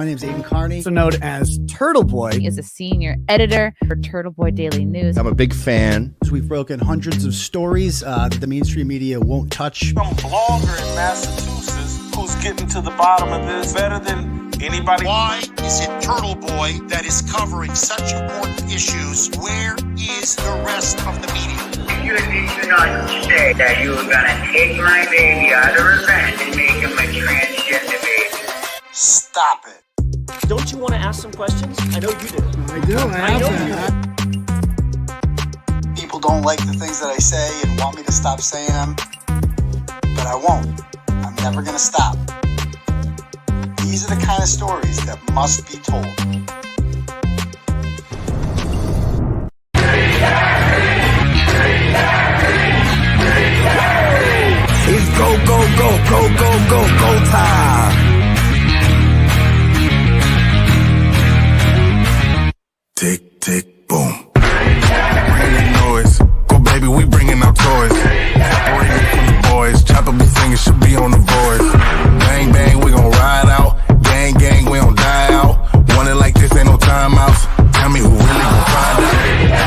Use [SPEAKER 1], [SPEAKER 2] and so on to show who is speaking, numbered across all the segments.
[SPEAKER 1] My name is Aidan Kearney, also known as Turtleboy.
[SPEAKER 2] He is a senior editor for Turtleboy Daily News.
[SPEAKER 3] I'm a big fan.
[SPEAKER 1] We've broken hundreds of stories that the mainstream media won't touch.
[SPEAKER 4] Some blogger in Massachusetts who's getting to the bottom of this better than anybody.
[SPEAKER 5] Why is it Turtleboy that is covering such important issues? Where is the rest of the media?
[SPEAKER 6] You did not say that you were gonna take my baby out of revenge and make him a transgender baby.
[SPEAKER 5] Stop it.
[SPEAKER 7] Don't you want to ask some questions? I know you do.
[SPEAKER 1] I do. I have
[SPEAKER 5] them. People don't like the things that I say and want me to stop saying them, but I won't. I'm never gonna stop. These are the kind of stories that must be told.
[SPEAKER 8] It's go time. Tick, tick, boom. Bring the noise. Go, baby, we bringing out toys. Separated from the boys. Chopper be singing, should be on the voice. Bang, bang, we gon' ride out. Gang, gang, we don't die out. Want it like this, ain't no timeouts. Tell me who really gon' find out.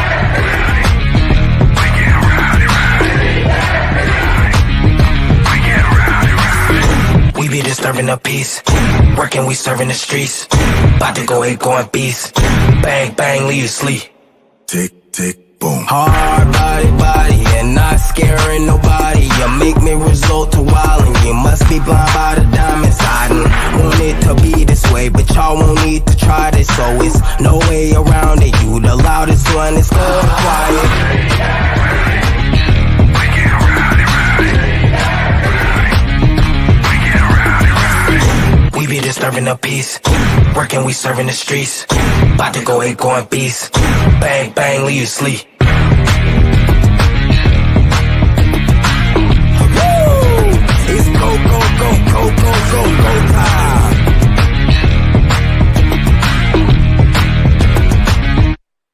[SPEAKER 9] We be disturbing the peace. Working, we serving the streets. About to go going beast. Bang, bang, leave you sleep.
[SPEAKER 8] Tick, tick, boom.
[SPEAKER 9] Hard body, and not scaring nobody. You make me resort to wildin'. You must be blind by the diamonds. I didn't want it to be this way, but y'all won't need to try this. So it's no way around it. You the loudest one, it's going quiet. We be disturbing the peace. Working, we serving the streets. About to go going beast. Bang, bang, leave you sleep.
[SPEAKER 8] It's go time.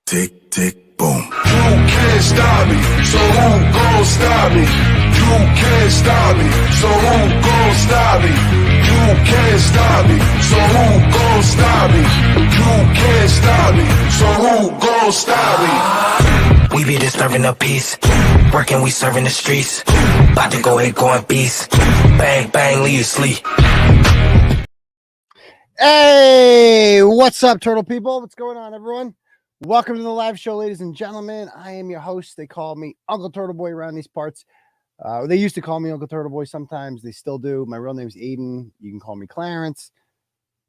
[SPEAKER 8] Tick, tick, boom.
[SPEAKER 10] You can't stop me, so who gon' stop me? You can't stop me, so who gon' stop me? You can't stop me, so who gon' stop me? You can't stop me, so who gon' stop me?
[SPEAKER 9] We be disturbing the peace. Working, we serving the streets. About to go going beast. Bang, bang, leave you sleep.
[SPEAKER 1] Hey, what's up, turtle people? What's going on, everyone? Welcome to the live show, ladies and gentlemen. I am your host. They call me Uncle Turtleboy around these parts. They used to call me Uncle Turtleboy. Sometimes they still do. My real name is Aidan. You can call me Clarence.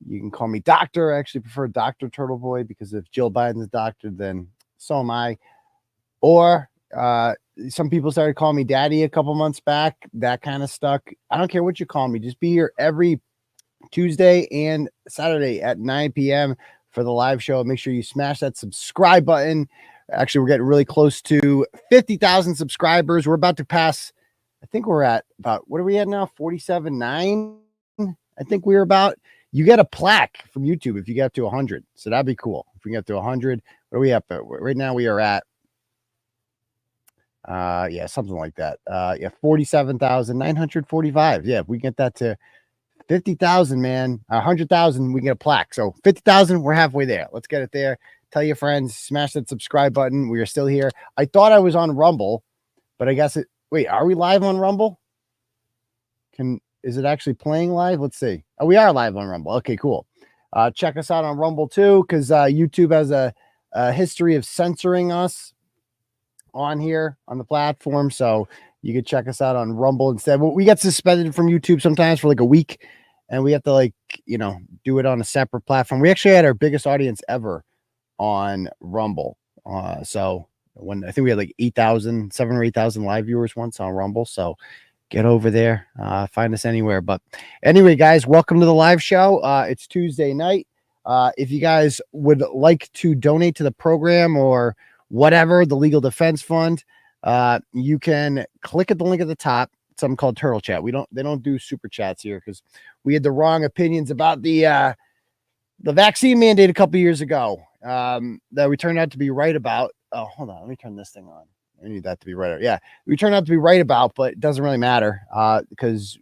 [SPEAKER 1] You can call me Doctor. I actually prefer Dr. Turtleboy because if Jill Biden's a doctor, then so am I. Or some people started calling me Daddy a couple months back. That kind of stuck. I don't care what you call me. Just be here every Tuesday and Saturday at 9 p.m. for the live show. Make sure you smash that subscribe button. Actually, we're getting really close to 50,000 subscribers. We're about to pass. I think we're at about, what are we at now? 47.9. I think we're about. You get a plaque from YouTube if you get up to 100. So that'd be cool. If we get up to 100, what are we up at? Right now we are at, yeah, something like that. Yeah, 47,945. Yeah, if we get that to 50,000, man, 100,000, we get a plaque. So 50,000, we're halfway there. Let's get it there. Tell your friends, smash that subscribe button. We are still here. I thought I was on Rumble, but I guess it. Wait, are we live on Rumble? Is it actually playing live? Let's see. Oh, we are live on Rumble. Okay, cool. Check us out on Rumble too, because YouTube has a history of censoring us on here on the platform. So you could check us out on Rumble instead. We get suspended from YouTube sometimes for like a week, and we have to do it on a separate platform. We actually had our biggest audience ever on Rumble. So when I think we had like 7 or 8,000 live viewers once on Rumble. So get over there, find us anywhere. But anyway, guys, welcome to the live show. It's Tuesday night. If you guys would like to donate to the program or whatever, the Legal Defense Fund, you can click at the link at the top. It's something called Turtle Chat. They don't do super chats here because we had the wrong opinions about the vaccine mandate a couple years ago that we turned out to be right about. Oh, hold on. Let me turn this thing on. I need that to be right. Yeah, we turned out to be right about, but it doesn't really matter because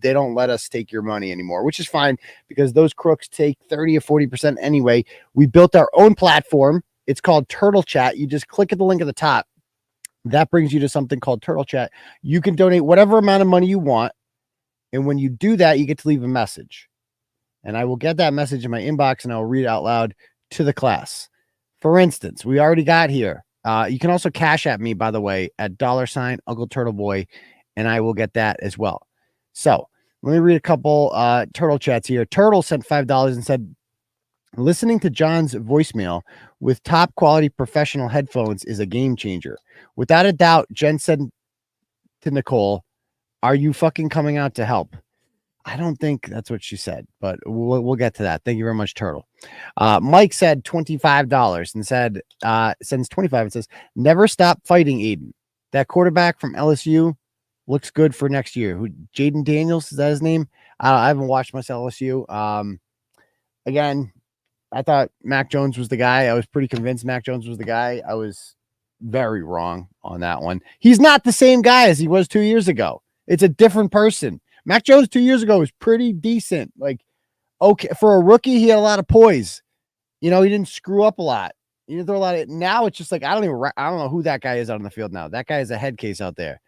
[SPEAKER 1] they don't let us take your money anymore, which is fine because those crooks take 30 or 40% anyway. We built our own platform. It's called Turtle Chat. You just click at the link at the top. That brings you to something called Turtle Chat. You can donate whatever amount of money you want. And when you do that, you get to leave a message. And I will get that message in my inbox and I'll read it out loud to the class. For instance, we already got here. You can also cash at me, by the way, at $UncleTurtleboy, and I will get that as well. So let me read a couple Turtle Chats here. Turtle sent $5 and said, listening to John's voicemail with top quality professional headphones is a game changer. Without a doubt, Jen said to Nicole, are you fucking coming out to help? I don't think that's what she said, but we'll get to that. Thank you very much, Turtle. Mike said $25 and said, sends 25 and says, never stop fighting, Aidan. That quarterback from LSU looks good for next year. Who, Jaden Daniels, is that his name? I haven't watched much LSU. Again, I thought Mac Jones was the guy. I was pretty convinced Mac Jones was the guy. I was very wrong on that one. He's not the same guy as he was 2 years ago. It's a different person. Mac Jones 2 years ago was pretty decent. Like, okay, for a rookie, he had a lot of poise. You know, he didn't screw up a lot. He didn't throw a lot of. Now it's just like I don't know who that guy is out on the field now. That guy is a head case out there.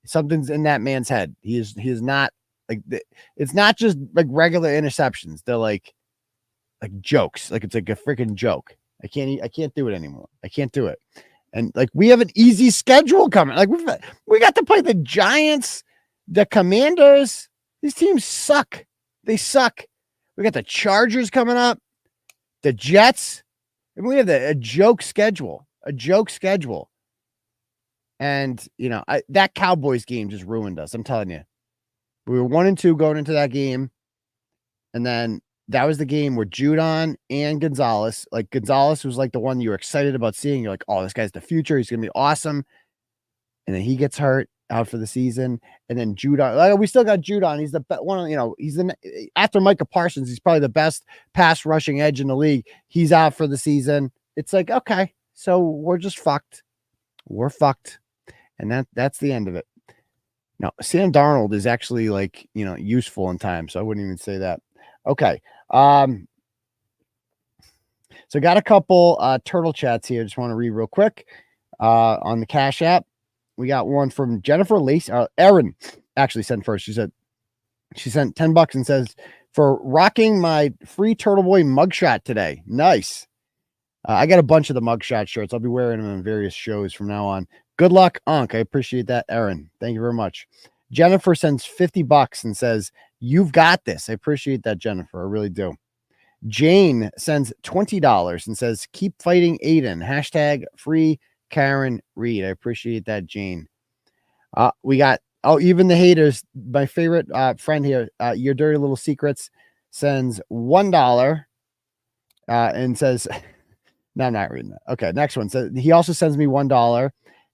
[SPEAKER 1] Something's in that man's head. He is not like it's not just like regular interceptions. They're like jokes. Like it's like a freaking joke. I can't do it anymore. I can't do it. And like we have an easy schedule coming. Like we got to play the Giants, the Commanders. These teams suck. They suck. We got the Chargers coming up, the Jets, and we have a joke schedule. A joke schedule. And you know, that Cowboys game just ruined us. I'm telling you. We were 1-2 going into that game, and then that was the game where Judon and Gonzalez, like Gonzalez was like the one you were excited about seeing. You're like, oh, this guy's the future. He's gonna be awesome. And then he gets hurt out for the season. And then Judon, like, we still got Judon. He's the one, you know, after Micah Parsons, he's probably the best pass rushing edge in the league. He's out for the season. It's like, okay, so we're just fucked. We're fucked. And that's the end of it. Now, Sam Darnold is actually like, you know, useful in time. So I wouldn't even say that. Okay. So got a couple Turtle Chats here. Just want to read real quick on the Cash App. We got one from Jennifer Lacey. Erin actually sent first. She sent $10 and says, for rocking my free Turtleboy mugshot today. Nice. I got a bunch of the mugshot shirts. I'll be wearing them in various shows from now on. Good luck, Unc. I appreciate that, Erin. Thank you very much. Jennifer sends $50 and says, you've got this. I appreciate that, Jennifer. I really do. Jane sends $20 and says, keep fighting Aidan. Hashtag free Karen Reed. I appreciate that, Jane. We got, even the haters, my favorite friend here, Your Dirty Little Secrets, sends $1 and says, no, I'm not reading that. Okay, next one. So he also sends me $1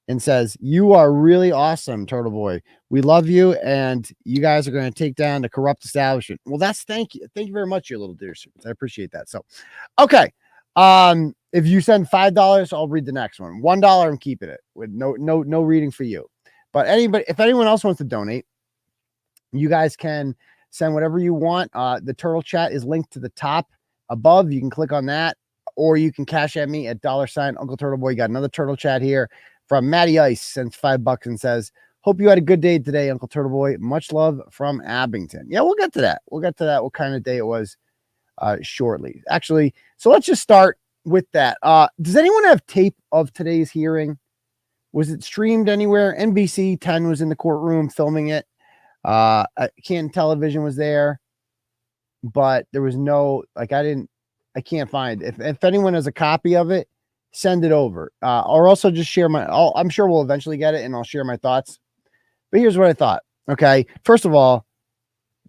[SPEAKER 1] and says, you are really awesome, Turtleboy. We love you, and you guys are going to take down the corrupt establishment. Well, thank you. Thank you very much, you little dear. I appreciate that. So, okay. If you send $5, I'll read the next one. $1, I'm keeping it with no reading for you. But if anyone else wants to donate, you guys can send whatever you want. The Turtle Chat is linked to the top above. You can click on that, or you can cash at me at $UncleTurtleboy. You got another Turtle Chat here from Matty Ice, sends $5 and says, hope you had a good day today, Uncle Turtleboy. Much love from Abington. Yeah, we'll get to that. We'll get to that, what kind of day it was shortly. Actually, so let's just start with that. Does anyone have tape of today's hearing? Was it streamed anywhere? NBC 10 was in the courtroom filming it. Canton Television was there, but there was no, like, I can't find. If anyone has a copy of it, send it over. Or also just share I'm sure we'll eventually get it and I'll share my thoughts. But here's what I thought. Okay. First of all,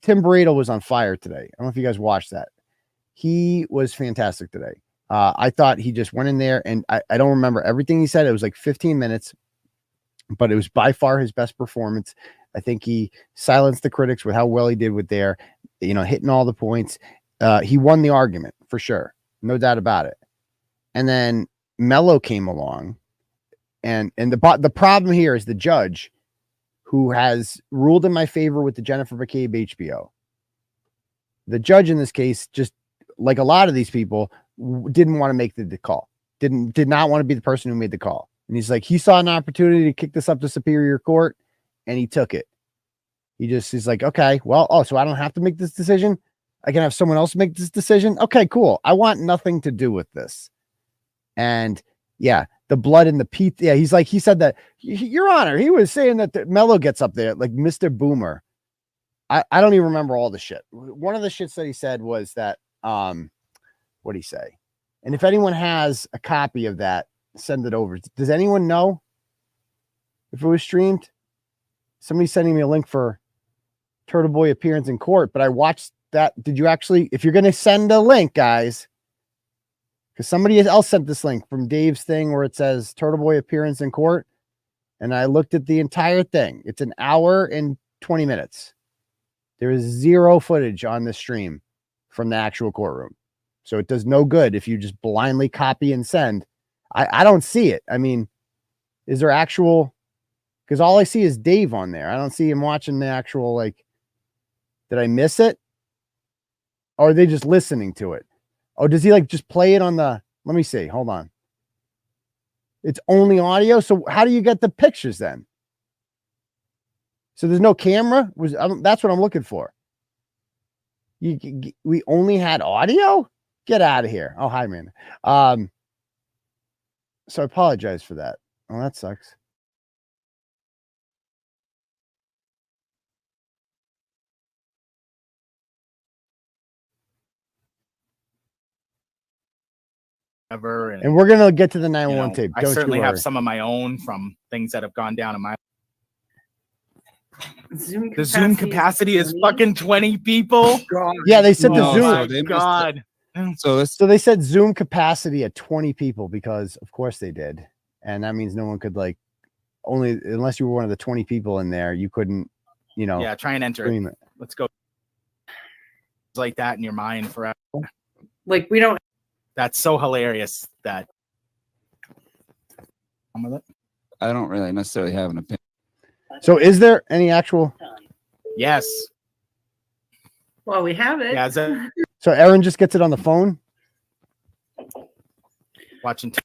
[SPEAKER 1] Tim Bradle was on fire today. I don't know if you guys watched that. He was fantastic today. I thought he just went in there, and I don't remember everything he said. It was like 15 minutes, but it was by far his best performance. I think he silenced the critics with how well he did with their, you know, hitting all the points. He won the argument for sure. No doubt about it. And then Mello came along, and the problem here is the judge, who has ruled in my favor with the Jennifer McCabe HBO. The judge in this case, just like a lot of these people, didn't want to make the call. Did not want to be the person who made the call. And he's like, he saw an opportunity to kick this up to Superior Court, and he took it. He's like, okay, well, so I don't have to make this decision. I can have someone else make this decision. Okay, cool. I want nothing to do with this. And yeah, the blood in the pizza. Yeah, he said that, Your Honor, he was saying that Mello gets up there like Mr. Boomer. I don't even remember all the shit. One of the shits that he said was that, what did he say? And if anyone has a copy of that, send it over. Does anyone know if it was streamed? Somebody's sending me a link for Turtleboy appearance in court, but I watched that. Did you actually, if you're going to send a link, guys, because somebody else sent this link from Dave's thing where it says Turtleboy appearance in court, and I looked at the entire thing. It's an hour and 20 minutes. There is zero footage on the stream from the actual courtroom. So it does no good if you just blindly copy and send. I don't see it. I mean, is there actual, because all I see is Dave on there. I don't see him watching the actual, like, did I miss it? Or are they just listening to it? Oh, does he like just play it on the, let me see. Hold on. It's only audio. So how do you get the pictures then? So there's no camera? That's what I'm looking for. We only had audio? Get out of here. Oh, hi, man. So I apologize for that. Oh, that sucks. And we're gonna get to the 911 tape.
[SPEAKER 3] I certainly have some of my own from things that have gone down in my. The Zoom capacity is fucking 20 people.
[SPEAKER 1] God. Yeah, they said the Zoom.
[SPEAKER 3] So God.
[SPEAKER 1] So they said Zoom capacity at 20 people because, of course, they did, and that means no one could only unless you were one of the 20 people in there, you couldn't,
[SPEAKER 3] Yeah, try and enter it. Let's go. It's like that in your mind forever.
[SPEAKER 11] Like we don't.
[SPEAKER 3] That's so hilarious that.
[SPEAKER 12] I don't really necessarily have an opinion.
[SPEAKER 1] So is there any actual?
[SPEAKER 3] Yes.
[SPEAKER 11] Well, we have it.
[SPEAKER 3] Yeah.
[SPEAKER 1] So Aaron just gets it on the phone.
[SPEAKER 3] Watching.
[SPEAKER 13] To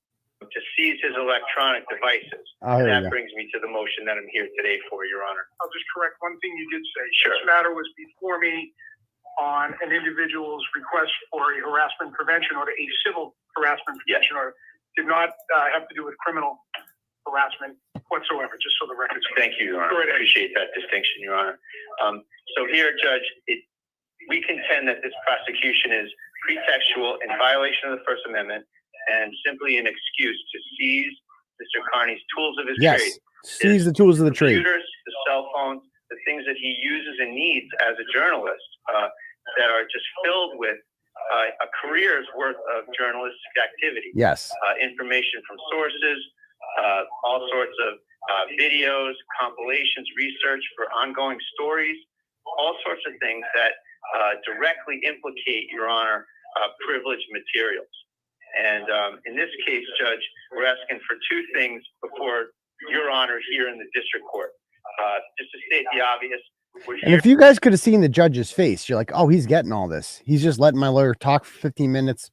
[SPEAKER 13] seize his electronic devices.
[SPEAKER 1] Oh,
[SPEAKER 13] and that brings me to the motion that I'm here today for, Your Honor.
[SPEAKER 14] I'll just correct one thing you did say.
[SPEAKER 13] Sure.
[SPEAKER 14] This matter was before me on an individual's request for a harassment prevention order, a civil harassment prevention order. Did not have to do with criminal harassment whatsoever, just so the record's clear.
[SPEAKER 13] Thank you, Your Honor. I appreciate that distinction, Your Honor. So here, Judge, we contend that this prosecution is pretextual in violation of the First Amendment and simply an excuse to seize Mr. Kearney's tools of his trade.
[SPEAKER 1] Seize the tools of the trade.
[SPEAKER 13] Computers, the cell phones, the things that he uses and needs as a journalist that are just filled with a career's worth of journalistic activity.
[SPEAKER 1] Yes.
[SPEAKER 13] Information from sources, all sorts of videos, compilations, research for ongoing stories, all sorts of things that directly implicate, Your Honor, privileged materials. And in this case, Judge, we're asking for two things before Your Honor here in the district court. Just to state the obvious.
[SPEAKER 1] And if you guys could have seen the judge's face, you're like, oh, he's getting all this. He's just letting my lawyer talk for 15 minutes.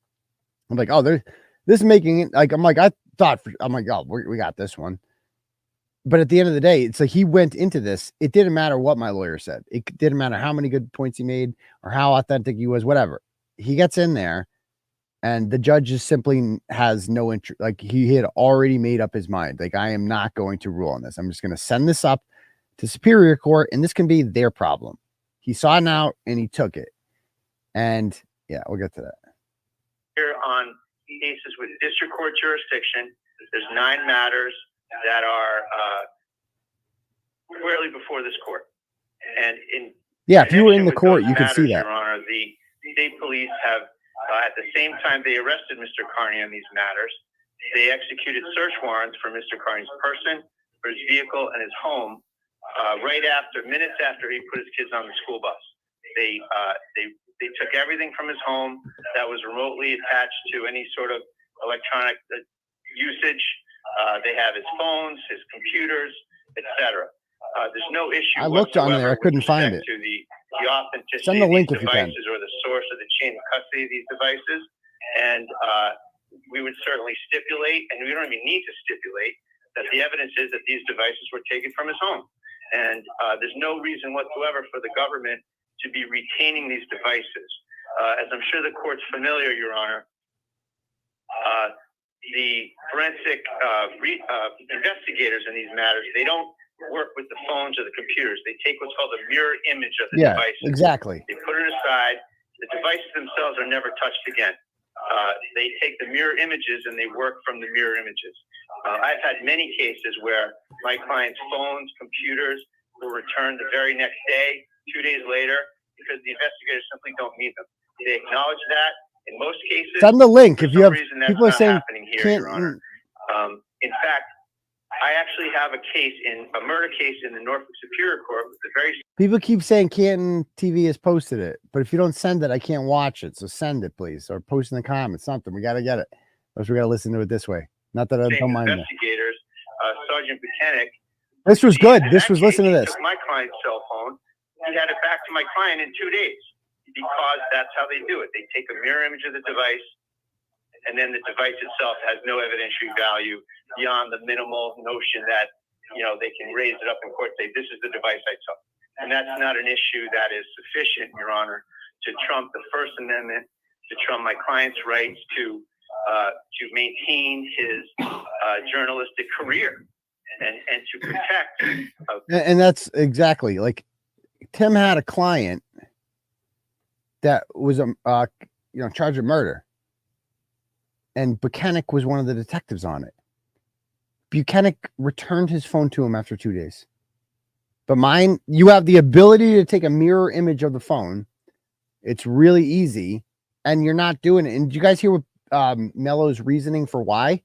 [SPEAKER 1] I'm like, oh, this is making it like, I'm like, oh, we got this one. But at the end of the day, it's like he went into this. It didn't matter what my lawyer said. It didn't matter how many good points he made or how authentic he was, whatever. He gets in there and the judge just simply has no interest. Like he had already made up his mind. Like, I am not going to rule on this. I'm just going to send this up to Superior Court, and this can be their problem. He saw it out and he took it. And yeah, we'll get to that.
[SPEAKER 13] Here on cases with district court jurisdiction, there's 9 matters that are squarely before this court. And
[SPEAKER 1] if you were in the court, you could see that.
[SPEAKER 13] Your Honor, the state police have, at the same time they arrested Mr. Kearney on these matters, they executed search warrants for Mr. Kearney's person, for his vehicle, and his home. Minutes after he put his kids on the school bus, they took everything from his home that was remotely attached to any sort of electronic usage. They have his phones, his computers, etc. There's no issue.
[SPEAKER 1] I looked on there. I couldn't find it.
[SPEAKER 13] To the authenticity
[SPEAKER 1] Send the link
[SPEAKER 13] of
[SPEAKER 1] if
[SPEAKER 13] these
[SPEAKER 1] you can.
[SPEAKER 13] devices or the source of the chain of custody of these devices. And we would certainly stipulate, and we don't even need to stipulate, that the evidence is that these devices were taken from his home. And there's no reason whatsoever for the government to be retaining these devices. As I'm sure the court's familiar, Your Honor, the forensic investigators in these matters, they don't work with the phones or the computers. They take what's called a mirror image of the devices.
[SPEAKER 1] Exactly.
[SPEAKER 13] They put it aside. The devices themselves are never touched again. They take the mirror images and they work from the mirror images. I've had many cases where my clients' phones, computers were returned the very next day, 2 days later, because the investigators simply don't need them. They acknowledge that. In most cases,
[SPEAKER 1] send the link if you have. People are saying
[SPEAKER 13] here, Your Honor. In fact, I actually have a murder case in the Norfolk Superior Court with the very.
[SPEAKER 1] People keep saying Canton TV has posted it, but if you don't send it, I can't watch it. So send it, please, or post in the comments something. We got to get it. Or else we got to listen to it this way. Not that I don't mind that.
[SPEAKER 13] Investigators, Sergeant McCabe.
[SPEAKER 1] This was good. This was listen to this.
[SPEAKER 13] Took my client's cell phone. He had it back to my client in 2 days because that's how they do it. They take a mirror image of the device, and then the device itself has no evidentiary value beyond the minimal notion that, they can raise it up in court and say, this is the device I took. And that's not an issue that is sufficient, Your Honor, to trump the First Amendment, to trump my client's rights to maintain his journalistic career and to protect.
[SPEAKER 1] And that's exactly like Tim had a client that was charged with murder, and Buchanan was one of the detectives on it. Buchanan returned his phone to him after 2 days. But mine, you have the ability to take a mirror image of the phone. It's really easy, and you're not doing it. And did you guys hear what Mello's reasoning for why?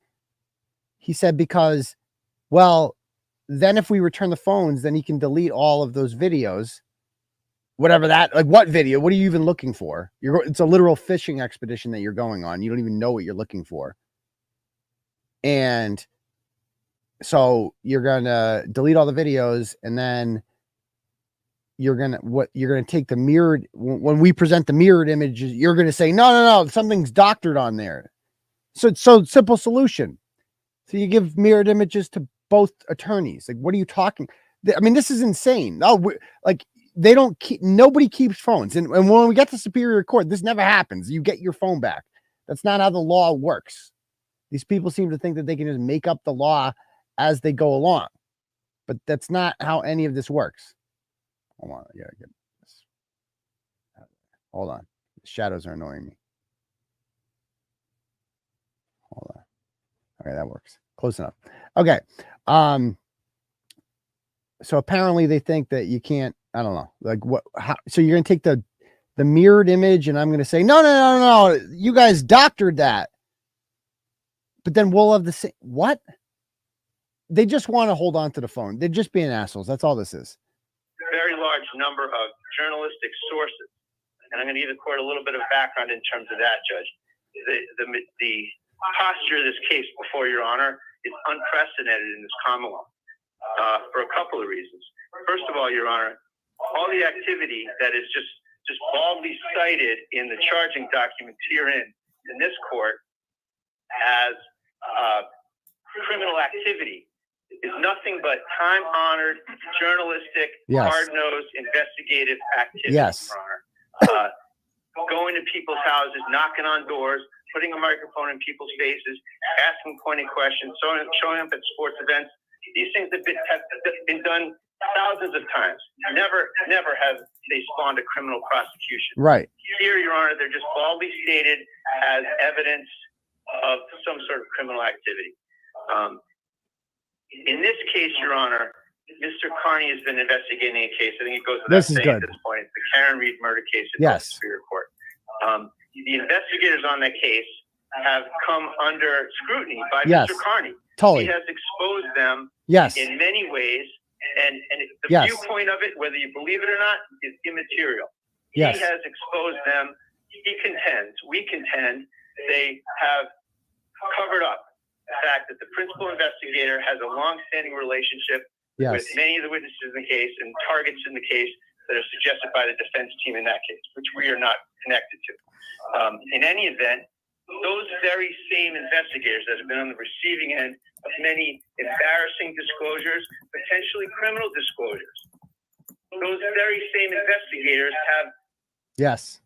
[SPEAKER 1] He said because, well, then if we return the phones, then he can delete all of those videos. Whatever that, like what video? What are you even looking for? It's a literal fishing expedition that you're going on. You don't even know what you're looking for. And so you're going to delete all the videos, and then you're going to take the mirrored, when we present the mirrored images, you're going to say, no, something's doctored on there. So it's so simple solution. So you give mirrored images to both attorneys. Like, what are you talking? I mean, this is insane. They don't keep, nobody keeps phones. And when we get to Superior Court, this never happens. You get your phone back. That's not how the law works. These people seem to think that they can just make up the law as they go along, but that's not how any of this works. Hold on. I gotta get this. Hold on. The shadows are annoying me. Hold on. Okay, that works. Close enough. Okay. So apparently they think that you can't, I don't know, like what, how, so you're going to take the mirrored image, and I'm going to say, no, you guys doctored that. But then we'll have the same, what? They just want to hold on to the phone. They're just being assholes. That's all this is.
[SPEAKER 13] Very large number of journalistic sources. And I'm going to give the court a little bit of background in terms of that, Judge. The posture of this case before Your Honor is unprecedented in this Commonwealth for a couple of reasons. First of all, Your Honor, all the activity that is just baldly cited in the charging documents herein in this court as criminal activity is nothing but time-honored, journalistic, hard-nosed, investigative activity, Your Honor. Going to people's houses, knocking on doors, putting a microphone in people's faces, asking pointed questions, showing up at sports events. These things have been done thousands of times. Never have they spawned a criminal prosecution.
[SPEAKER 1] Right.
[SPEAKER 13] Here, Your Honor, they're just baldly stated as evidence of some sort of criminal activity. In this case, Your Honor, Mr. Kearney has been investigating a case. I think it goes without saying at this point. It's the Karen Reed murder case in the Superior Court. The investigators on that case have come under scrutiny by Mr. Kearney.
[SPEAKER 1] Totally.
[SPEAKER 13] He has exposed them in many ways, and the viewpoint of it, whether you believe it or not, is immaterial. He has exposed them. He contends, we contend, they have covered up the fact that the principal investigator has a long-standing relationship
[SPEAKER 1] Yes.
[SPEAKER 13] with many of the witnesses in the case and targets in the case that are suggested by the defense team in that case, which we are not connected to. In any event, those very same investigators that have been on the receiving end of many embarrassing disclosures, potentially criminal disclosures, those very same investigators have.
[SPEAKER 1] Yes.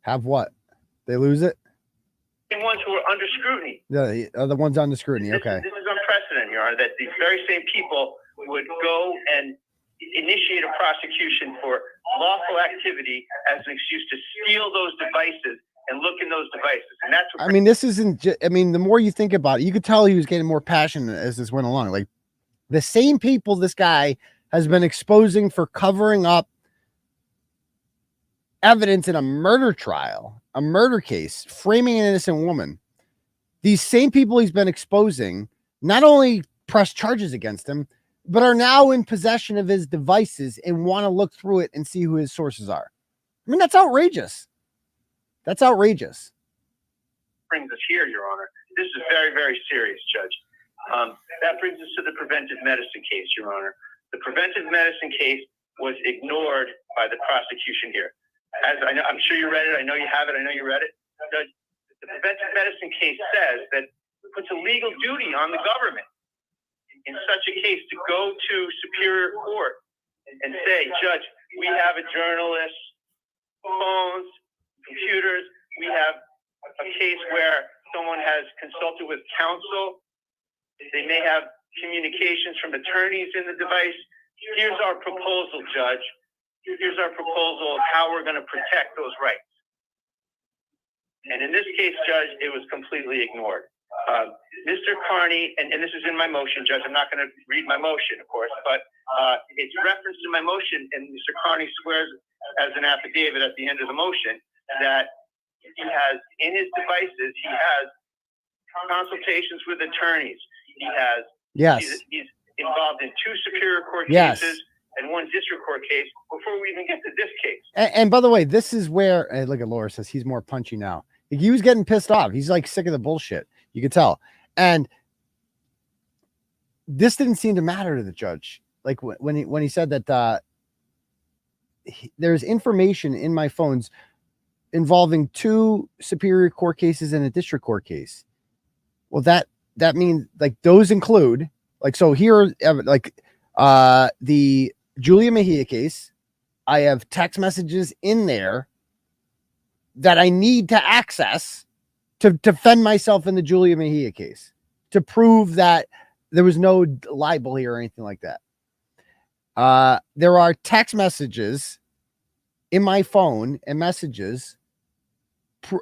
[SPEAKER 1] Have what? They lose it?
[SPEAKER 13] The ones who are under scrutiny.
[SPEAKER 1] The ones under scrutiny. Okay.
[SPEAKER 13] This is unprecedented, Your Honor, that these very same people would go and initiate a prosecution for lawful activity as an excuse to steal those devices and look in those devices. And that's what
[SPEAKER 1] I mean, this isn't, I mean, the more you think about it, you could tell he was getting more passionate as this went along. Like the same people this guy has been exposing for covering up evidence in a murder trial, a murder case, framing an innocent woman. These same people he's been exposing not only press charges against him, but are now in possession of his devices and want to look through it and see who his sources are. I mean, that's outrageous. That's outrageous.
[SPEAKER 13] brings us here, Your Honor. This is very, very serious, Judge. That brings us to the preventive medicine case, Your Honor. The preventive medicine case was ignored by the prosecution here. As I know, I'm sure you read it. I know you have it. I know you read it. Judge, the preventive medicine case says that it puts a legal duty on the government in such a case to go to Superior Court and say, Judge, we have a journalist, phones, computers. We have a case where someone has consulted with counsel. They may have communications from attorneys in the device. Here's our proposal, Judge. Here's our proposal of how we're going to protect those rights. And in this case, Judge, it was completely ignored. Mr. Kearney, and this is in my motion, Judge, I'm not going to read my motion, of course, but it's referenced in my motion, and Mr. Kearney swears as an affidavit at the end of the motion that he has, in his devices, he has consultations with attorneys. He has, he's involved in 2 Superior Court cases and 1 district court case before we even get to this case.
[SPEAKER 1] And by the way, this is where, look at Laura says he's more punchy now. He was getting pissed off. He's like sick of the bullshit. You could tell. And this didn't seem to matter to the judge. Like when he said that there's information in my phones involving 2 Superior Court cases and a district court case. Well, that means like those include like, so here, like the Julia Mejia case, I have text messages in there that I need to access to defend myself in the Julia Mejia case, to prove that there was no libel here or anything like that. There are text messages in my phone and messages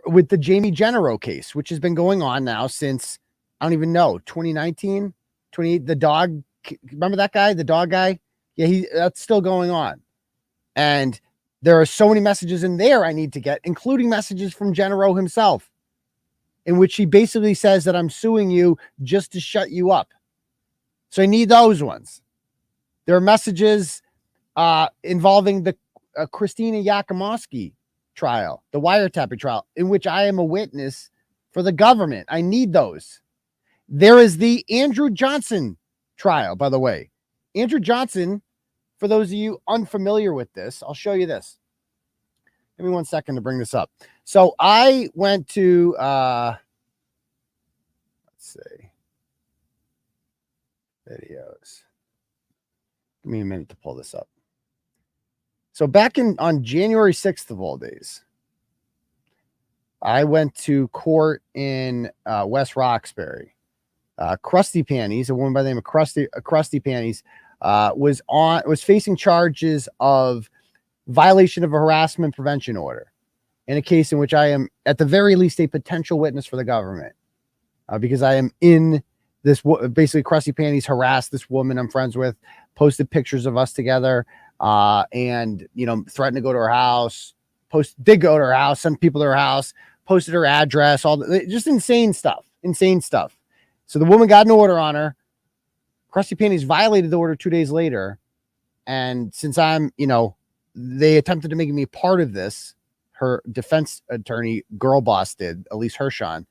[SPEAKER 1] with the Jamie Genero case, which has been going on now since, I don't even know, 2019, 28, the dog, remember that guy, the dog guy? Yeah, that's still going on. And there are so many messages in there I need to get, including messages from Genero himself, in which he basically says that I'm suing you just to shut you up. So I need those ones. There are messages involving the Christina Yakimovsky trial, the wiretapping trial, in which I am a witness for the government. I need those. There is the Andrew Johnson trial, by the way. Andrew Johnson, for those of you unfamiliar with this, I'll show you this. Give me 1 second to bring this up. So I went to, let's see, videos. Give me a minute to pull this up. So back on January 6th of all days, I went to court in West Roxbury. Krusty Panties, a woman by the name of Krusty Panties, was facing charges of violation of a harassment prevention order in a case in which I am at the very least a potential witness for the government, because I am in this. Basically, Krusty Panties harassed this woman I'm friends with, posted pictures of us together, and threatened to go to her house. Did go to her house, sent people to her house, posted her address, just insane stuff. So the woman got an order on her. Krusty Panties violated the order 2 days later. And since I'm, they attempted to make me part of this, her defense attorney, girl boss did, Elise Hershon.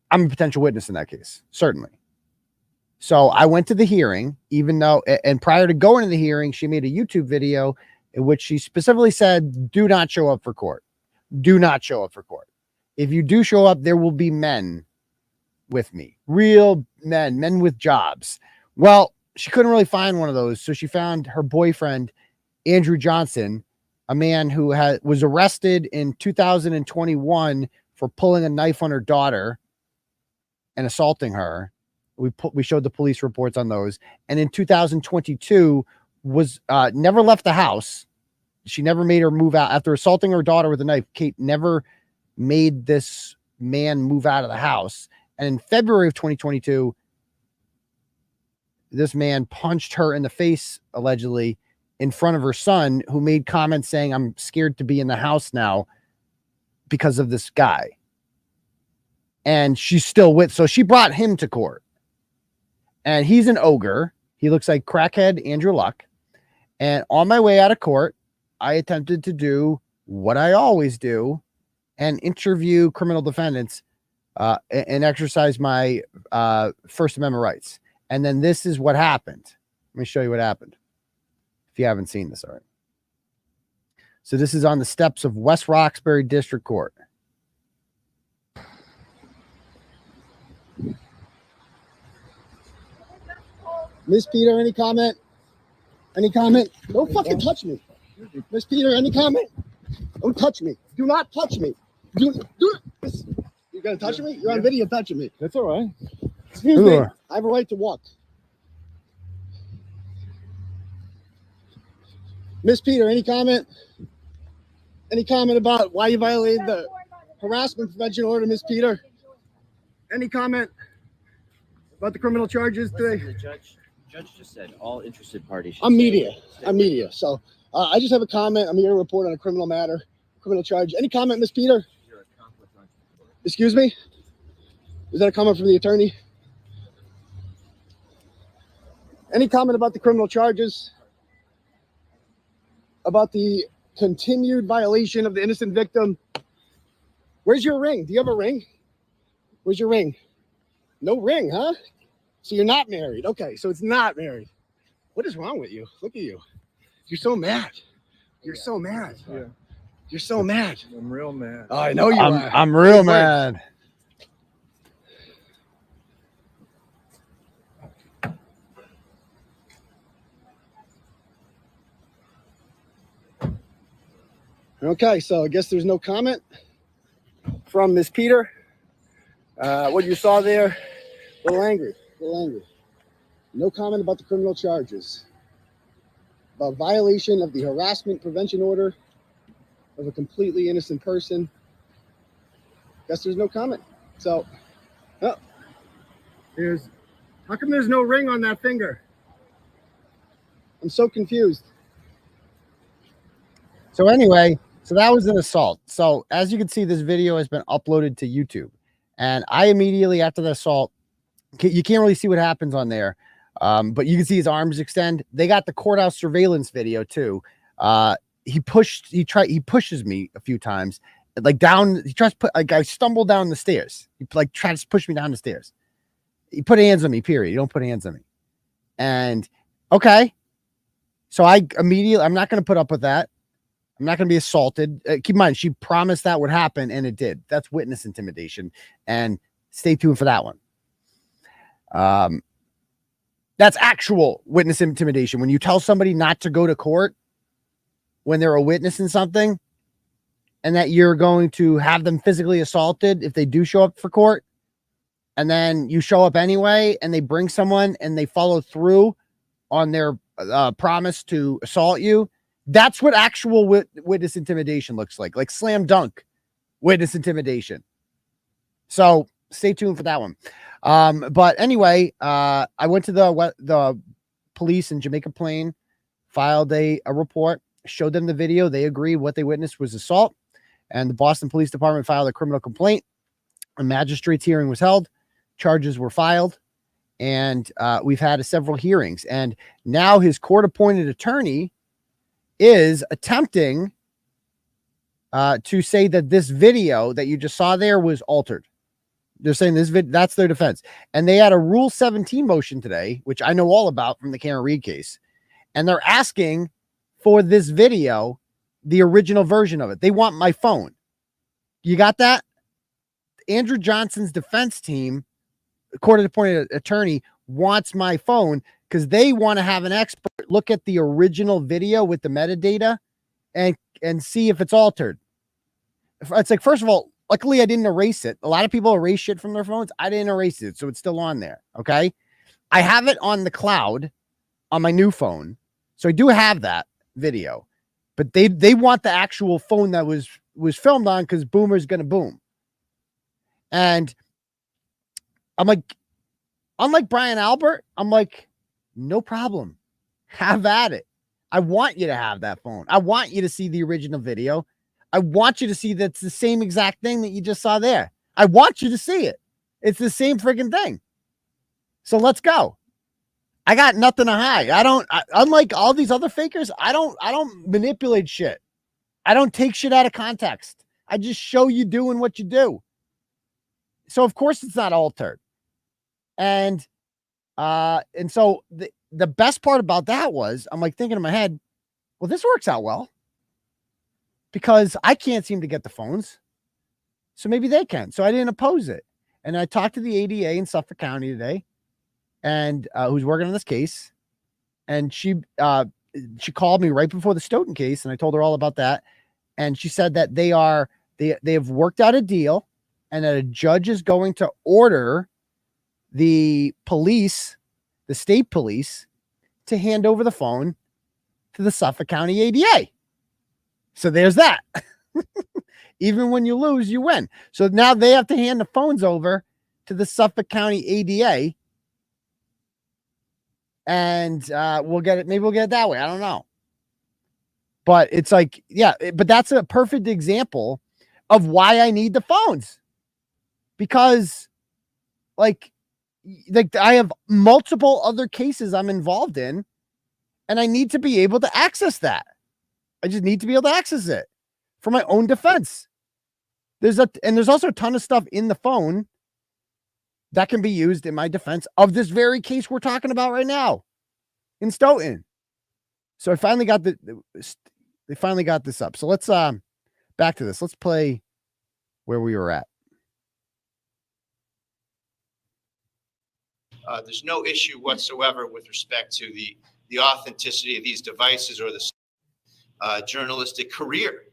[SPEAKER 1] I'm a potential witness in that case. Certainly. So I went to the hearing, even though, and prior to going to the hearing, she made a YouTube video in which she specifically said, do not show up for court. Do not show up for court. If you do show up, there will be men with me, real men with jobs. Well, she couldn't really find one of those. So she found her boyfriend, Andrew Johnson, a man who was arrested in 2021 for pulling a knife on her daughter and assaulting her. We showed the police reports on those. And in 2022 was never left the house. She never made her move out after assaulting her daughter with a knife. Kate never made this man move out of the house. And in February of 2022, this man punched her in the face, allegedly, in front of her son, who made comments saying, I'm scared to be in the house now because of this guy. And she's still so she brought him to court. And he's an ogre. He looks like crackhead Andrew Luck. And on my way out of court, I attempted to do what I always do and interview criminal defendants and exercise my First Amendment rights. And then this is what happened. Let me show you what happened, if you haven't seen this already. So this is on the steps of West Roxbury District Court. Miss Peter, any comment? Any comment? Don't fucking touch me. Miss Peter, any comment? Don't touch me. Do not touch me. Do you're gonna touch me? You're on video touching me.
[SPEAKER 15] That's all right.
[SPEAKER 1] Excuse me. I have a right to walk. Miss Peter, any comment? Any comment about why you violated the harassment prevention order, Miss Peter? Any comment about the criminal charges today?
[SPEAKER 16] The judge just said all interested parties.
[SPEAKER 1] I'm media. I'm media. So I just have a comment. I'm here to report on a criminal matter, criminal charge. Any comment, Miss Peter? Excuse me? Is that a comment from the attorney? Any comment about the criminal charges? About the continued violation of the innocent victim? Where's your ring? Do you have a ring? Where's your ring? No ring, huh? So you're not married. Okay, so it's not married. What is wrong with you? Look at you. You're so mad. You're so mad.
[SPEAKER 15] Yeah.
[SPEAKER 1] You're so mad.
[SPEAKER 15] I'm real mad.
[SPEAKER 1] Oh, I know you are.
[SPEAKER 15] I'm real mad.
[SPEAKER 1] Okay, so I guess there's no comment from Miss Peter. What you saw there, a little angry. No comment about the criminal charges. About violation of the harassment prevention order of a completely innocent person. Guess there's no comment. So, how come there's no ring on that finger? I'm so confused. So anyway, so that was an assault. So as you can see, this video has been uploaded to YouTube. And I immediately after the assault, you can't really see what happens on there. But you can see his arms extend. They got the courthouse surveillance video too. He pushes me a few times, like down. He tries to put, like I stumbled down the stairs. He like tries to push me down the stairs. He put hands on me, period. You don't put hands on me. And okay. So I immediately, I'm not going to put up with that. I'm not going to be assaulted. Keep in mind, she promised that would happen, and it did. That's witness intimidation. And stay tuned for that one. That's actual witness intimidation. When you tell somebody not to go to court when they're a witness in something, and that you're going to have them physically assaulted if they do show up for court, and then you show up anyway, and they bring someone and they follow through on their promise to assault you. That's what actual witness intimidation looks like slam dunk witness intimidation. So stay tuned for that one. But anyway, I went to the police in Jamaica Plain, filed a report, showed them the video. They agreed what they witnessed was assault, and the Boston Police Department filed a criminal complaint. A magistrate's hearing was held, charges were filed, and we've had several hearings. And now his court-appointed attorney is attempting to say that this video that you just saw there was altered. they're saying that's their defense. And they had a Rule 17 motion today, which I know all about from the Karen Reed case. And they're asking for this video, the original version of it. They want my phone. You got that? Andrew Johnson's defense team, court-appointed attorney, wants my phone because they want to have an expert look at the original video with the metadata and see if it's altered. It's like, first of all, luckily I didn't erase it. A lot of people erase shit from their phones. I didn't erase it, so it's still on there. Okay. I have it on the cloud on my new phone. So I do have that video, but they want the actual phone that was filmed on, because Boomer's going to boom. And I'm like, unlike Brian Albert, I'm like, no problem. Have at it. I want you to have that phone. I want you to see the original video. I want you to see that's the same exact thing that you just saw there. I want you to see it. It's the same freaking thing. So let's go. I got nothing to hide. Unlike all these other fakers, I don't manipulate shit. I don't take shit out of context. I just show you doing what you do. So of course it's not altered. And so the best part about that was, I'm like thinking in my head, well, this works out well, because I can't seem to get the phones. So maybe they can. So I didn't oppose it. And I talked to the ADA in Suffolk County today, and who's working on this case. And she called me right before the Stoughton case, and I told her all about that. And she said that they have worked out a deal, and that a judge is going to order the police, the state police, to hand over the phone to the Suffolk County ADA. So there's that. Even when you lose, you win. So now they have to hand the phones over to the Suffolk County ADA. And we'll get it. Maybe we'll get it that way. I don't know. But it's like, yeah, but that's a perfect example of why I need the phones. Because like I have multiple other cases I'm involved in, and I need to be able to access that. I just need to be able to access it for my own defense. There's also a ton of stuff in the phone that can be used in my defense of this very case we're talking about right now in Stoughton. So I finally got they finally got this up. So let's back to this. Let's play where we were at.
[SPEAKER 17] There's no issue whatsoever with respect to the authenticity of these devices or the journalistic career,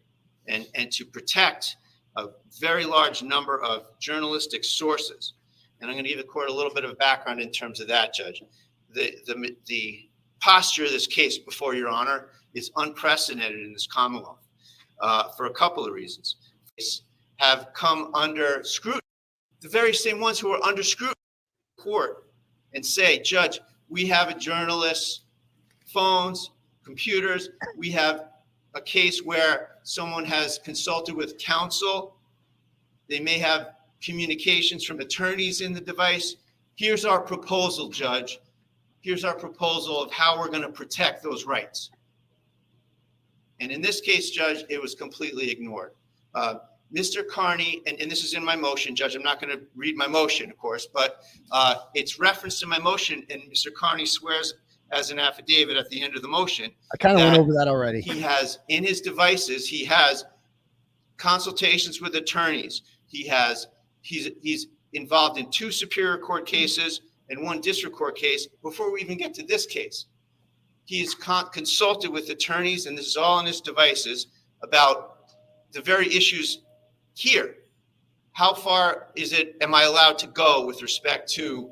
[SPEAKER 17] and to protect a very large number of journalistic sources. And I'm going to give the court a little bit of background in terms of that, Judge. The posture of this case, before Your Honor, is unprecedented in this Commonwealth for a couple of reasons. These have come under scrutiny. The very same ones who are under scrutiny in court and say, Judge, we have a journalist's phones, computers. We have a case where someone has consulted with counsel. They may have communications from attorneys in the device. Here's our proposal, Judge. Here's our proposal of how we're going to protect those rights. And in this case, Judge, it was completely ignored. Mr. Kearney, and this is in my motion, Judge, I'm not going to read my motion, of course, but it's referenced in my motion, and Mr. Kearney swears as an affidavit at the end of the motion.
[SPEAKER 1] I kind of went over that already.
[SPEAKER 17] He has, in his devices, he has consultations with attorneys. He's involved in 2 Superior Court cases and 1 District Court case before we even get to this case. He's consulted with attorneys, and this is all in his devices, about the very issues here. How far am I allowed to go with respect to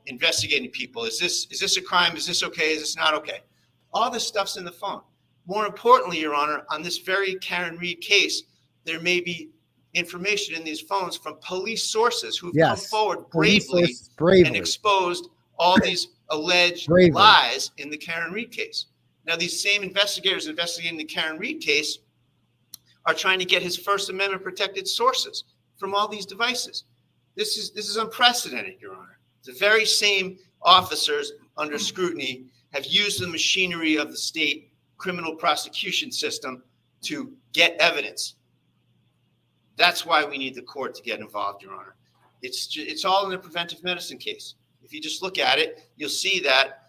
[SPEAKER 17] investigating people? Is this a crime? Is this okay? Is this not okay? All this stuff's in the phone. More importantly, Your Honor, on this very Karen Reed case, there may be information in these phones from police sources who've come forward bravely and exposed all these alleged lies in the Karen Reed case. Now, these same investigators investigating the Karen Reed case are trying to get his First Amendment protected sources from all these devices. This is unprecedented, Your Honor. The very same officers under scrutiny have used the machinery of the state criminal prosecution system to get evidence. That's why we need the court to get involved, Your Honor. It's all in the preventive medicine case. If you just look at it, you'll see that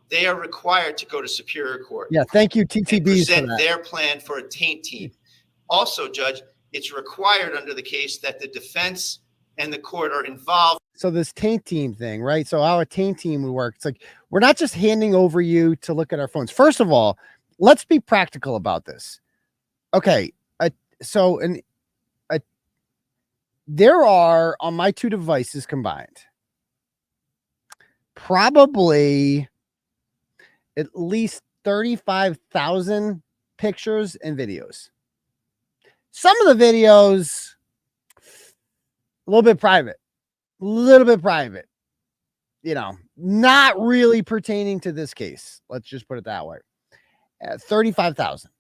[SPEAKER 17] they are required to go to Superior Court.
[SPEAKER 1] Yeah, thank you, TTBs,
[SPEAKER 17] present
[SPEAKER 1] for that.
[SPEAKER 17] their plan for a taint team. Also, Judge, it's required under the case that the defense and the court are involved.
[SPEAKER 1] So this taint team thing, right? So how a taint team would work. It's like, we're not just handing over you to look at our phones. First of all, let's be practical about this. Okay. There are, on my two devices combined, probably at least 35,000 pictures and videos. Some of the videos, a little bit private, you know, not really pertaining to this case. Let's just put it that way. 35,000.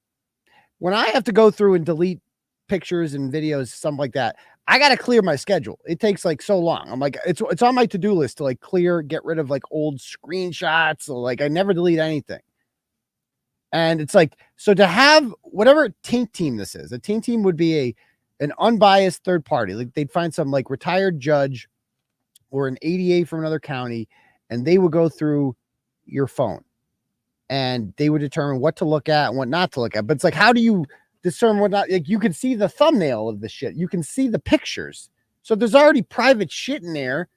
[SPEAKER 1] When I have to go through and delete pictures and videos, something like that, I got to clear my schedule. It takes like so long. I'm like, it's on my to-do list to like clear, get rid of like old screenshots. So like I never delete anything. And it's like, so to have whatever taint team this is, a taint team would be an unbiased third party. Like they'd find some like retired judge or an ADA from another county, and they would go through your phone and they would determine what to look at and what not to look at. But it's like, how do you discern what not? Like you can see the thumbnail of the shit. You can see the pictures. So there's already private shit in there.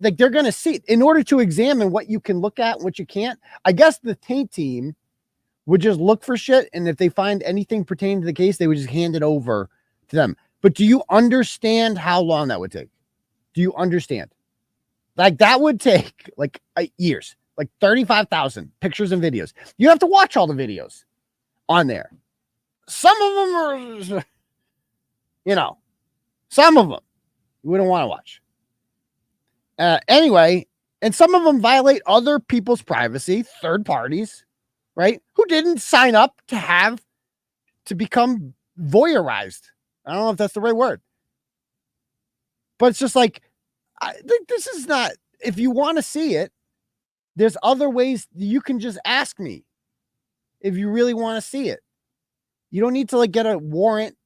[SPEAKER 1] Like they're going to see it. In order to examine what you can look at and what you can't, I guess the taint team would just look for shit. And if they find anything pertaining to the case, they would just hand it over to them. But do you understand how long that would take? Do you understand? Like that would take like years, like 35,000 pictures and videos. You have to watch all the videos on there. Some of them are, you know, some of them you wouldn't want to watch. Anyway, and some of them violate other people's privacy, third parties, right? Who didn't sign up to become voyeurized. I don't know if that's the right word. But it's just like, I think this is not, if you want to see it, there's other ways you can just ask me if you really want to see it. You don't need to like get a warrant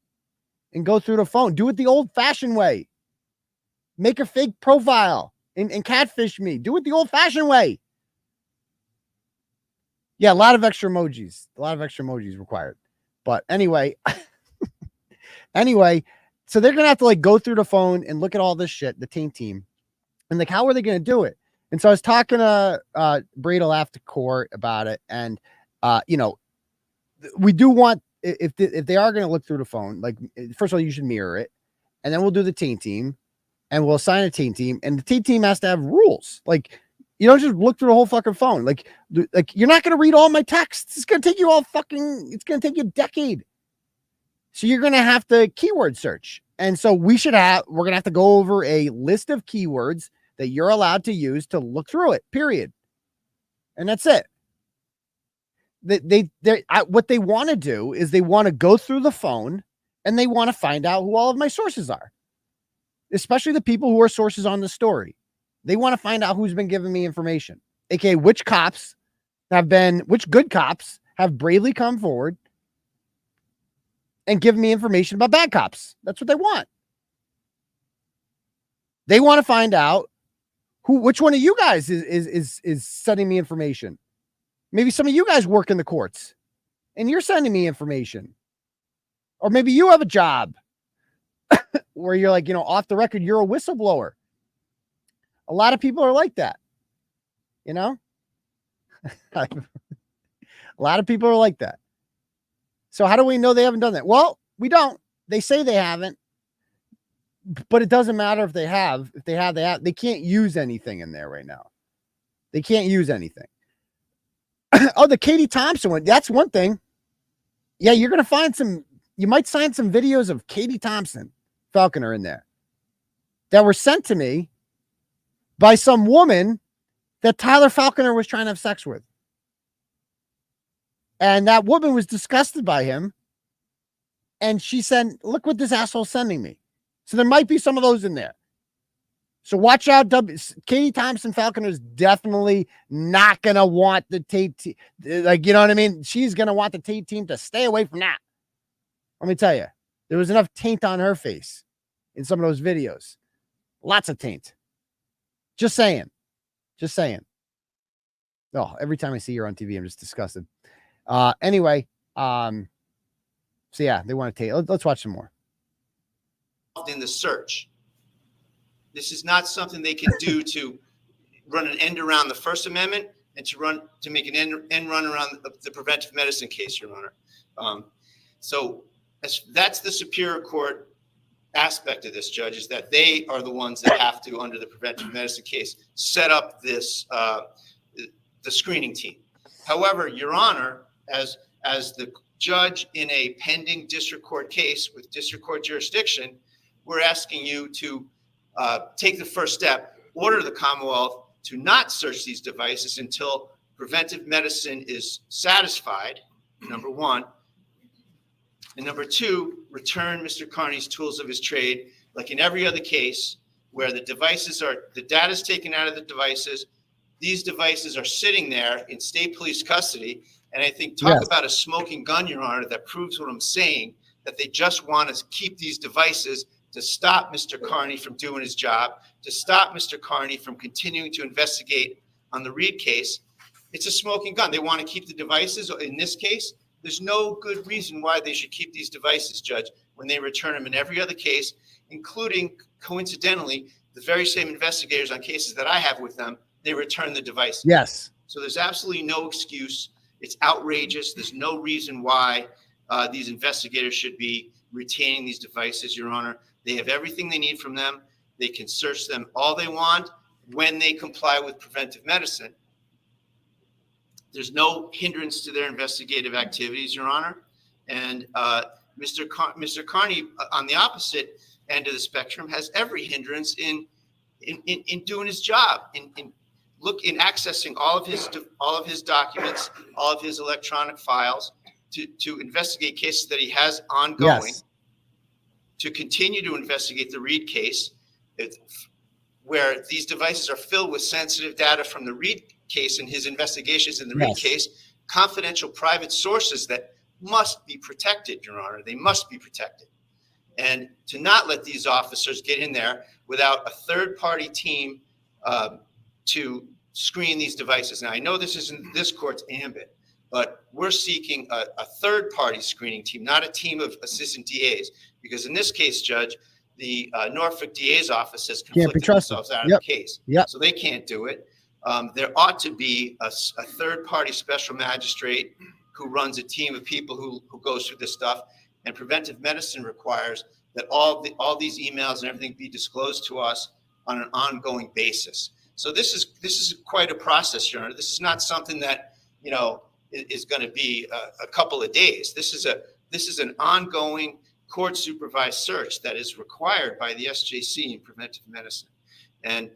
[SPEAKER 1] and go through the phone. Do it the old fashioned way. Make a fake profile and catfish me. Do it the old fashioned way. Yeah, a lot of extra emojis required. But anyway, so they're going to have to like go through the phone and look at all this shit, the taint team. And like, how are they going to do it? And so I was talking to 𝗕𝗿𝗄𝗃 after court about it. And, you know, we do want, if they are going to look through the phone, like, first of all, you should mirror it. And then we'll do the taint team and we'll assign a taint team. And the taint team has to have rules. Like, you don't just look through the whole fucking phone. Like you're not going to read all my texts. It's going to take you it's going to take you a decade. So you're going to have to keyword search. And so we're going to have to go over a list of keywords that you're allowed to use to look through it, period. And that's it. What they want to do is they want to go through the phone and they want to find out who all of my sources are, especially the people who are sources on the story. They want to find out who's been giving me information, aka which good cops have bravely come forward and given me information about bad cops. That's what they want. They want to find out which one of you guys is sending me information. Maybe some of you guys work in the courts and you're sending me information. Or maybe you have a job where you're like, you know, off the record, you're a whistleblower. A lot of people are like that, you know? A lot of people are like that. So how do we know they haven't done that? Well, we don't. They say they haven't, but it doesn't matter if they have. If they have, they can't use anything in there right now. They can't use anything. Oh, the Katie Thompson one. That's one thing. Yeah, you're going to find you might find some videos of Katie Thompson Falconer in there that were sent to me by some woman that Tyler Falconer was trying to have sex with. And that woman was disgusted by him. And she said, look what this asshole's sending me. So there might be some of those in there. So watch out. Katie Thompson Falconer is definitely not going to want the taint team. Like, you know what I mean? She's going to want the taint team to stay away from that. Let me tell you, there was enough taint on her face in some of those videos. Lots of taint. Just saying. Just saying. Oh, every time I see her on TV, I'm just disgusted. Anyway, so yeah, they want to take. Let's watch some more.
[SPEAKER 17] In the search, this is not something they can do to run an end around the First Amendment and to make an end run around the preventive medicine case, Your Honor. So that's the Superior Court aspect of this, Judge, is that they are the ones that have to, under the preventive medicine case, set up this the screening team. However, Your Honor, as the judge in a pending district court case with district court jurisdiction, we're asking you to take the first step, order the Commonwealth to not search these devices until preventive medicine is satisfied, number one. And number two, return Mr. Kearney's tools of his trade, like in every other case where the data is taken out of the devices. These devices are sitting there in state police custody. And I think talk about a smoking gun, Your Honor, that proves what I'm saying, that they just want to keep these devices to stop Mr. Kearney from doing his job, to stop Mr. Kearney from continuing to investigate on the Reed case. It's a smoking gun. They want to keep the devices. In this case, there's no good reason why they should keep these devices, Judge, when they return them in every other case, including, coincidentally, the very same investigators on cases that I have with them, they return the devices.
[SPEAKER 1] Yes.
[SPEAKER 17] So there's absolutely no excuse. It's outrageous. There's no reason why these investigators should be retaining these devices, Your Honor. They have everything they need from them. They can search them all they want when they comply with preventive medicine. There's no hindrance to their investigative activities, Your Honor. And Mr. Kearney, on the opposite end of the spectrum, has every hindrance in doing his job, in accessing all of his documents, all of his electronic files to investigate cases that he has ongoing.
[SPEAKER 1] Yes.
[SPEAKER 17] To continue to investigate the Reed case, where these devices are filled with sensitive data from the Reed case and his investigations in the Reed case, confidential private sources that must be protected, Your Honor. They must be protected. And to not let these officers get in there without a third-party team to screen these devices. Now, I know this isn't this court's ambit, but we're seeking a third-party screening team, not a team of assistant DAs, because in this case, Judge, the Norfolk DA's office has conflicted themselves out of the case. So they can't do it. There ought to be a third-party special magistrate who runs a team of people who goes through this stuff. And preventive medicine requires that all these emails and everything be disclosed to us on an ongoing basis. So this is quite a process, Your Honor. This is not something that is going to be a couple of days. This is an ongoing court-supervised search that is required by the SJC in preventive medicine. And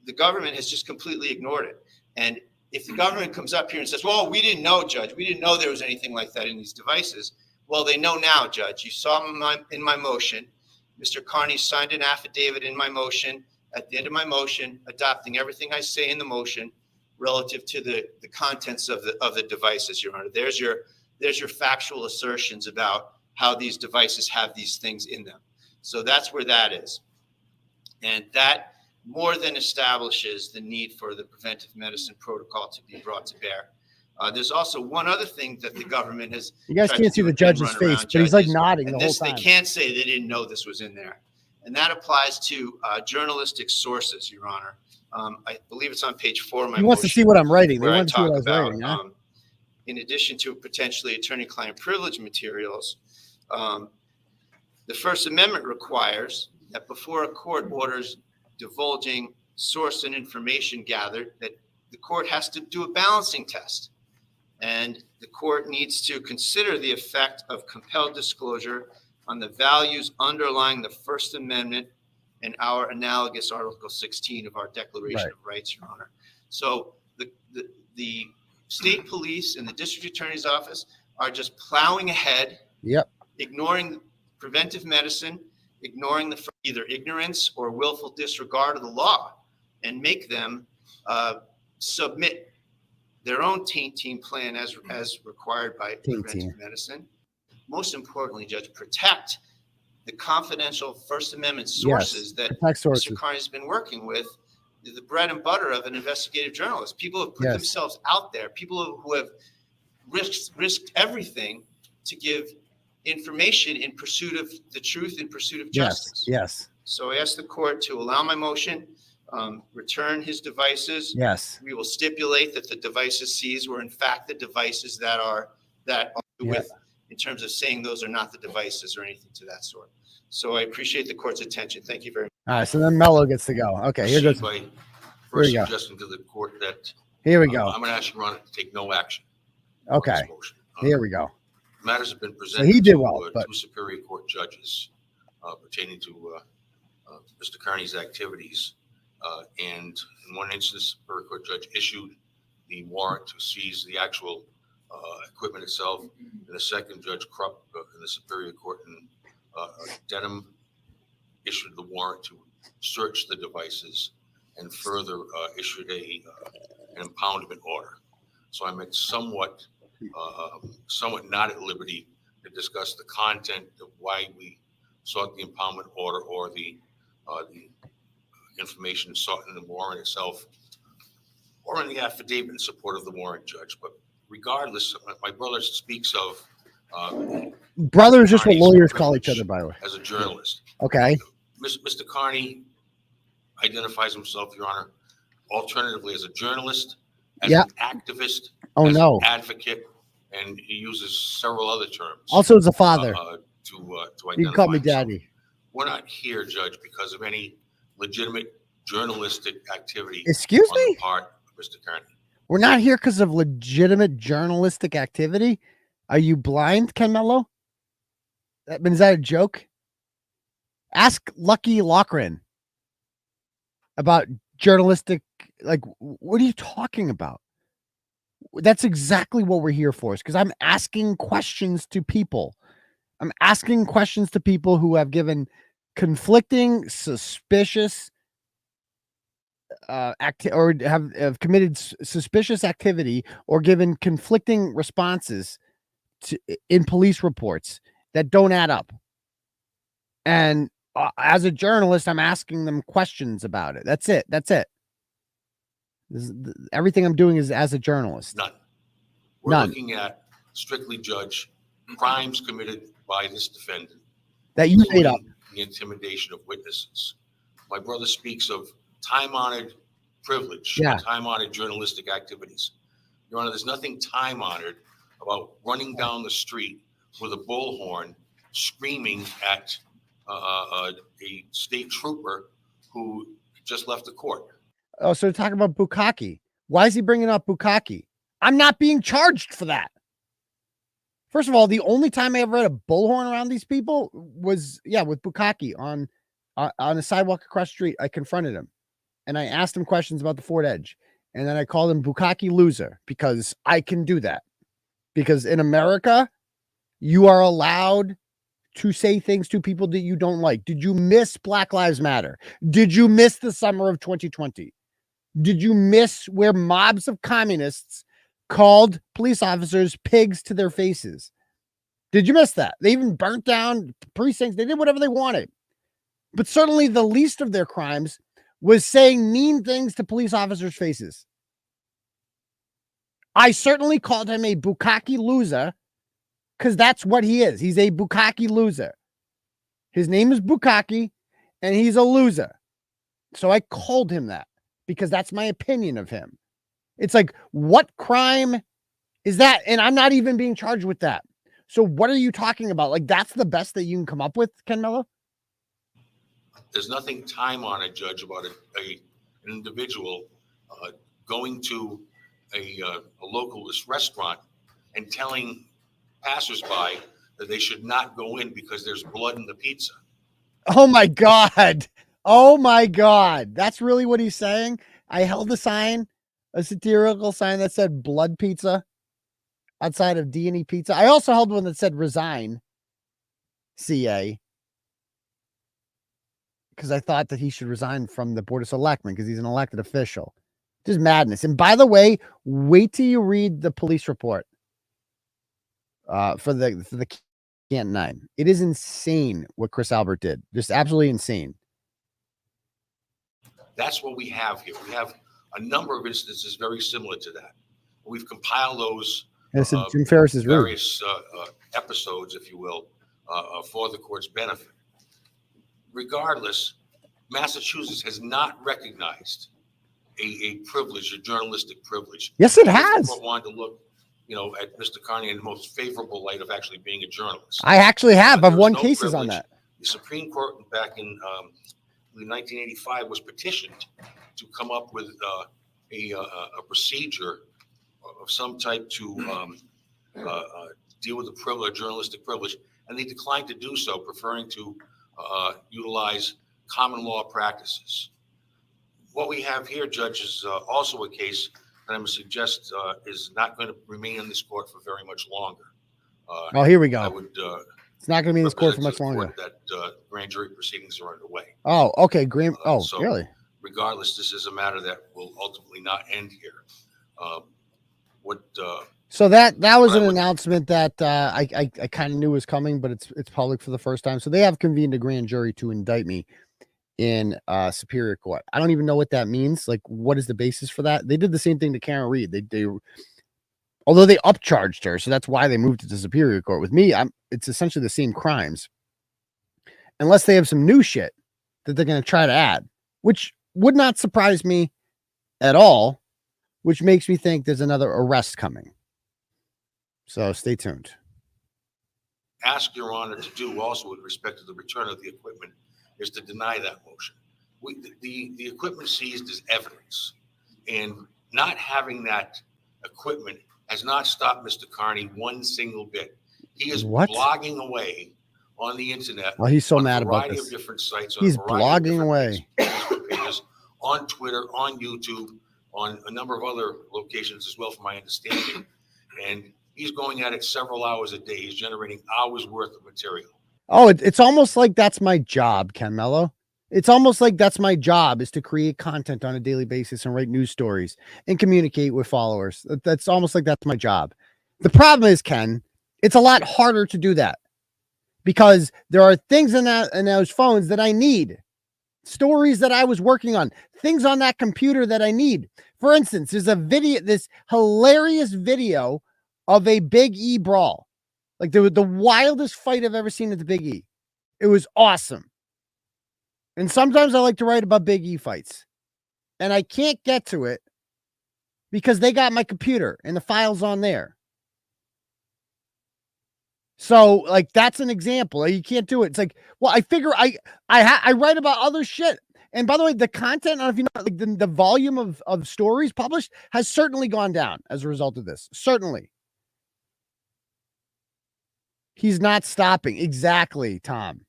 [SPEAKER 17] the government has just completely ignored it. And if the government comes up here and says, well, we didn't know, Judge, we didn't know there was anything like that in these devices. Well, they know now, Judge. You saw in my motion. Mr. Kearney signed an affidavit in my motion, at the end of my motion, adopting everything I say in the motion relative to the contents of the devices, Your Honor. There's your factual assertions about how these devices have these things in them. So that's where that is. And that more than establishes the need for the preventive medicine protocol to be brought to bear. There's also one other thing that the government has.
[SPEAKER 1] You guys can't see the judge's face, but he's like nodding the whole time.
[SPEAKER 17] They can't say they didn't know this was in there. And that applies to journalistic sources, Your Honor. I believe it's on page 4 of my motion.
[SPEAKER 1] He wants to see what I'm writing. They
[SPEAKER 17] where
[SPEAKER 1] want to see what I was writing. Huh?
[SPEAKER 17] In addition to potentially attorney-client privilege materials, the First Amendment requires that before a court orders divulging source and information gathered, that the court has to do a balancing test. And the court needs to consider the effect of compelled disclosure on the values underlying the First Amendment and our analogous Article 16 of our Declaration of Rights, Your Honor. So the state police and the district attorney's office are just plowing ahead, ignoring preventive medicine, ignoring either ignorance or willful disregard of the law, and make them submit their own team plan as required by preventive medicine. Most importantly, Judge, protect the confidential First Amendment sources that Mr. Kearney has been working with, the bread and butter of an investigative journalist. People have put themselves out there. People who have risked everything to give information in pursuit of the truth, in pursuit of justice.
[SPEAKER 1] Yes.
[SPEAKER 17] So I ask the court to allow my motion, return his devices.
[SPEAKER 1] Yes.
[SPEAKER 17] We will stipulate that the devices seized were in fact the devices that are with, in terms of saying those are not the devices or anything to that sort. So I appreciate the court's attention. Thank you very much.
[SPEAKER 1] All right, so then Mello gets to go. Okay, here goes.
[SPEAKER 18] By
[SPEAKER 1] Here
[SPEAKER 18] first
[SPEAKER 1] we go.
[SPEAKER 18] suggesting to the court that
[SPEAKER 1] Here we go.
[SPEAKER 18] I'm going to ask Your Honor to take no action.
[SPEAKER 1] Okay, here we go.
[SPEAKER 18] Matters have been
[SPEAKER 1] So
[SPEAKER 18] presented
[SPEAKER 1] he did
[SPEAKER 18] to
[SPEAKER 1] well, but
[SPEAKER 18] two Superior Court judges pertaining to Mr. Kearney's activities. And in one instance, the Superior Court judge issued the warrant to seize the actual equipment itself. And the second, Judge Krupp in the Superior Court in Dedham issued the warrant to search the devices and further issued an impoundment order. So I'm at somewhat not at liberty to discuss the content of why we sought the impoundment order or the information sought in the warrant itself or in the affidavit in support of the warrant, Judge. But regardless, my brother speaks of
[SPEAKER 1] brother is just what lawyers call each other, by the way.
[SPEAKER 18] as a journalist.
[SPEAKER 1] Okay.
[SPEAKER 18] Mr. Kearney identifies himself, Your Honor, alternatively as a journalist, as an activist, as an advocate, and he uses several other terms.
[SPEAKER 1] Also as a father.
[SPEAKER 18] To identify
[SPEAKER 1] You can call me
[SPEAKER 18] himself.
[SPEAKER 1] daddy.
[SPEAKER 18] We're not here, Judge, because of any legitimate journalistic activity
[SPEAKER 1] Excuse
[SPEAKER 18] on
[SPEAKER 1] me?
[SPEAKER 18] the part of Mr. Kearney.
[SPEAKER 1] We're not here because of legitimate journalistic activity. Are you blind, Ken Mello? Is that a joke? Ask 𝗥𝗏𝗄𝗏 about journalistic. Like, what are you talking about? That's exactly what we're here for. Is because I'm asking questions to people. I'm asking questions to people who have given conflicting, suspicious or have committed suspicious activity or given conflicting responses in police reports that don't add up. And as a journalist, I'm asking them questions about it. That's it. Everything I'm doing is as a journalist.
[SPEAKER 18] None. We're looking at strictly, Judge, crimes committed by this defendant
[SPEAKER 1] that you made up.
[SPEAKER 18] The intimidation of witnesses. My brother speaks of time-honored privilege, time-honored journalistic activities. Your Honor, there's nothing time-honored about running down the street with a bullhorn screaming at a state trooper who just left the court.
[SPEAKER 1] Oh, so talking about 𝗏𝗏𝗀𝗃. Why is he bringing up 𝗏𝗏𝗃𝗃? I'm not being charged for that. First of all, the only time I ever had a bullhorn around these people was, with 𝗏𝗏𝗃𝗃 on a sidewalk across the street. I confronted him and I asked him questions about the Ford Edge. And then I called him 𝗏𝗏𝗃𝗃 loser because I can do that. Because in America, you are allowed to say things to people that you don't like. Did you miss Black Lives Matter? Did you miss the summer of 2020? Did you miss where mobs of communists called police officers pigs to their faces? Did you miss that? They even burnt down precincts. They did whatever they wanted. But certainly the least of their crimes was saying mean things to police officers' faces. I certainly called him a 𝗏𝗏𝗃𝗃 loser because that's what he is. He's a 𝗏𝗏𝗃𝗃 loser. His name is 𝗏𝗏𝗃 and he's a loser. So I called him that because that's my opinion of him. It's like, what crime is that? And I'm not even being charged with that. So what are you talking about? Like, that's the best that you can come up with, Ken Mello?
[SPEAKER 18] There's nothing time-honored, Judge, about an individual going to a local restaurant and telling passersby that they should not go in because there's blood in the pizza.
[SPEAKER 1] Oh my God. Oh my God. That's really what he's saying. I held a sign, a satirical sign that said blood pizza outside of D&E Pizza. I also held one that said resign, CA, because I thought that he should resign from the Board of Selectmen because he's an elected official. Just madness. And by the way, wait till you read the police report for the Canton 9. It is insane what 𝗃𝗏𝗏 did. Just absolutely insane.
[SPEAKER 18] That's what we have here. We have a number of instances very similar to that. We've compiled those
[SPEAKER 1] Jim Ferriss is rude.
[SPEAKER 18] various episodes, if you will, for the court's benefit. Regardless, Massachusetts has not recognized a privilege, a journalistic privilege.
[SPEAKER 1] Yes, it has.
[SPEAKER 18] The court wanted to look, at Mr. Kearney in the most favorable light of actually being a journalist.
[SPEAKER 1] I actually have. I've won
[SPEAKER 18] no
[SPEAKER 1] cases on
[SPEAKER 18] privilege.
[SPEAKER 1] that.
[SPEAKER 18] The Supreme Court back in 1985 was petitioned to come up with a procedure of some type to deal with the privilege, journalistic privilege, and they declined to do so, preferring to utilize common law practices. What we have here, Judge, is also a case that I would suggest is not going to remain in this court for very much longer.
[SPEAKER 1] Oh, here we go.
[SPEAKER 18] I would,
[SPEAKER 1] it's not going to be in this court for
[SPEAKER 18] represent
[SPEAKER 1] much
[SPEAKER 18] to the
[SPEAKER 1] longer.
[SPEAKER 18] court that grand jury proceedings are underway.
[SPEAKER 1] Oh, okay. Graham. Oh,
[SPEAKER 18] So,
[SPEAKER 1] really?
[SPEAKER 18] Regardless, this is a matter that will ultimately not end here.
[SPEAKER 1] So that was an announcement that I kind of knew was coming, but it's public for the first time. So they have convened a grand jury to indict me in Superior Court. I don't even know what that means. Like, what is the basis for that? They did the same thing to Karen Reed. They although they upcharged her, so that's why they moved it to Superior Court. With me, it's essentially the same crimes, unless they have some new shit that they're going to try to add, which would not surprise me at all, which makes me think there's another arrest coming. So stay tuned.
[SPEAKER 18] Ask Your Honor to do also with respect to the return of the equipment is to deny that motion. The equipment seized is evidence, and not having that equipment has not stopped Mr. Kearney one single bit. He is blogging away on the internet.
[SPEAKER 1] Well, he's so
[SPEAKER 18] on
[SPEAKER 1] mad
[SPEAKER 18] a
[SPEAKER 1] about
[SPEAKER 18] variety
[SPEAKER 1] this.
[SPEAKER 18] of different sites.
[SPEAKER 1] He's
[SPEAKER 18] on a variety of
[SPEAKER 1] blogging away.
[SPEAKER 18] Facebook pages, on Twitter, on YouTube, on a number of other locations as well, from my understanding. And he's going at it several hours a day. He's generating hours worth of material.
[SPEAKER 1] Oh, it's almost like that's my job, Ken Mello. It's almost like that's my job, is to create content on a daily basis and write news stories and communicate with followers. That's almost like that's my job. The problem is, Ken, it's a lot harder to do that because there are things in those phones that I need, stories that I was working on, things on that computer that I need. For instance, there's this hilarious video of a Big E brawl. Like the wildest fight I've ever seen at the Big E. It was awesome. And sometimes I like to write about Big E fights. And I can't get to it because they got my computer and the files on there. So, like, that's an example. You can't do it. It's like, well, I figure I write about other shit. And by the way, the content, I don't know if you know, like the volume of stories published has certainly gone down as a result of this. Certainly. He's not stopping. Exactly, Tom.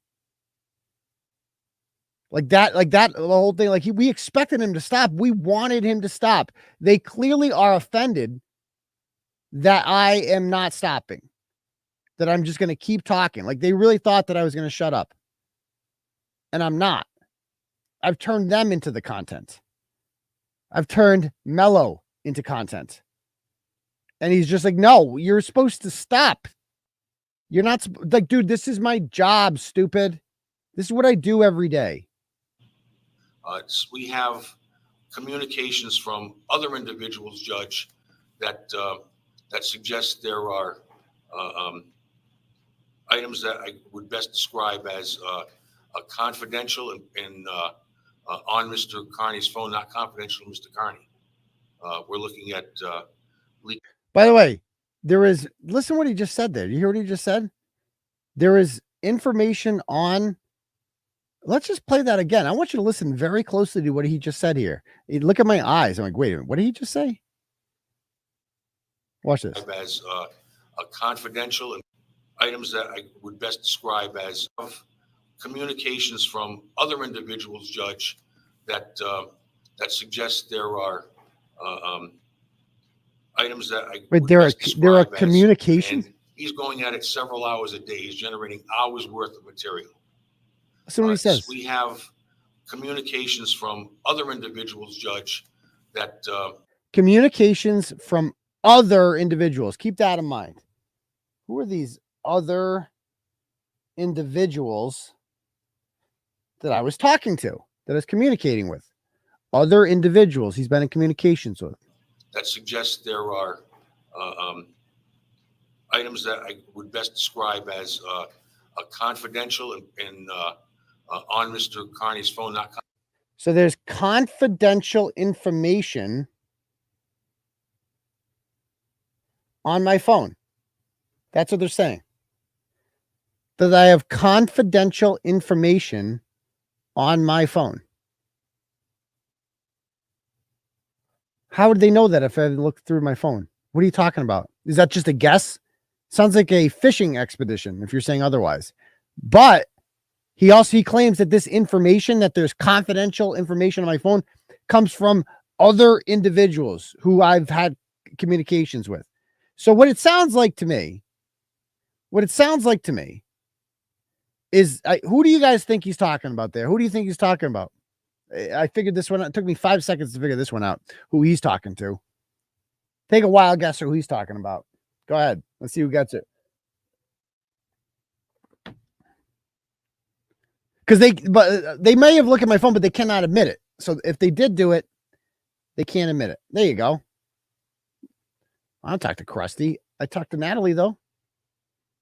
[SPEAKER 1] Like that, the whole thing, like we expected him to stop. We wanted him to stop. They clearly are offended that I am not stopping, that I'm just going to keep talking. Like they really thought that I was going to shut up, and I'm not. I've turned them into the content. I've turned Mello into content. And he's just like, no, you're supposed to stop. You're not like, dude, this is my job, stupid. This is what I do every day.
[SPEAKER 18] We have communications from other individuals, Judge, that suggest there are items that I would best describe as confidential and on Mr. Kearney's phone, not confidential, Mr. Kearney. We're looking at
[SPEAKER 1] By the way, there is, listen what he just said there. You hear what he just said? There is information on, let's just play that again. I want you to listen very closely to what he just said here. Look at my eyes. I'm like, wait a minute, what did he just say? Watch this.
[SPEAKER 18] as a confidential and items that I would best describe as communications from other individuals, Judge, that suggest there are items that I
[SPEAKER 1] Wait,
[SPEAKER 18] would
[SPEAKER 1] there
[SPEAKER 18] best
[SPEAKER 1] are
[SPEAKER 18] describe as-
[SPEAKER 1] communications.
[SPEAKER 18] and he's going at it several hours a day. He's generating hours worth of material.
[SPEAKER 1] Listen what he says.
[SPEAKER 18] We have communications from other individuals, Judge, that
[SPEAKER 1] Communications from other individuals. Keep that in mind. Who are these other individuals that I was talking to, that I was communicating with. Other individuals he's been in communications with.
[SPEAKER 18] That suggests there are items that I would best describe as confidential and on Mr. Kearney's phone.
[SPEAKER 1] So there's confidential information on my phone. That's what they're saying. That I have confidential information on my phone. How would they know that if I looked through my phone? What are you talking about? Is that just a guess? Sounds like a fishing expedition if you're saying otherwise. But he claims that this information, that there's confidential information on my phone, comes from other individuals who I've had communications with. So what it sounds like to me is, who do you guys think he's talking about there? Who do you think he's talking about? I figured this one out. It took me 5 seconds to figure this one out, who he's talking to. Take a wild guess who he's talking about. Go ahead. Let's see who gets it. Because they may have looked at my phone, but they cannot admit it. So if they did do it, they can't admit it. There you go. I don't talk to Krusty. I talked to Natalie, though.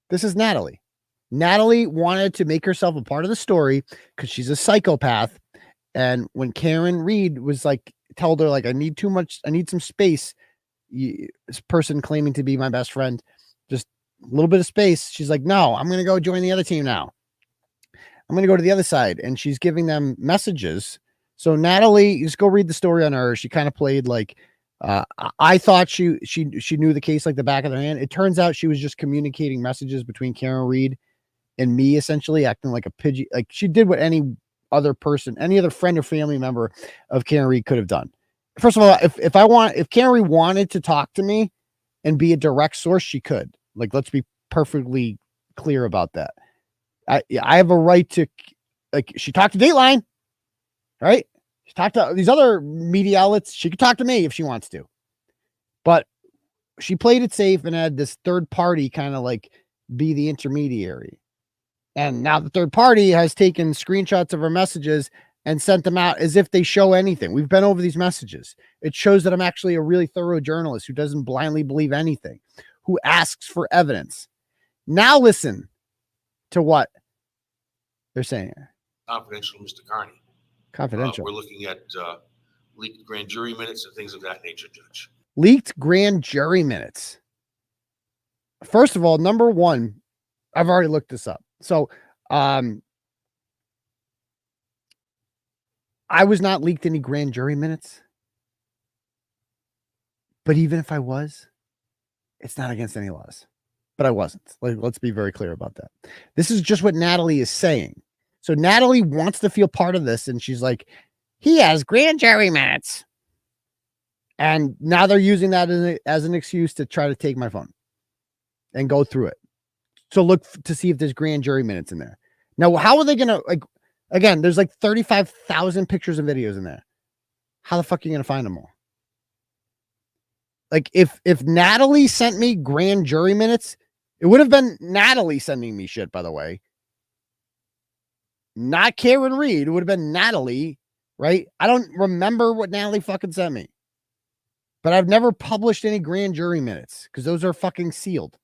[SPEAKER 1] This is Natalie. Natalie wanted to make herself a part of the story because she's a psychopath. And when Karen Reed was like, told her, like, I need some space. This person claiming to be my best friend, just a little bit of space. She's like, no, I'm going to go join the other team now. I'm going to go to the other side. And she's giving them messages. So Natalie, just go read the story on her. She kind of played like, I thought she knew the case like the back of their hand. It turns out she was just communicating messages between Karen Reed and me, essentially acting like a pigeon. Like she did what any other person, any other friend or family member of Karen Reed could have done. First of all, if Karen Reed wanted to talk to me and be a direct source, she could. Like, let's be perfectly clear about that. I have a right to, like, she talked to Dateline, right? She talked to these other media outlets. She could talk to me if she wants to, but she played it safe and had this third party kind of like be the intermediary. And now the third party has taken screenshots of her messages and sent them out as if they show anything. We've been over these messages. It shows that I'm actually a really thorough journalist who doesn't blindly believe anything, who asks for evidence. Now listen to what they're saying.
[SPEAKER 18] Confidential, Mr. Kearney.
[SPEAKER 1] Confidential.
[SPEAKER 18] We're looking at leaked grand jury minutes and things of that nature, Judge.
[SPEAKER 1] Leaked grand jury minutes. First of all, number one, I've already looked this up. So, I was not leaked any grand jury minutes. But even if I was, it's not against any laws. But I wasn't. Let's be very clear about that. This is just what Natalie is saying. So Natalie wants to feel part of this, and she's like, he has grand jury minutes. And now they're using that as an excuse to try to take my phone and go through it. So look to see if there's grand jury minutes in there. Now, how are they going to, like, again, there's like 35,000 pictures and videos in there. How the fuck are you going to find them all? Like, if Natalie sent me grand jury minutes, it would have been Natalie sending me shit, by the way. Not Karen Reed. It would have been Natalie, right? I don't remember what Natalie fucking sent me. But I've never published any grand jury minutes because those are fucking sealed.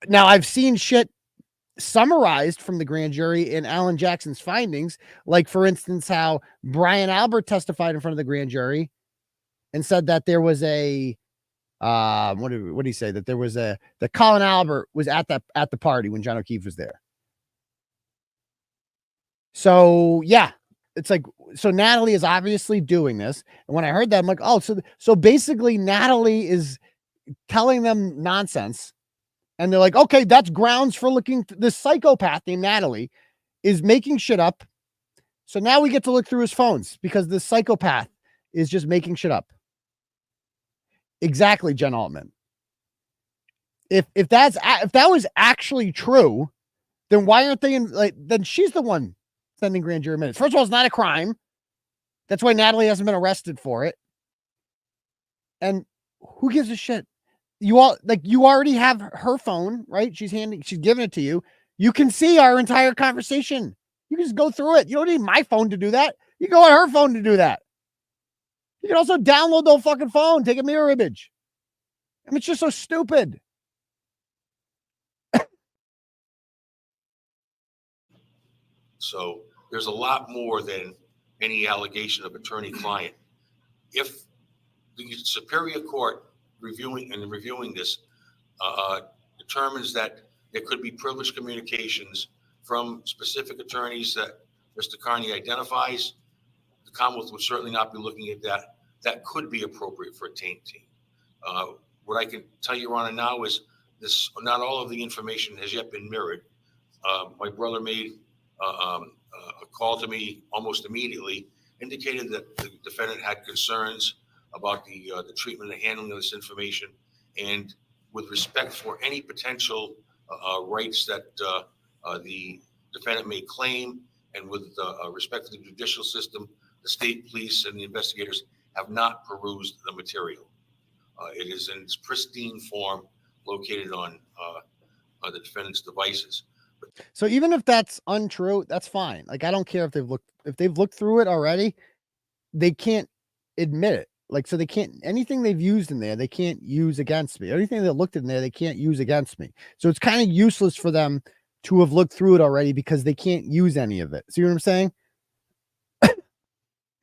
[SPEAKER 1] Now, I've seen shit summarized from the grand jury in Alan Jackson's findings, like, for instance, how Brian Albert testified in front of the grand jury and said that there was a what did he say? That there was that Colin Albert was at the party when John O'Keefe was there. So yeah, it's like, so Natalie is obviously doing this. And when I heard that, I'm like, oh, so basically Natalie is telling them nonsense. And they're like, okay, that's grounds for looking. This psychopath named Natalie is making shit up. So now we get to look through his phones because this psychopath is just making shit up. Exactly, Jen Altman. If that was actually true, then why aren't they then she's the one sending grand jury minutes. First of all, it's not a crime. That's why Natalie hasn't been arrested for it. And who gives a shit? you all like you already have her phone, right? She's giving it to you. You can see our entire conversation. You can just go through it. You don't need my phone to do that. You go on her phone to do that. You can also download the fucking phone, take a mirror image. I mean, it's just so stupid.
[SPEAKER 18] So there's a lot more than any allegation of attorney-client. If the Superior Court reviewing this determines that there could be privileged communications from specific attorneys that Mr. Kearney identifies, the Commonwealth would certainly not be looking at that. That could be appropriate for a tainting. What I can tell you, Your Honor, now is this: not all of the information has yet been mirrored. My brother made a call to me almost immediately, indicated that the defendant had concerns about the treatment and handling of this information, and with respect for any potential rights that the defendant may claim, and with respect to the judicial system, the state police and the investigators have not perused the material. It is in its pristine form, located on the defendant's devices.
[SPEAKER 1] So even if that's untrue, that's fine. Like, I don't care if they've looked through it already, they can't admit it. Like, so they can't, anything they've used in there, they can't use against me. Anything that looked in there, they can't use against me. So it's kind of useless for them to have looked through it already because they can't use any of it. See what I'm saying?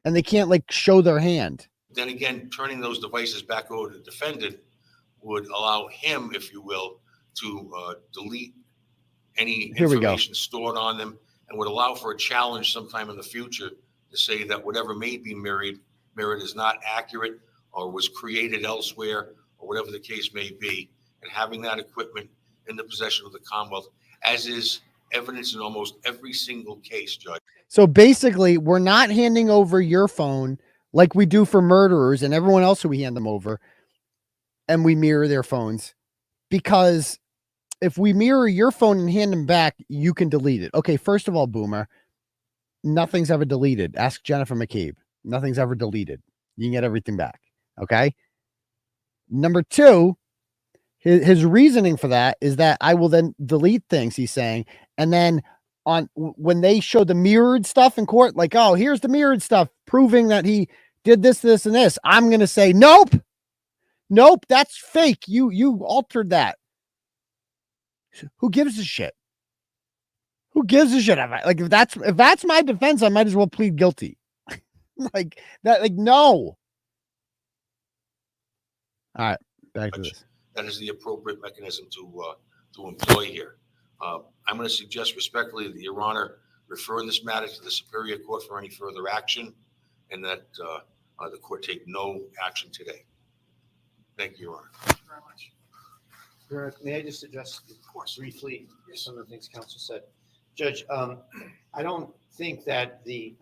[SPEAKER 1] And they can't like show their hand.
[SPEAKER 18] Then again, turning those devices back over to the defendant would allow him, if you will, to delete any information stored on them, and would allow for a challenge sometime in the future to say that whatever may be mirrored is not accurate or was created elsewhere, or whatever the case may be. And having that equipment in the possession of the Commonwealth, as is evidence in almost every single case, Judge.
[SPEAKER 1] So basically, we're not handing over your phone like we do for murderers and everyone else who we hand them over, and we mirror their phones, because if we mirror your phone and hand them back, you can delete it. Okay, first of all, Boomer, nothing's ever deleted. Ask Jennifer McCabe. Nothing's ever deleted. You can get everything back. Okay. Number two, his reasoning for that is that I will then delete things, he's saying, and then when they show the mirrored stuff in court, like, oh, here's the mirrored stuff proving that he did this, this, and this, I'm going to say, nope, that's fake. You altered that. Who gives a shit? Who gives a shit? Like, if that's my defense, I might as well plead guilty. Like that, like, no. All right, back to this.
[SPEAKER 18] That is the appropriate mechanism to employ here. I'm going to suggest respectfully that Your Honor refer this matter to the Superior Court for any further action, and that the court take no action today. Thank you, Your Honor.
[SPEAKER 14] Thank you very much.
[SPEAKER 19] Your Honor, may I just address briefly some of the things counsel said? Judge, I don't think that the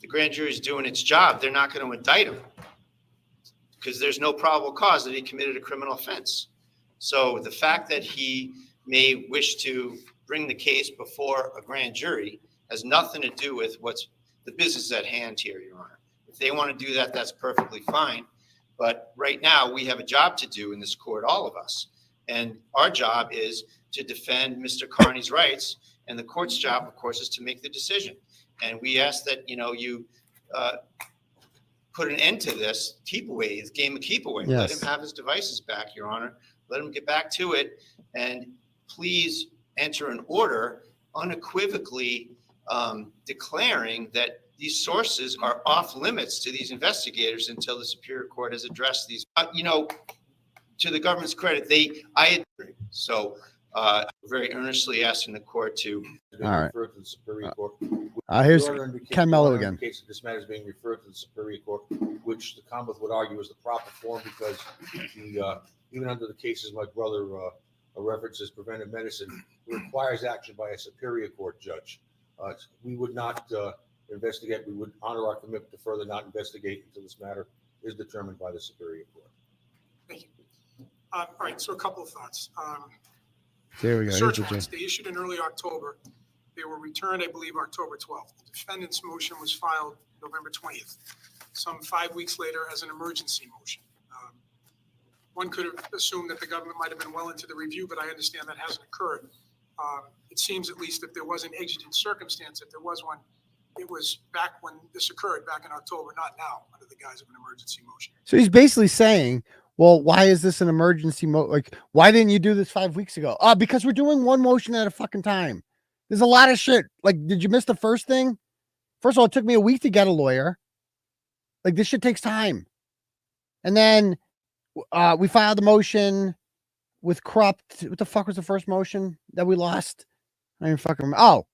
[SPEAKER 17] grand jury is doing its job. They're not going to indict him because there's no probable cause that he committed a criminal offense. So the fact that he may wish to bring the case before a grand jury has nothing to do with what's the business at hand here, Your Honor. If they want to do that, that's perfectly fine. But right now, we have a job to do in this court, all of us. And our job is to defend Mr. Kearney's rights. And the court's job, of course, is to make the decision. And we ask that, you put an end to this keep-away, this game of keep-away.
[SPEAKER 1] Yes.
[SPEAKER 17] Let him have his devices back, Your Honor. Let him get back to it. And please enter an order unequivocally declaring that these sources are off limits to these investigators until the Superior Court has addressed these. To the government's credit, I agree. So very earnestly asking the court to
[SPEAKER 18] refer to the Superior Court.
[SPEAKER 1] Here's Ken Mello again.
[SPEAKER 18] In case this matter is being referred to the Superior Court, which the Commonwealth would argue is the proper form, because even under the cases my brother references preventive medicine, requires action by a Superior Court judge. We would not investigate. We would honor our commitment to further not investigate until this matter is determined by the Superior Court.
[SPEAKER 14] Thank you. All right, so a couple of thoughts.
[SPEAKER 1] There we go.
[SPEAKER 14] Search warrants, they issued in early October. They were returned, I believe, October 12th. The defendant's motion was filed November 20th. Some 5 weeks later as an emergency motion. one could have assumed that the government might have been well into the review, but I understand that hasn't occurred. It seems at least if there was an exigent circumstance, if there was one, it was back when this occurred, back in October, not now, under the guise of an emergency motion.
[SPEAKER 1] So he's basically saying, well, why is this an emergency like, why didn't you do this 5 weeks ago? Because we're doing one motion at a fucking time. There's a lot of shit. Like, did you miss the first thing? First of all, it took me a week to get a lawyer. Like, this shit takes time. And then we filed the motion with corrupt. What the fuck was the first motion that we lost? I don't even fucking remember. Oh,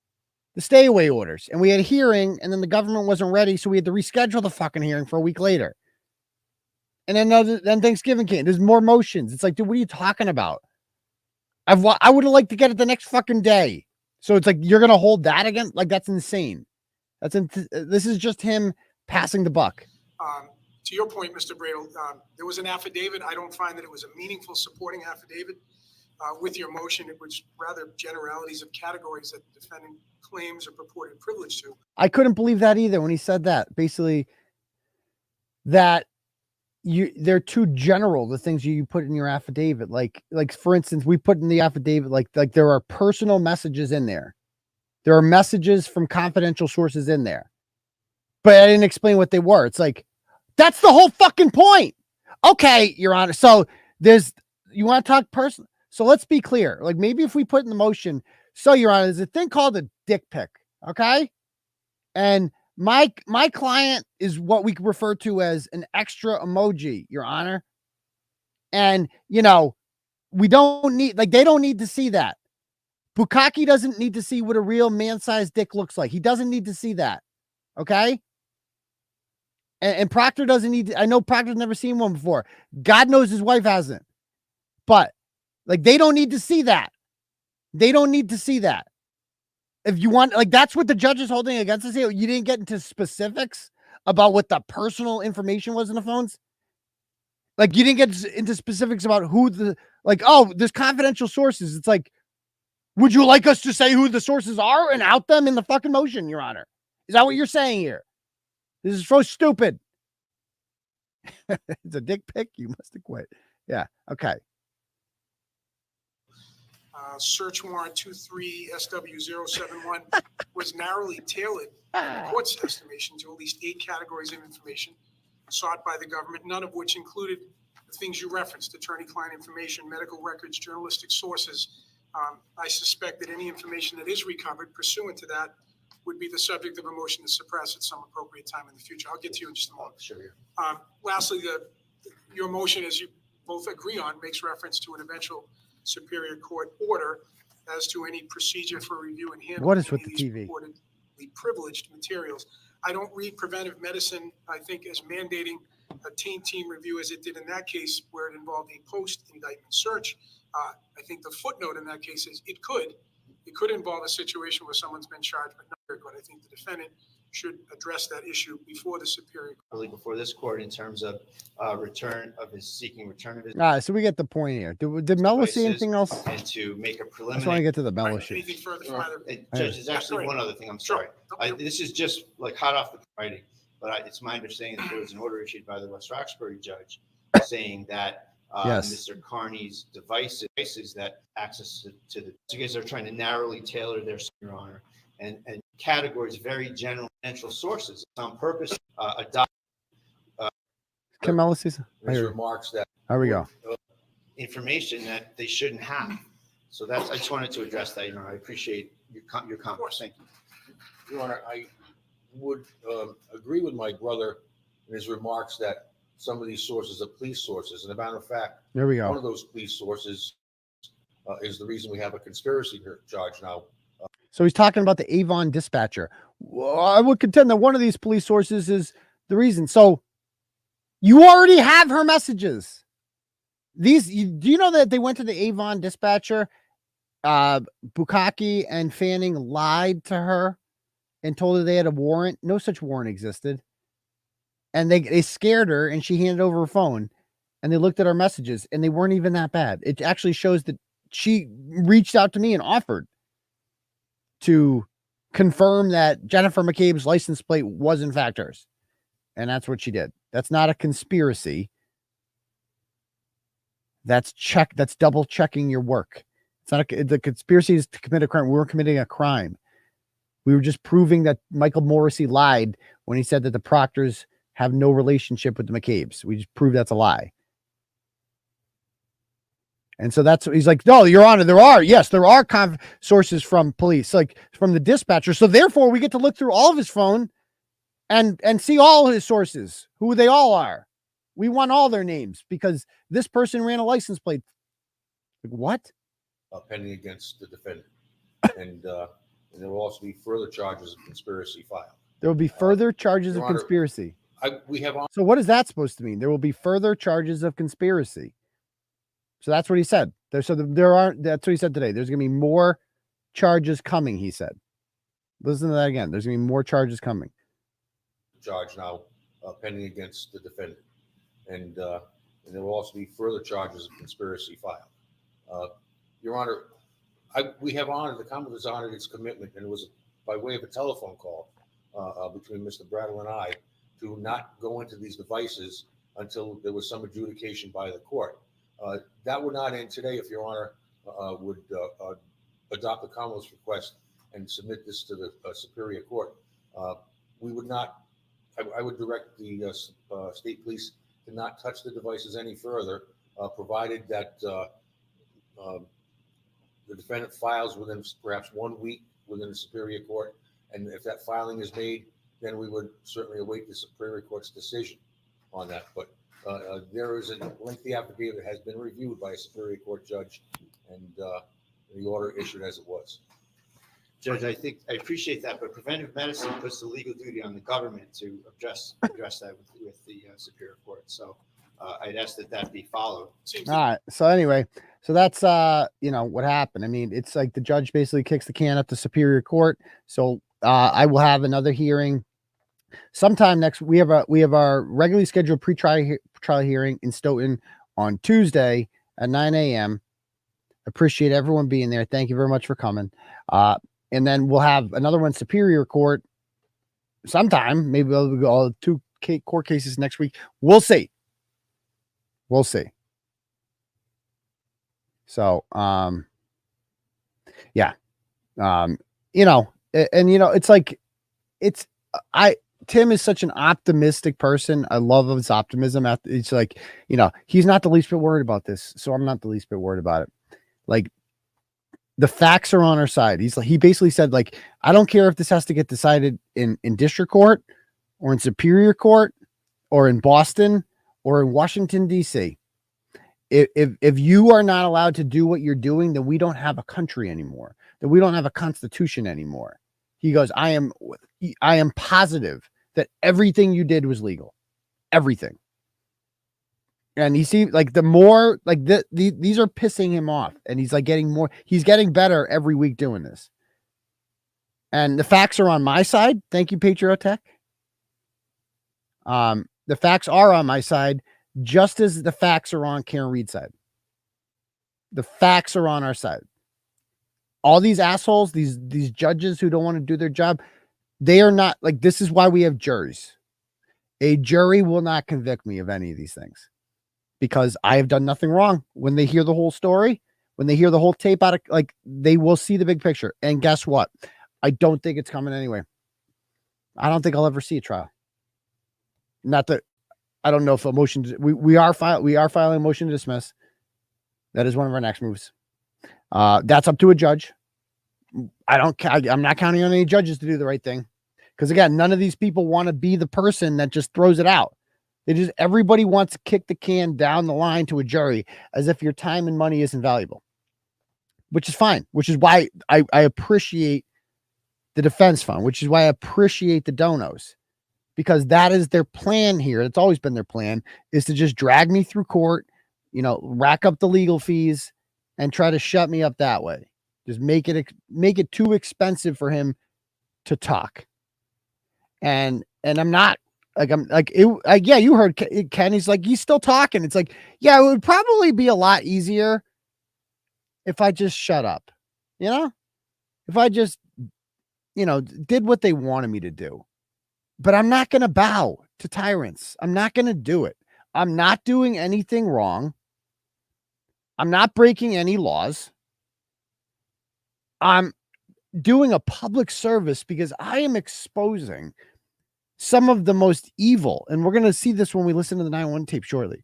[SPEAKER 1] the stay away orders. And we had a hearing, and then the government wasn't ready, so we had to reschedule the fucking hearing for a week later. And then Thanksgiving came. There's more motions. It's like, dude, what are you talking about? I would have liked to get it the next fucking day. So it's like, you're gonna hold that again? Like, that's insane. This is just him passing the buck.
[SPEAKER 14] To your point, Mr. Bradel, there was an affidavit. I don't find that it was a meaningful supporting affidavit with your motion. It was rather generalities of categories that the defendant claims or purported privilege to.
[SPEAKER 1] I couldn't believe that either when he said that. Basically, that they're too general, the things you put in your affidavit. Like for instance, we put in the affidavit, like there are personal messages in there. There are messages from confidential sources in there. But I didn't explain what they were. It's like, that's the whole fucking point. Okay, Your Honor. So you want to talk personal. So let's be clear. Like, maybe if we put in the motion, so Your Honor, there's a thing called a dick pic. Okay. And my client is what we refer to as an extra emoji, Your Honor. And, we don't need, they don't need to see that. 𝗵𝗂𝗺 doesn't need to see what a real man-sized dick looks like. He doesn't need to see that. Okay. And Proctor doesn't need to, I know Proctor's never seen one before. God knows his wife hasn't. But they don't need to see that. They don't need to see that. If you want, that's what the judge is holding against us here. You didn't get into specifics about what the personal information was in the phones. You didn't get into specifics about who there's confidential sources. It's like, would you like us to say who the sources are and out them in the fucking motion, Your Honor? Is that what you're saying here? This is so stupid. It's a dick pic. You must have quit. Yeah. Okay.
[SPEAKER 14] Search warrant 23SW071 was narrowly tailored, in the court's estimation, to at least 8 categories of information sought by the government, none of which included the things you referenced: attorney-client information, medical records, journalistic sources. I suspect that any information that is recovered pursuant to that would be the subject of a motion to suppress at some appropriate time in the future. I'll get to you in just a moment.
[SPEAKER 19] Sure.
[SPEAKER 14] Lastly, your motion, as you both agree on, makes reference to an eventual Superior Court order as to any procedure for review and handling
[SPEAKER 1] what is with
[SPEAKER 14] any
[SPEAKER 1] the
[SPEAKER 14] of these
[SPEAKER 1] TV?
[SPEAKER 14] Purportedly privileged materials. I don't read preventive medicine, I think, as mandating a team review as it did in that case, where it involved a post-indictment search. I think the footnote in that case is it could involve a situation where someone's been charged, but not very good. I think the defendant should address that issue before the Superior Court.
[SPEAKER 19] Before this court, in terms of seeking return of his.
[SPEAKER 1] So we get the point here. Did Mello see anything else?
[SPEAKER 19] And to make a
[SPEAKER 1] I
[SPEAKER 19] preliminary.
[SPEAKER 1] just want to get to the Mello shit.
[SPEAKER 14] Anything further from either?
[SPEAKER 19] Judge, there's actually one other thing. I'm sorry. This is just hot off the writing, but it's my understanding that there was an order issued by the West Roxbury judge saying that
[SPEAKER 1] Yes.
[SPEAKER 19] Mr. Kearney's devices that access to the investigators are trying to narrowly tailor their, Your Honor, and categories very general potential sources on purpose.
[SPEAKER 1] Can Mello see some?
[SPEAKER 18] His remarks that
[SPEAKER 1] There we go.
[SPEAKER 19] Information that they shouldn't have. So I just wanted to address that. Your Honor, I appreciate your comments. Thank you.
[SPEAKER 18] Your Honor, I would agree with my brother in his remarks that some of these sources are police sources. And as a matter of fact,
[SPEAKER 1] There we go.
[SPEAKER 18] one of those police sources is the reason we have a conspiracy charge now.
[SPEAKER 1] So he's talking about the Avon dispatcher. Well, I would contend that one of these police sources is the reason. So you already have her messages. Do you know that they went to the Avon dispatcher? 𝗵𝗂𝗺 and Fanning lied to her and told her they had a warrant. No such warrant existed. And they scared her, and she handed over her phone, and they looked at our messages, and they weren't even that bad. It actually shows that she reached out to me and offered to confirm that Jennifer McCabe's license plate was in fact hers. And that's what she did. That's not a conspiracy. That's double checking your work. It's not the conspiracy is to commit a crime. We weren't committing a crime. We were just proving that Michael Morrissey lied when he said that the Proctors have no relationship with the McCabes. We just proved that's a lie. And so that's what he's like, no, Your Honor, there are sources from police, like from the dispatcher. So therefore we get to look through all of his phone and see all his sources, who they all are. We want all their names because this person ran a license plate. Like, what?
[SPEAKER 18] Pending against the defendant. And there will also be further charges of conspiracy filed.
[SPEAKER 1] There will be further charges
[SPEAKER 18] Your
[SPEAKER 1] of
[SPEAKER 18] Honor,
[SPEAKER 1] conspiracy.
[SPEAKER 18] So
[SPEAKER 1] what is that supposed to mean? There will be further charges of conspiracy. So that's what he said. That's what he said today. There's going to be more charges coming, he said. Listen to that again. There's going to be more charges coming.
[SPEAKER 18] Charge now pending against the defendant. And there will also be further charges of conspiracy filed. Your Honor, the Commonwealth has honored its commitment, and it was by way of a telephone call between Mr. Brattle and I to not go into these devices until there was some adjudication by the court. That would not end today if Your Honor would adopt the Commonwealth's request and submit this to the Superior Court. We would not, I would direct the state police to not touch the devices any further, provided that the defendant files within perhaps 1 week within the Superior Court. And if that filing is made, then we would certainly await the Superior Court's decision on that. But there is a lengthy affidavit that has been reviewed by a Superior Court judge, and the order issued as it was.
[SPEAKER 19] Judge, I appreciate that, but preventive medicine puts the legal duty on the government to address that with the Superior Court. So I'd ask that be followed.
[SPEAKER 1] All right. So anyway, so that's what happened. I mean, it's like the judge basically kicks the can up to Superior Court. So I will have another hearing sometime next. We have our regularly scheduled trial hearing in Stoughton on Tuesday at 9 a.m. Appreciate everyone being there. Thank you very much for coming. And then we'll have another one, Superior Court, sometime. Maybe we'll go all 2 court cases next week. We'll see. We'll see. So, yeah. It's like, Tim is such an optimistic person. I love his optimism. It's like, he's not the least bit worried about this. So I'm not the least bit worried about it. Like, the facts are on our side. He basically said, like, I don't care if this has to get decided in district court or in Superior Court or in Boston or in Washington, D.C. If you are not allowed to do what you're doing, then we don't have a country anymore. Then we don't have a constitution anymore. He goes, I am positive that everything you did was legal. Everything. And you see, like, the more, like, these are pissing him off, and he's like he's getting better every week doing this. And the facts are on my side. Thank you, Patriot Tech. The facts are on my side, just as the facts are on Karen Reed's side. The facts are on our side. All these assholes, these judges who don't want to do their job, they are not, like, this is why we have juries. A jury will not convict me of any of these things, because I have done nothing wrong. When they hear the whole story, when they hear the whole tape out of, like, they will see the big picture. And guess what? I don't think it's coming anyway. I don't think I'll ever see a trial. Not that I don't know if a motion, we are filing a motion to dismiss. That is one of our next moves. That's up to a judge. I'm not counting on any judges to do the right thing. Because again, none of these people want to be the person that just throws it out. Everybody wants to kick the can down the line to a jury as if your time and money isn't valuable, which is fine, which is why I appreciate the defense fund, which is why I appreciate the donos, because that is their plan here. It's always been their plan, is to just drag me through court, rack up the legal fees and try to shut me up that way. Just make it too expensive for him to talk. And I'm not, yeah, you heard Ken. He's like, he's still talking. It's like, yeah, it would probably be a lot easier if I just shut up, if I just, did what they wanted me to do. But I'm not going to bow to tyrants. I'm not going to do it. I'm not doing anything wrong. I'm not breaking any laws. I'm doing a public service because I am exposing some of the most evil, and we're going to see this when we listen to the 911 tape shortly,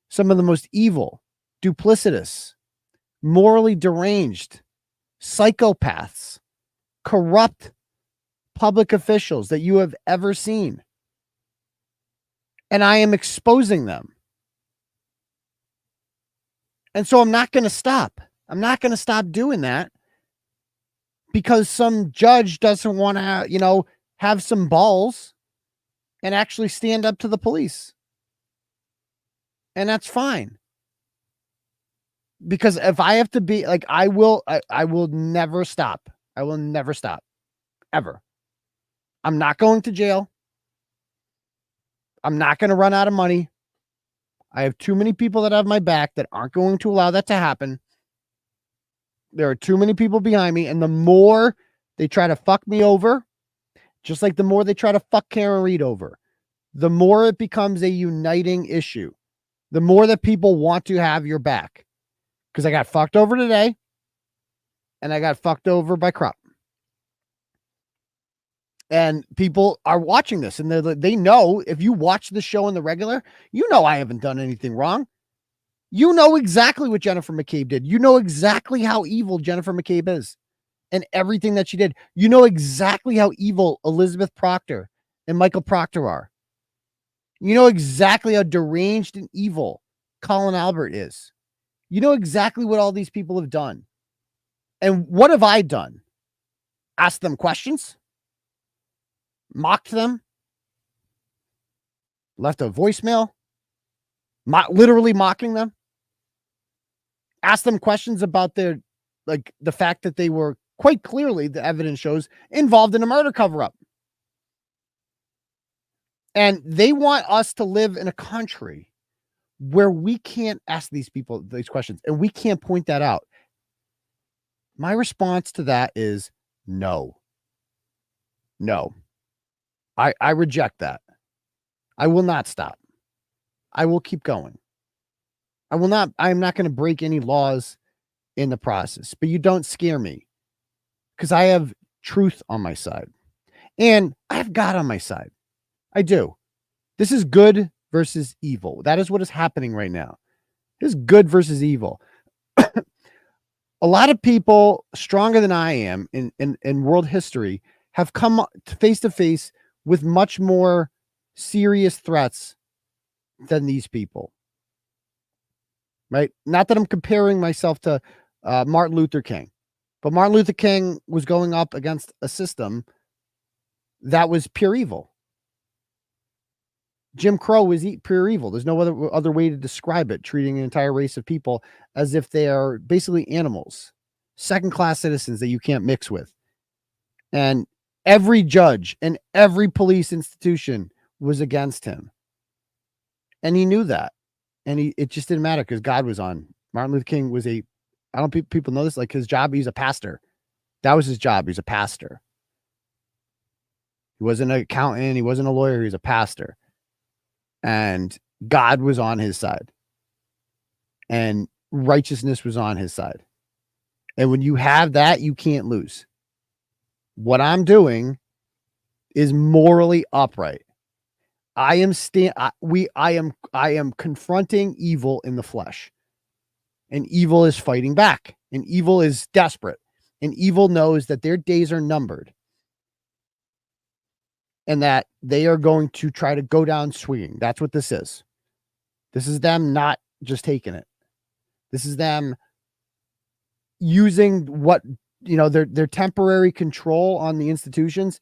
[SPEAKER 1] some of the most evil, duplicitous, morally deranged, psychopaths, corrupt public officials that you have ever seen. And I am exposing them. And so I'm not going to stop. I'm not going to stop doing that because some judge doesn't want to, have some balls and actually stand up to the police. And that's fine. Because if I have to be like, I will never stop. I will never stop. Ever. I'm not going to jail. I'm not going to run out of money. I have too many people that have my back that aren't going to allow that to happen. There are too many people behind me. And the more they try to fuck me over, just like the more they try to fuck Karen Reed over, the more it becomes a uniting issue. The more that people want to have your back. Because I got fucked over today. And I got fucked over by Krupp. And people are watching this. And they know, if you watch the show in the regular, you know I haven't done anything wrong. You know exactly what Jennifer McCabe did. You know exactly how evil Jennifer McCabe is. And everything that she did. You know exactly how evil Elizabeth Proctor and Michael Proctor are. You know exactly how deranged and evil Colin Albert is. You know exactly what all these people have done. And what have I done? Asked them questions? Mocked them? Left a voicemail? Literally mocking them? Asked them questions about the fact that they were quite clearly, the evidence shows, involved in a murder cover-up. And they want us to live in a country where we can't ask these people these questions and we can't point that out. My response to that is no. No. I reject that. I will not stop. I will keep going. I'm not going to break any laws in the process, but you don't scare me because I have truth on my side and I have God on my side. I do. This is good versus evil. That is what is happening right now. This is good versus evil. A lot of people stronger than I am in world history have come face to face with much more serious threats than these people. Right? Not that I'm comparing myself to Martin Luther King, but Martin Luther King was going up against a system that was pure evil. Jim Crow was pure evil. There's no other way to describe it, treating an entire race of people as if they are basically animals, second-class citizens that you can't mix with. And every judge and every police institution was against him. And he knew that. And it just didn't matter because God was on. Martin Luther King was I don't know if people know this, like his job, he's a pastor. That was his job. He's a pastor. He wasn't an accountant. He wasn't a lawyer. He was a pastor. And God was on his side. And righteousness was on his side. And when you have that, you can't lose. What I'm doing is morally upright. I am confronting evil in the flesh. And evil is fighting back. And evil is desperate. And evil knows that their days are numbered. And that they are going to try to go down swinging. That's what this is. This is them not just taking it. This is them using their temporary control on the institutions,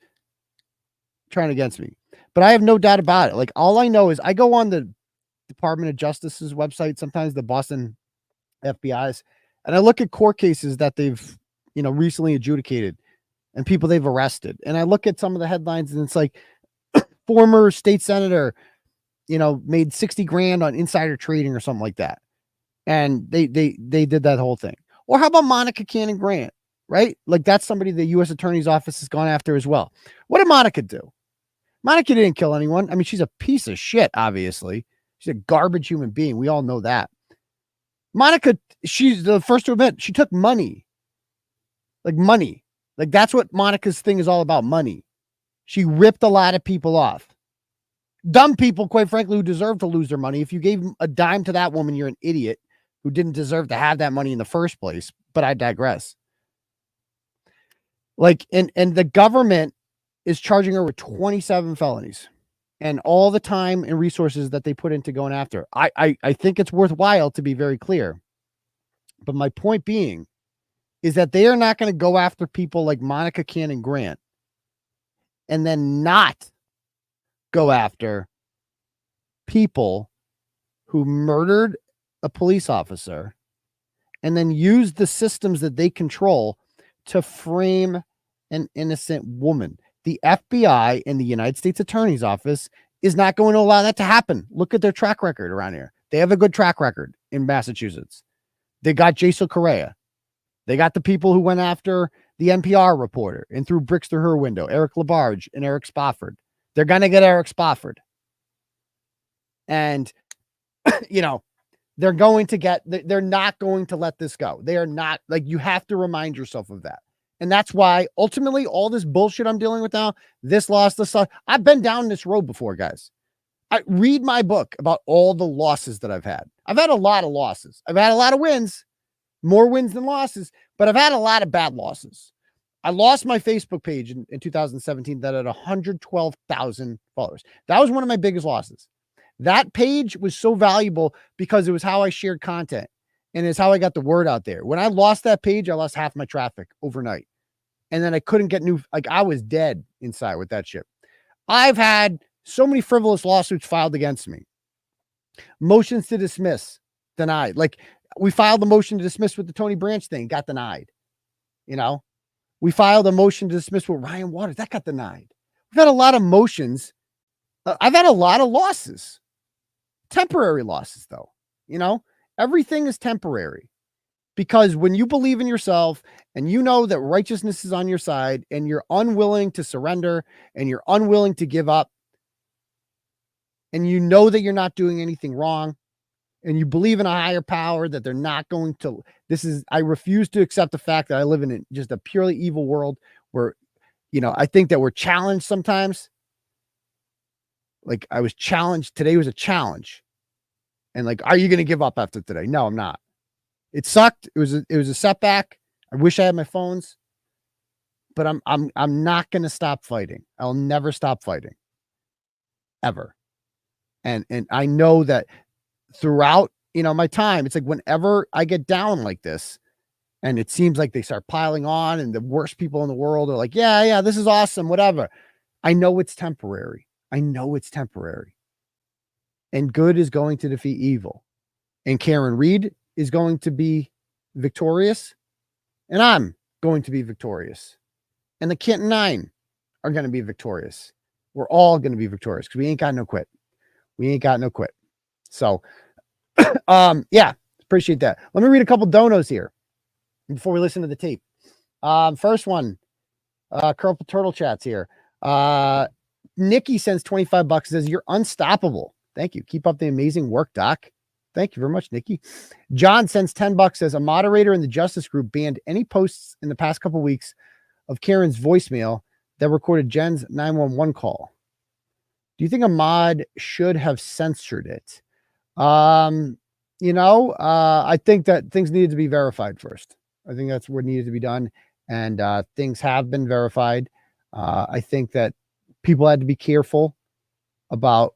[SPEAKER 1] trying against me. But I have no doubt about it. Like, all I know is I go on the Department of Justice's website, sometimes the Boston FBI's, and I look at court cases that they've, recently adjudicated and people they've arrested. And I look at some of the headlines and it's like former state senator, made 60 grand on insider trading or something like that. And they did that whole thing. Or how about Monica Cannon Grant, right? Like, that's somebody the U.S. Attorney's Office has gone after as well. What did Monica do? Monica didn't kill anyone. I mean, she's a piece of shit, obviously. She's a garbage human being. We all know that. Monica, she's the first to admit she took money. Like money. Like that's what Monica's thing is all about, money. She ripped a lot of people off. Dumb people, quite frankly, who deserve to lose their money. If you gave a dime to that woman, you're an idiot who didn't deserve to have that money in the first place. But I digress. Like, and the government is charging her with 27 felonies and all the time and resources that they put into going after. I think it's worthwhile to be very clear. But my point being is that they are not going to go after people like Monica Cannon Grant and then not go after people who murdered a police officer and then use the systems that they control to frame an innocent woman. The FBI and the United States Attorney's Office is not going to allow that to happen. Look at their track record around here. They have a good track record in Massachusetts. They got 𝗫𝗄𝗃. They got the people who went after the NPR reporter and threw bricks through her window, Eric LaBarge and 𝗕𝗏𝗏𝗺. They're going to get 𝗕𝗏𝗏𝗺. And, you know, they're not going to let this go. They are not, like, you have to remind yourself of that. And that's why ultimately all this bullshit I'm dealing with now, this loss, this loss, I've been down this road before, guys. I read my book about all the losses that I've had. I've had a lot of losses. I've had a lot of wins, more wins than losses, but I've had a lot of bad losses. I lost my Facebook page in 2017 that had 112,000 followers. That was one of my biggest losses. That page was so valuable because it was how I shared content and it's how I got the word out there. When I lost that page, I lost half my traffic overnight. And then I couldn't get new, like I was dead inside with that shit. I've had so many frivolous lawsuits filed against me. Motions to dismiss, denied. Like we filed a motion to dismiss with the Tony Branch thing, got denied. You know, we filed a motion to dismiss with Ryan Waters, that got denied. We've had a lot of motions. I've had a lot of losses, temporary losses though. You know, everything is temporary because when you believe in yourself and you know that righteousness is on your side and you're unwilling to surrender and you're unwilling to give up, and you know that you're not doing anything wrong and you believe in a higher power that they're not going to, I refuse to accept the fact that I live in just a purely evil world where, you know, I think that we're challenged sometimes. Like I was challenged. Today was a challenge. And like, are you going to give up after today? No, I'm not. It sucked. It was a setback. I wish I had my phones, but I'm not going to stop fighting. I'll never stop fighting ever. And I know that throughout, you know, my time, it's like whenever I get down like this and it seems like they start piling on and the worst people in the world are like, yeah, this is awesome, whatever. I know it's temporary. I know it's temporary. And good is going to defeat evil. And Karen Reed is going to be victorious. And I'm going to be victorious. And the Canton 9 are going to be victorious. We're all going to be victorious because we ain't got no quit. We ain't got no quit. So, yeah, appreciate that. Let me read a couple donos here before we listen to the tape. First one, Purple Turtle Chats here. Nikki sends $25, says, you're unstoppable. Thank you. Keep up the amazing work, Doc. Thank you very much, Nikki. John sends $10, says, a moderator in the Justice Group banned any posts in the past couple weeks of Karen's voicemail that recorded Jen's 911 call. Do you think a mod should have censored it? You know, I think that things needed to be verified first. I think that's what needed to be done. And things have been verified. I think that people had to be careful about,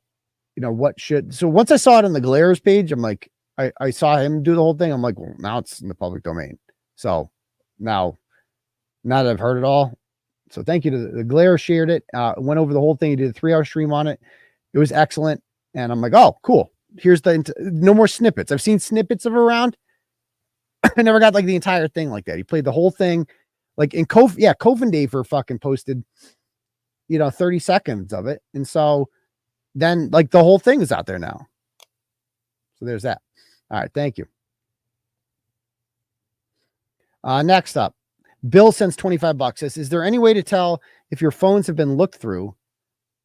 [SPEAKER 1] you know, what should. So once I saw it on the Glares page, I'm like, I saw him do the whole thing. I'm like, well, now it's in the public domain. So now that I've heard it all. So thank you to the Glare shared it, went over the whole thing. He did a 3-hour stream on it. It was excellent. And I'm like, oh, cool. Here's no more snippets. I've seen snippets of around. I never got like the entire thing like that. He played the whole thing. Like in 𝗃𝗏𝗃 fucking posted, you know, 30 seconds of it. And so then like the whole thing is out there now. So there's that. All right. Thank you. Next up. Bill sends $25, says, is there any way to tell if your phones have been looked through,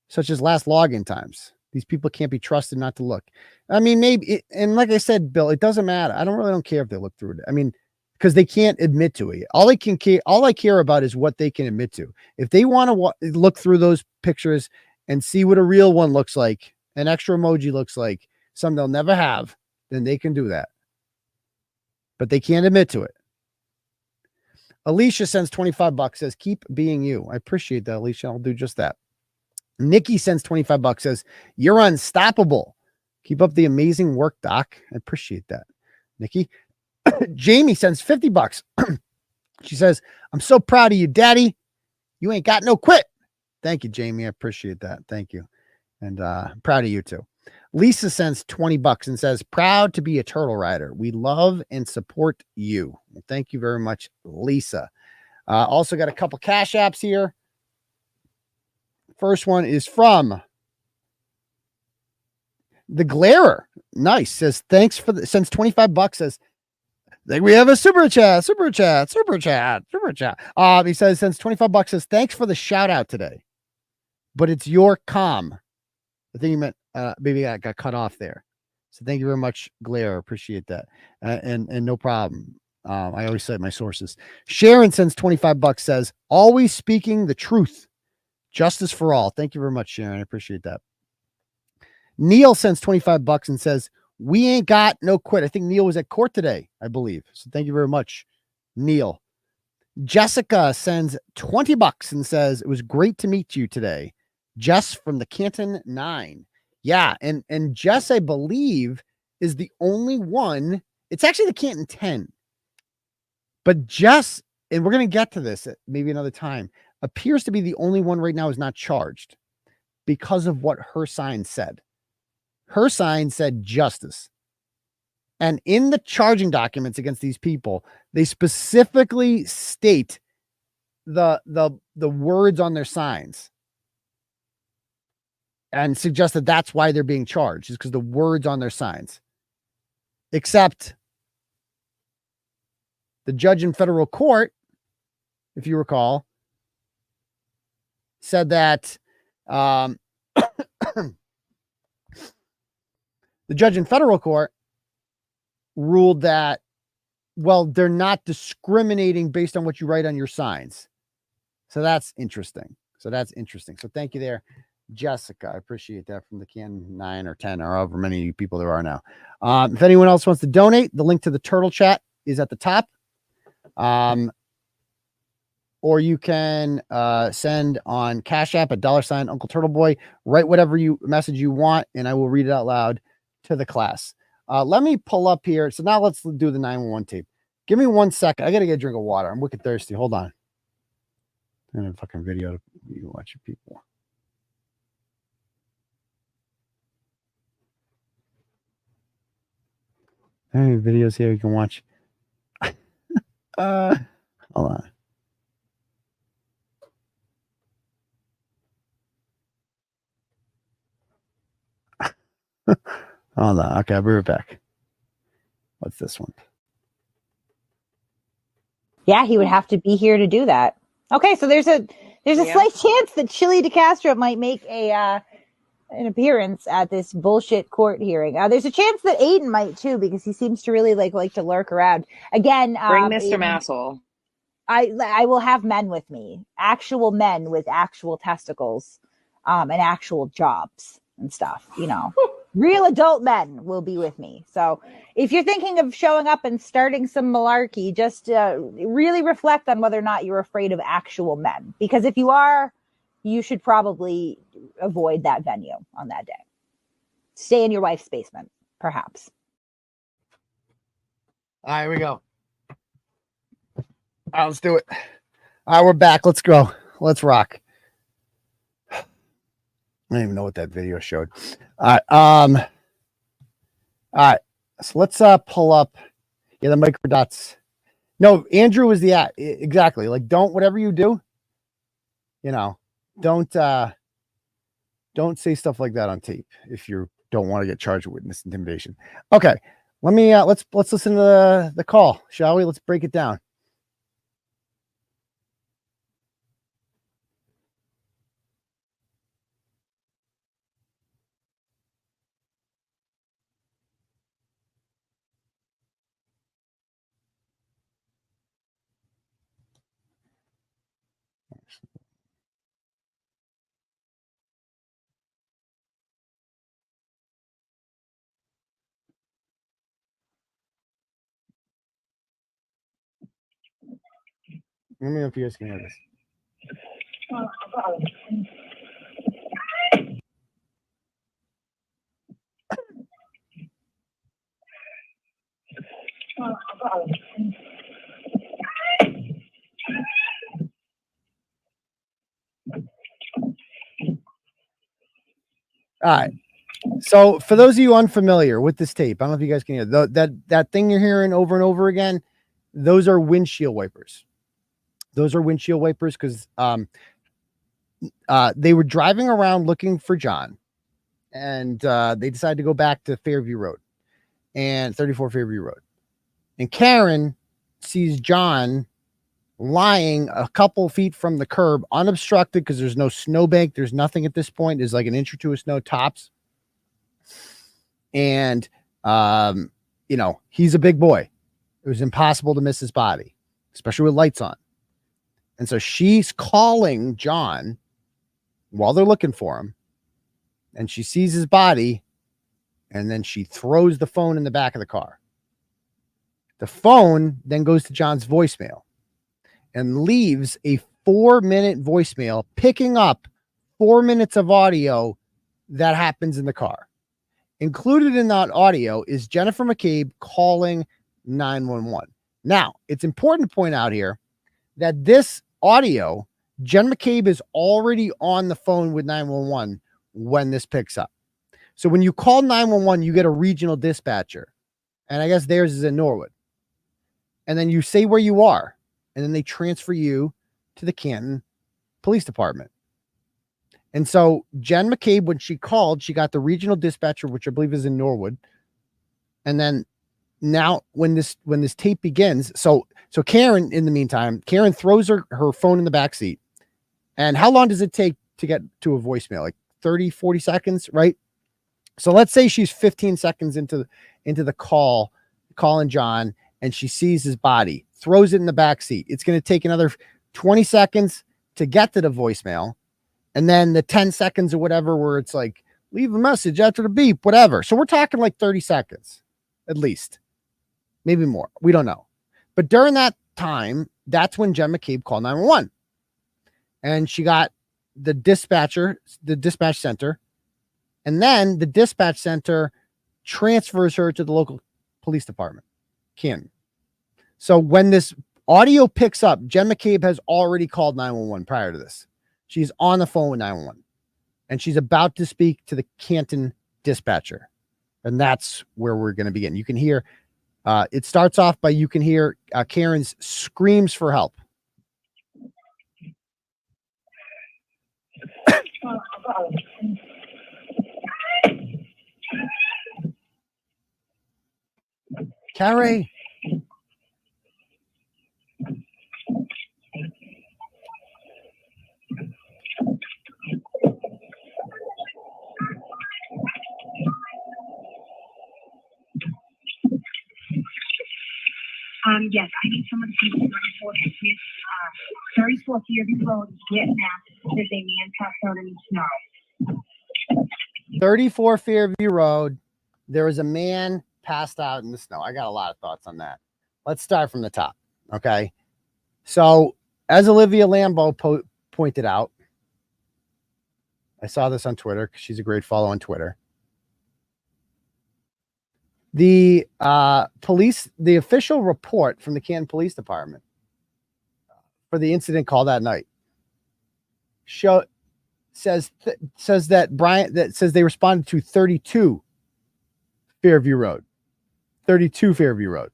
[SPEAKER 1] such as last login times? These people can't be trusted not to look. I mean, maybe, and like I said, Bill, it doesn't matter. I don't care if they look through it. I mean, because they can't admit to it. All I care about is what they can admit to. If they want to look through those pictures and see what a real one looks like, an extra emoji looks like, something they'll never have, then they can do that. But they can't admit to it. Alicia sends $25, says, keep being you. I appreciate that, Alicia. I'll do just that. Nikki sends $25, says, you're unstoppable. Keep up the amazing work, Doc. I appreciate that, Nikki. Jamie sends $50. She says, I'm so proud of you, Daddy. You ain't got no quit. Thank you, Jamie. I appreciate that. Thank you. And proud of you too. Lisa sends $20 and says, proud to be a turtle rider. We love and support you. Well, thank you very much, Lisa. Also got a couple cash apps here. First one is from the Glarer. Nice. Says, thanks for the, sends $25, says, like we have a super chat. He says, since $25, says, thanks for the shout out today, but it's your calm. I think he meant, maybe I got cut off there. So thank you very much, Glare. Appreciate that. And no problem. I always cite my sources. Sharon sends $25, says, always speaking the truth. Justice for all. Thank you very much, Sharon. I appreciate that. Neil sends $25 and says, we ain't got no quit. I think Neil was at court today, I believe. So thank you very much, Neil. Jessica sends $20 and says, it was great to meet you today. Jess from the Canton 9. Yeah, and Jess, I believe, is the only one. It's actually the Canton 10. But Jess, and we're going to get to this at maybe another time, appears to be the only one right now is not charged because of what her sign said. Her sign said justice. And in the charging documents against these people, they specifically state the words on their signs and suggest that that's why they're being charged, is because the words on their signs. Except the judge in federal court, if you recall, said that the judge in federal court ruled that, well, they're not discriminating based on what you write on your signs. So that's interesting. So thank you there, Jessica. I appreciate that from the Canton 9 or 10 or however many people there are now. If anyone else wants to donate, the link to the turtle chat is at the top. Or you can send on Cash App at $ _UncleTurtleboy. Write whatever message you want, and I will read it out loud to the class. Let me pull up here. So now let's do the 911 tape. Give me 1 second. I got to get a drink of water. I'm wicked thirsty. Hold on. And a fucking video to you watch your people. Any videos here you can watch? Hold on. Hold on. Okay, I'll be right back. What's this one?
[SPEAKER 20] Yeah, he would have to be here to do that. Okay, so there's a slight chance that Chili DeCastro might make an appearance at this bullshit court hearing. There's a chance that Aidan might too, because he seems to really like to lurk around. Again,
[SPEAKER 21] bring Mr.
[SPEAKER 20] Aidan,
[SPEAKER 21] Masshole.
[SPEAKER 20] I will have men with me, actual men with actual testicles, and actual jobs and stuff. You know, real adult men will be with me. So if you're thinking of showing up and starting some malarkey, just really reflect on whether or not you're afraid of actual men. Because if you are, you should probably avoid that venue on that day. Stay in your wife's basement, perhaps.
[SPEAKER 1] All right, here we go. All right, let's do it. All right, we're back. Let's go. Let's rock. I don't even know what that video showed. All right. So let's pull up the microdots. No, Andrew is the exactly. Like, don't, whatever you do, you know, don't say stuff like that on tape if you don't want to get charged with witness intimidation. Okay. Let me let's listen to the call, shall we? Let's break it down. Let me know if you guys can hear this. All right. So for those of you unfamiliar with this tape, I don't know if you guys can hear that thing you're hearing over and over again. Those are windshield wipers. Those are windshield wipers because they were driving around looking for John, and they decided to go back to Fairview Road and 34 Fairview Road. And Karen sees John lying a couple feet from the curb, unobstructed because there's no snowbank. There's nothing at this point. There's like an inch or two of snow tops. And, you know, he's a big boy. It was impossible to miss his body, especially with lights on. And so she's calling John while they're looking for him. And she sees his body. And then she throws the phone in the back of the car. The phone then goes to John's voicemail and leaves a 4-minute voicemail picking up 4 minutes of audio that happens in the car. Included in that audio is Jennifer McCabe calling 911. Now, it's important to point out here that this audio, Jen McCabe is already on the phone with 911 when this picks up. So when you call 911, you get a regional dispatcher. And I guess theirs is in Norwood. And then you say where you are. And then they transfer you to the Canton Police Department. And so Jen McCabe, when she called, she got the regional dispatcher, which I believe is in Norwood. And then now when this tape begins, so Karen, in the meantime, Karen throws her phone in the back seat. And how long does it take to get to a voicemail? Like 30, 40 seconds, right? So let's say she's 15 seconds into the call, calling John, and she sees his body, throws it in the back seat. It's going to take another 20 seconds to get to the voicemail. And then the 10 seconds or whatever, where it's like, leave a message after the beep, whatever. So we're talking like 30 seconds, at least, maybe more. We don't know. But during that time, that's when Jen McCabe called 911. And she got the dispatch center. And then the dispatch center transfers her to the local police department, Canton. So when this audio picks up, Jen McCabe has already called 911 prior to this. She's on the phone with 911. And she's about to speak to the Canton dispatcher. And that's where we're going to begin. You can hear, it starts off by, you can hear Karen's screams for help. Carrie.
[SPEAKER 21] Yes, I need someone to take 34th Fairview Road, Vietnam. There's a man passed out in the snow.
[SPEAKER 1] 34 Fairview Road. There is a man passed out in the snow. I got a lot of thoughts on that. Let's start from the top. Okay. So as Olivia Lambeau pointed out, I saw this on Twitter because she's a great follow on Twitter. The the official report from the Canton Police Department for the incident call that night says that they responded to 32 Fairview Road. 32 Fairview Road.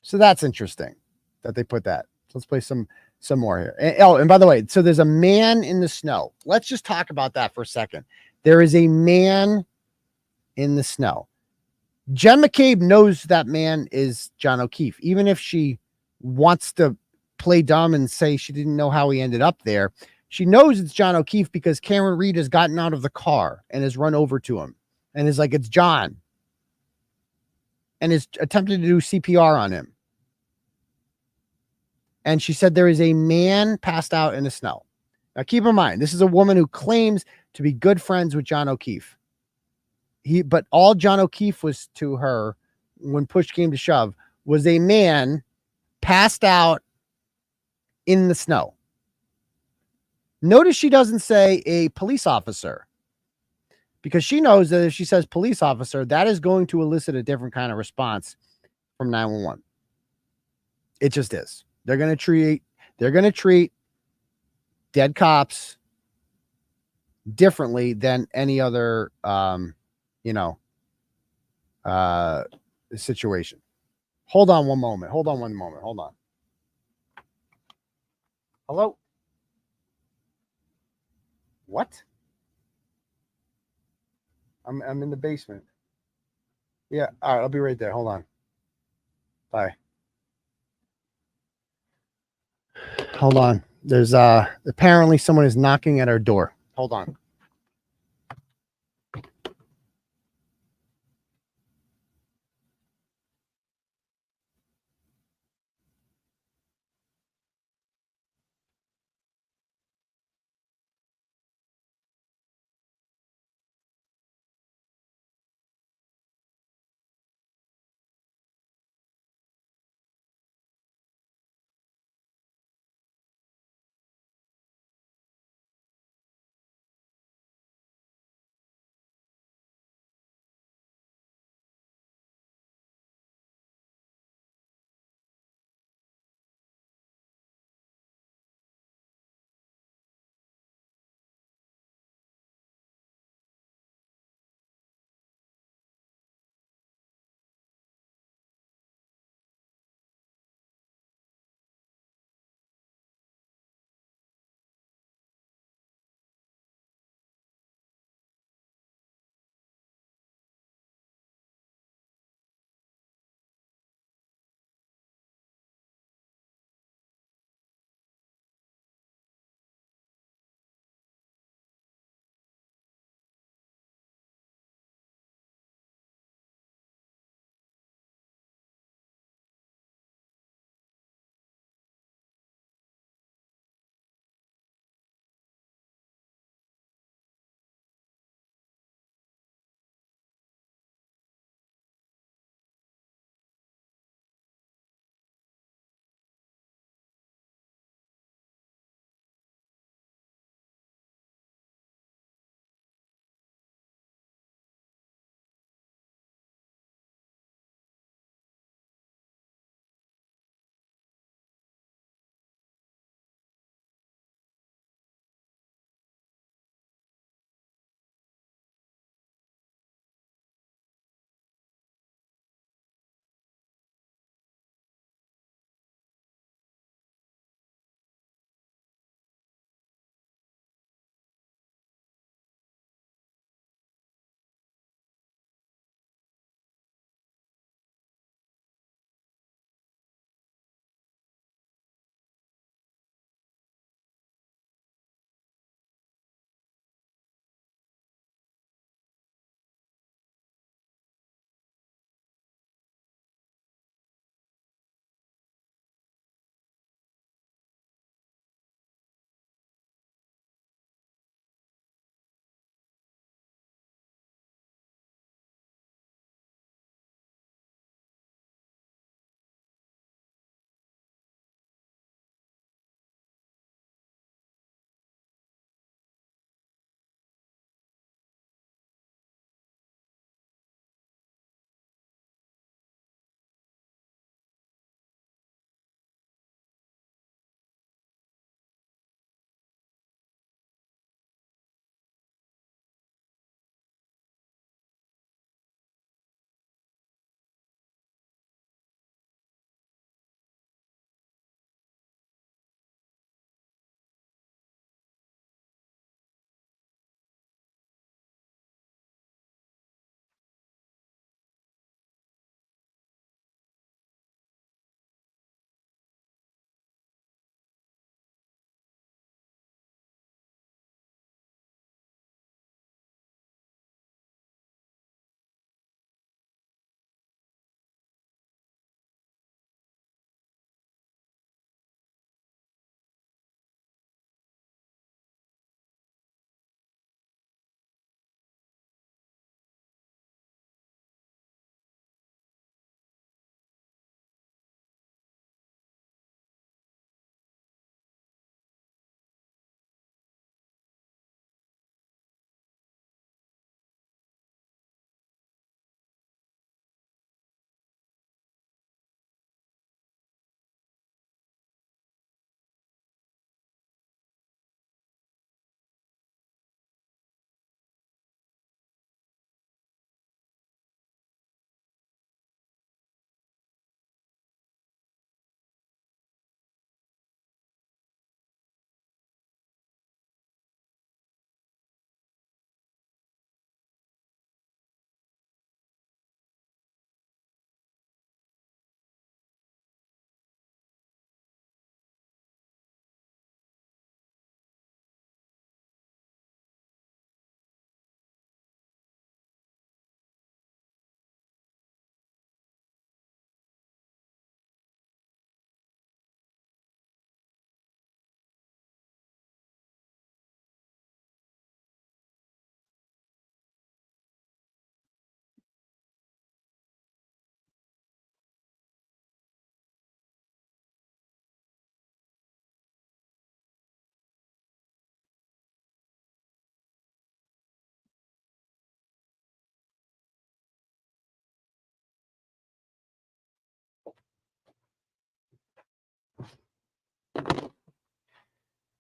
[SPEAKER 1] So that's interesting that they put that. So let's play some more here. And by the way, so there's a man in the snow. Let's just talk about that for a second. There is a man in the snow. Jen McCabe knows that man is John O'Keefe, even if she wants to play dumb and say she didn't know how he ended up there. She knows it's John O'Keefe because Karen Reed has gotten out of the car and has run over to him and is like, it's John, and is attempting to do CPR on him. And she said there is a man passed out in the snow. Now, keep in mind, this is a woman who claims to be good friends with John O'Keefe. But all John O'Keefe was to her when push came to shove was a man passed out in the snow. Notice she doesn't say a police officer, because she knows that if she says police officer, that is going to elicit a different kind of response from 911. It just is. They're going to treat dead cops differently than any other, situation. Hold on one moment. Hold on. Hello? What? I'm in the basement. Yeah. All right. I'll be right there. Hold on. Bye. Hold on. There's apparently someone is knocking at our door. Hold on.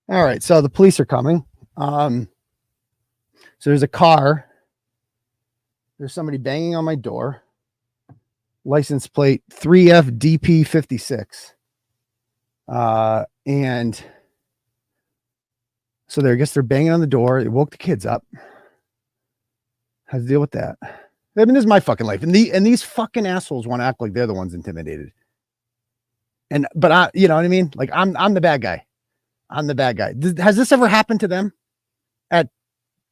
[SPEAKER 1] All right, so the police are coming. So there's a car. There's somebody banging on my door. License plate 3FDP56. And so I guess they're banging on the door. It woke the kids up. How to deal with that? I mean, this is my fucking life. And these fucking assholes want to act like they're the ones intimidated. But I, you know what I mean? Like I'm the bad guy. I'm the bad guy. Has this ever happened to them?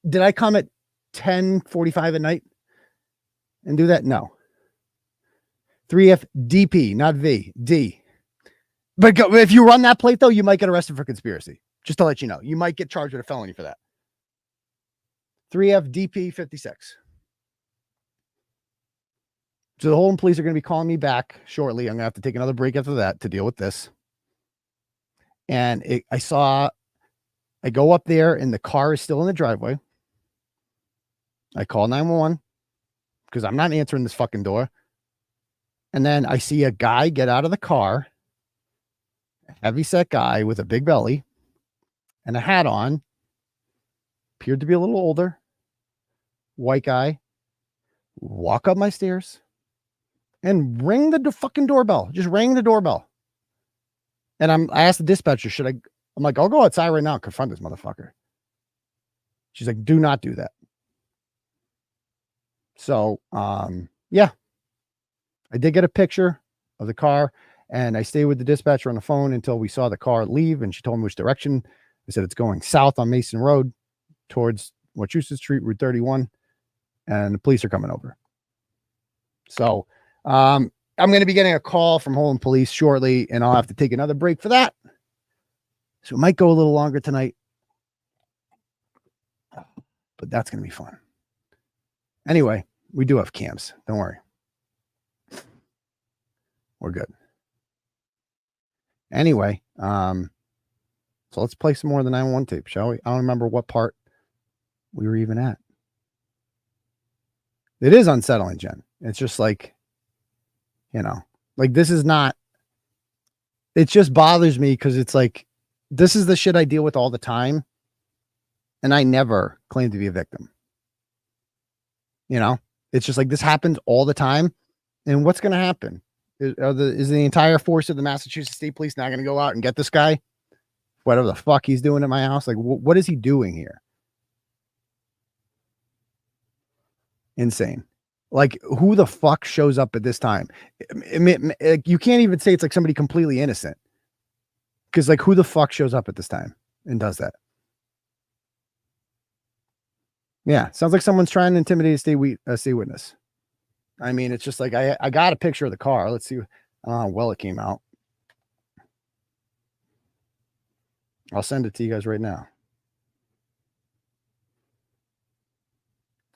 [SPEAKER 1] Did I come at 10:45 at night and do that? No. 3FDP, not V, D. But if you run that plate though, you might get arrested for conspiracy. Just to let you know, you might get charged with a felony for that. 3FDP56. So the Holden police are going to be calling me back shortly. I'm going to have to take another break after that to deal with this. And I go up there and the car is still in the driveway. I call 911 because I'm not answering this fucking door. And then I see a guy get out of the car, a heavy-set guy with a big belly and a hat on, appeared to be a little older, white guy, walk up my stairs and ring the fucking doorbell. Just ring the doorbell. And I asked the dispatcher, I'm like, I'll go outside right now and confront this motherfucker. She's like, do not do that. So, yeah, I did get a picture of the car and I stayed with the dispatcher on the phone until we saw the car leave. And she told me which direction. I said, it's going south on Mason Road towards Wachusett Street, Route 31. And the police are coming over. So, I'm going to be getting a call from Holden Police shortly, and I'll have to take another break for that. So it might go a little longer tonight, but that's going to be fun. Anyway, we do have cams. Don't worry. We're good. Anyway, so let's play some more of the 911 tape, shall we? I don't remember what part we were even at. It is unsettling, Jen. It's just like, you know, like this is not, it just bothers me because it's like, this is the shit I deal with all the time. And I never claim to be a victim. You know, it's just like this happens all the time. And what's going to happen? Is the entire force of the Massachusetts State Police not going to go out and get this guy? Whatever the fuck he's doing at my house. Like, what is he doing here? Insane. Like, who the fuck shows up at this time? You can't even say it's like somebody completely innocent. Because, like, who the fuck shows up at this time and does that? Yeah, sounds like someone's trying to intimidate a state witness. I mean, it's just like, I got a picture of the car. Let's see how well it came out. I'll send it to you guys right now.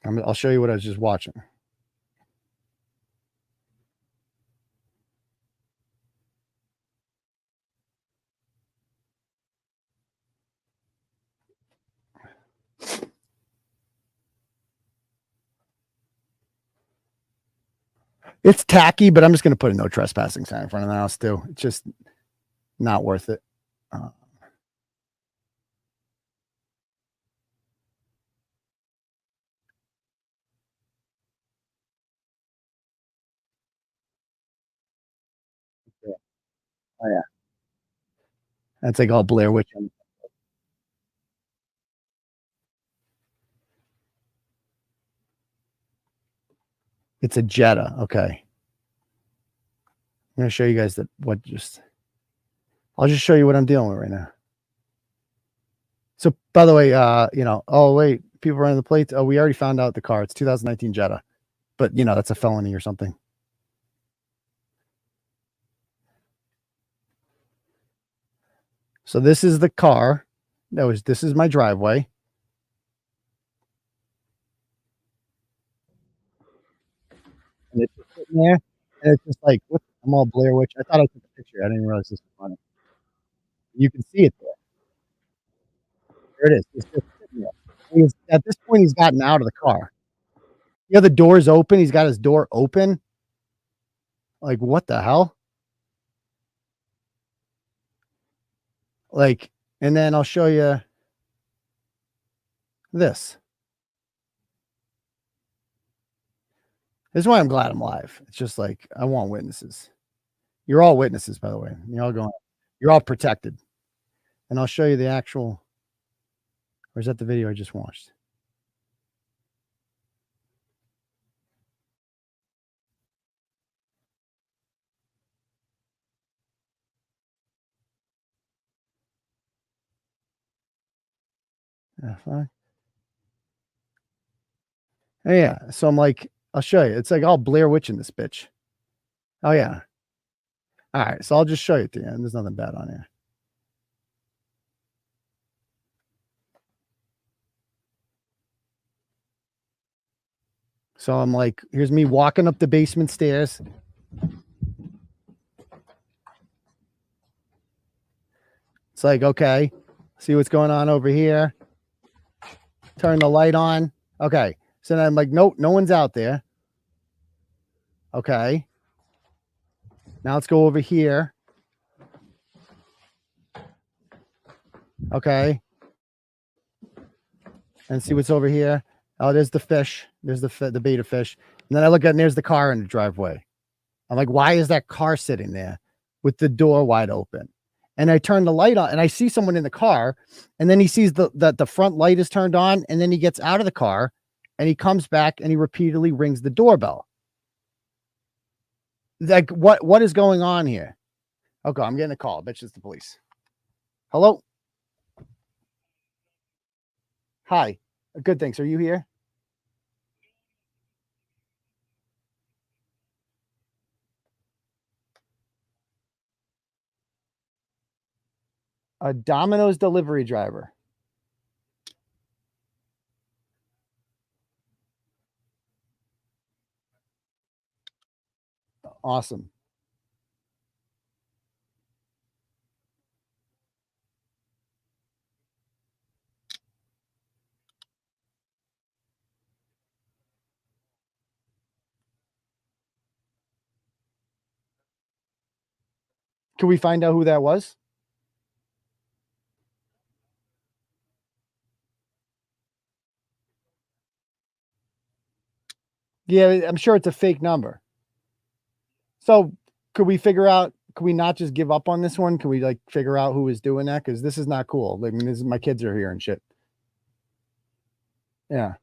[SPEAKER 1] I'll show you what I was just watching. It's tacky, but I'm just going to put a no trespassing sign in front of the house too. It's just not worth it. Yeah. Oh yeah. That's like all Blair Witch. It's a Jetta. Okay. I'm going to show you guys I'll just show you what I'm dealing with right now. So by the way, you know, oh wait, people running the plates. Oh, we already found out the car. It's 2019 Jetta, but you know, that's a felony or something. So this is the car. This is my driveway. And it's just sitting there, and it's just like, I'm all Blair Witch. I thought I took a picture. I didn't realize this was funny. You can see it there. There it is. It's just sitting there. At this point, he's gotten out of the car. Yeah, the door's open. He's got his door open. Like, what the hell? Like, And then I'll show you this. This is why I'm glad I'm live. It's just like, I want witnesses. You're all witnesses, by the way. You're all protected. And I'll show you the actual, or is that the video I just watched? Yeah, fine. Oh, yeah. So I'm like, I'll show you. It's like all Blair Witch in this bitch. Oh, yeah. All right. So I'll just show you at the end. There's nothing bad on here. So I'm like, here's me walking up the basement stairs. It's like, okay, see what's going on over here. Turn the light on. Okay. So then I'm like, nope, no one's out there. Okay. Now let's go over here. Okay. And see what's over here. Oh, there's the fish. There's the beta fish. And then I look at, and there's the car in the driveway. I'm like, why is that car sitting there with the door wide open? And I turn the light on and I see someone in the car, and then he sees that the front light is turned on, and then he gets out of the car and he comes back and he repeatedly rings the doorbell. Like, what is going on here? Okay, I'm getting a call. I bet you it's the police. Hello? Hi. Good, thanks. Are you here? A Domino's delivery driver. Awesome. Can we find out who that was? Yeah, I'm sure it's a fake number. So could we not just give up on this one? Can we like figure out who is doing that? Because this is not cool. I mean, this is, my kids are here and shit. Yeah.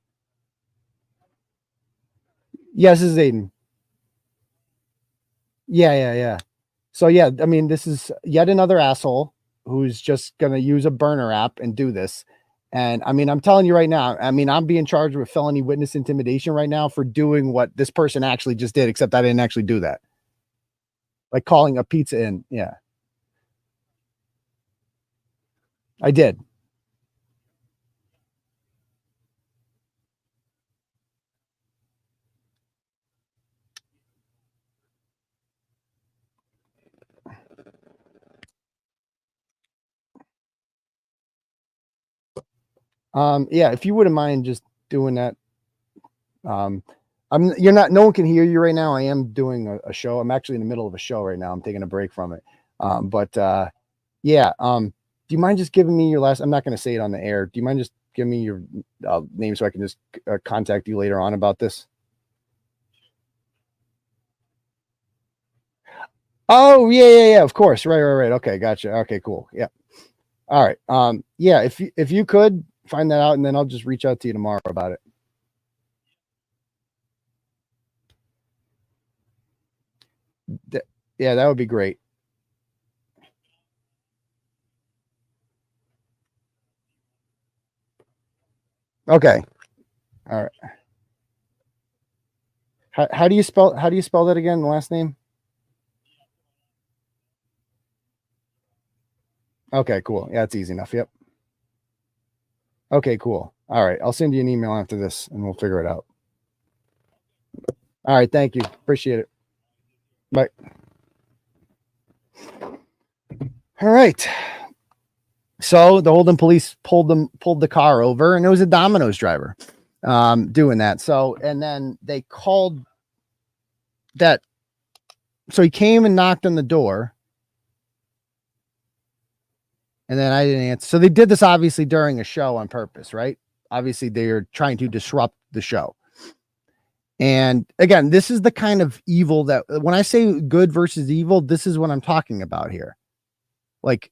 [SPEAKER 1] Yes, this is Aidan. Yeah. So yeah, I mean, this is yet another asshole who's just gonna use a burner app and do this. And I mean, I'm telling you right now, I mean, I'm being charged with felony witness intimidation right now for doing what this person actually just did, except I didn't actually do that. Like calling a pizza in. Yeah. I did. Yeah, if you wouldn't mind just doing that. No one can hear you right now. I am doing a show. I'm actually in the middle of a show right now. I'm taking a break from it. Yeah. Do you mind just giving me your last, I'm not going to say it on the air. Do you mind just giving me your name so I can just contact you later on about this? Oh, yeah. Of course. Right. Okay. Gotcha. Okay, cool. Yeah. All right. Yeah. If you could find that out, and then I'll just reach out to you tomorrow about it. Yeah, that would be great. Okay. All right. How do you spell that again? The last name? Okay, cool. Yeah, it's easy enough. Yep. Okay, cool. All right. I'll send you an email after this and we'll figure it out. All right. Thank you. Appreciate it. Bye. All right. So the Holden police pulled the car over, and it was a Domino's driver doing that. So, and then they called that. So he came and knocked on the door. And then I didn't answer. So they did this obviously during a show on purpose, right? Obviously they're trying to disrupt the show. And again, this is the kind of evil that when I say good versus evil, this is what I'm talking about here. Like,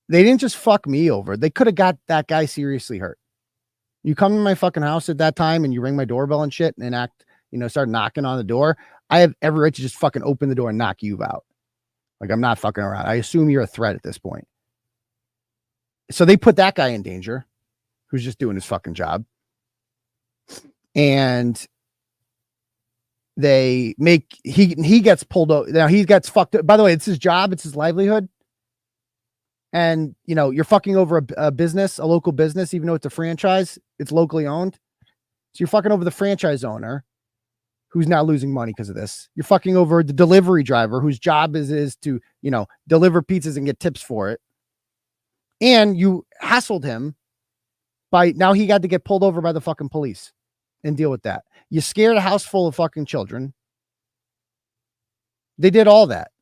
[SPEAKER 1] they didn't just fuck me over. They could have got that guy seriously hurt. You come to my fucking house at that time and you ring my doorbell and shit and act, start knocking on the door. I have every right to just fucking open the door and knock you out. Like, I'm not fucking around. I assume you're a threat at this point. So they put that guy in danger who's just doing his fucking job. And they make, he gets pulled over. Now he gets fucked up. By the way, it's his job. It's his livelihood. And, you're fucking over a business, a local business, even though it's a franchise, it's locally owned. So you're fucking over the franchise owner who's now losing money because of this. You're fucking over the delivery driver whose job is to, deliver pizzas and get tips for it. And you hassled him by now he got to get pulled over by the fucking police and deal with that. You scared a house full of fucking children. They did all that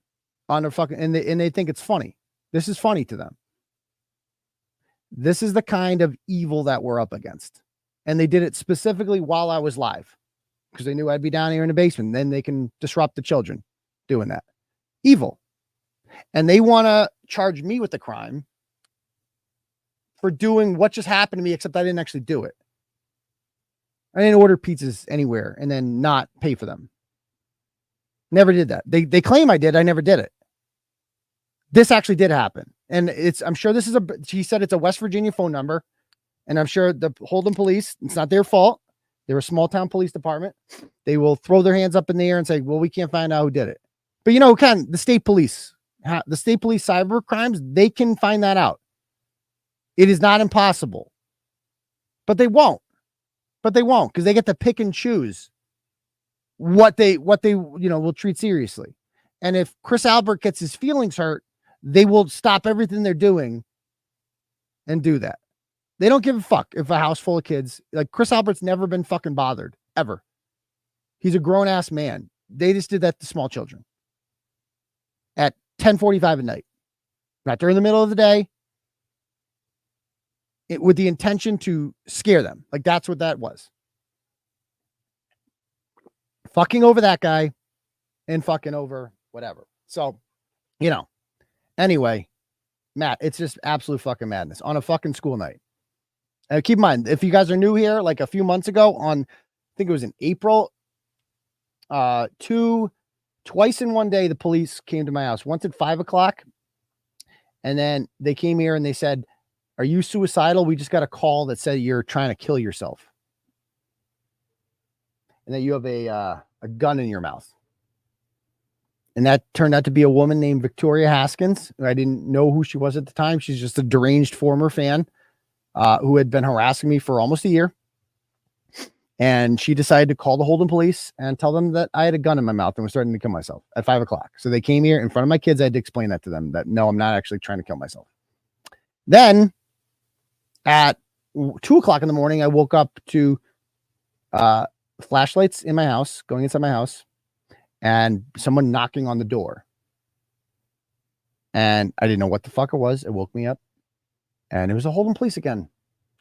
[SPEAKER 1] on a fucking, and they think it's funny. This is funny to them. This is the kind of evil that we're up against. And they did it specifically while I was live because they knew I'd be down here in the basement. Then they can disrupt the children doing that. Evil. And they want to charge me with the crime for doing what just happened to me, except I didn't actually do it. I didn't order pizzas anywhere and then not pay for them. Never did that. They claim I did. I never did it. This actually did happen. And I'm sure he said it's a West Virginia phone number. And I'm sure the Holden police, it's not their fault. They're a small town police department. They will throw their hands up in the air and say, well, we can't find out who did it. But the state police cyber crimes, they can find that out. It is not impossible, but they won't, because they get to pick and choose what they will treat seriously. And if Chris Albert gets his feelings hurt, they will stop everything they're doing and do that. They don't give a fuck if a house full of kids, like Chris Albert's never been fucking bothered ever. He's a grown ass man. They just did that to small children at 10:45 at night, not during the middle of the day, with the intention to scare them. Like that's what that was. Fucking over that guy and fucking over whatever. So, anyway, Matt, it's just absolute fucking madness on a fucking school night. And keep in mind, if you guys are new here, like a few months ago I think it was in April, twice in one day, the police came to my house, once at 5 o'clock. And then they came here and they said, are you suicidal? We just got a call that said you're trying to kill yourself. And that you have a gun in your mouth. And that turned out to be a woman named Victoria Haskins. I didn't know who she was at the time. She's just a deranged former fan who had been harassing me for almost a year. And she decided to call the Holden police and tell them that I had a gun in my mouth and was starting to kill myself at 5 o'clock. So they came here in front of my kids. I had to explain that to them that no, I'm not actually trying to kill myself. Then at 2 o'clock in the morning, I woke up to flashlights in my house, going inside my house, and someone knocking on the door. And I didn't know what the fuck it was. It woke me up. And it was the Holden police again.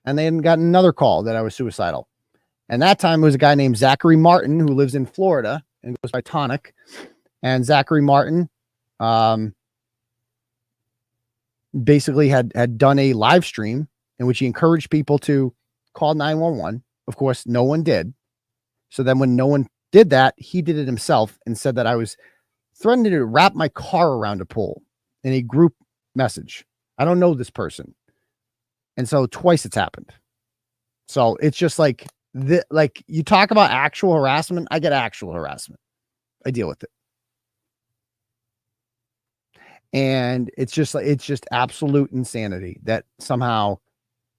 [SPEAKER 1] And they had gotten another call that I was suicidal. And that time it was a guy named Zachary Martin who lives in Florida and goes by Tonic. And Zachary Martin basically had done a live stream in which he encouraged people to call 911. Of course, no one did. So then when no one did that, he did it himself and said that I was threatening to wrap my car around a pole in a group message. I don't know this person. And so twice it's happened. So it's just like you talk about actual harassment. I get actual harassment. I deal with it. And it's just absolute insanity that somehow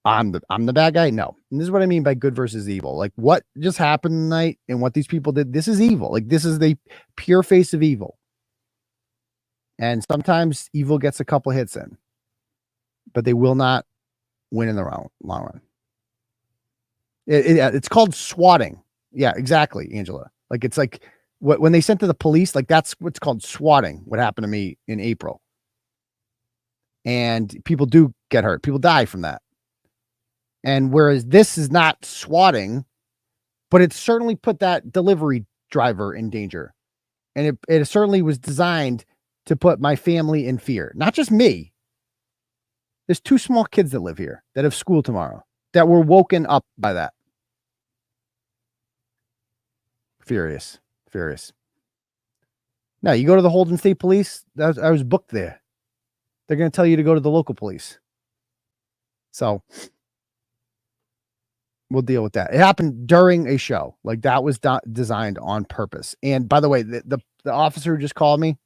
[SPEAKER 1] I'm the bad guy. No. And this is what I mean by good versus evil. Like what just happened tonight and what these people did. This is evil. Like this is the pure face of evil. And sometimes evil gets a couple hits in, but they will not win in the long run. It's called swatting. Yeah, exactly, Angela. Like it's like when they sent to the police, like that's what's called swatting. What happened to me in April. and people do get hurt. People die from that. And whereas this is not swatting, but it certainly put that delivery driver in danger. And it certainly was designed to put my family in fear. Not just me. There's 2 small kids that live here that have school tomorrow that were woken up by that. Furious. Now, you go to the Holden State Police. I was booked there. They're going to tell you to go to the local police. So we'll deal with that. It happened during a show. Like, that was designed on purpose. And by the way, the officer who just called me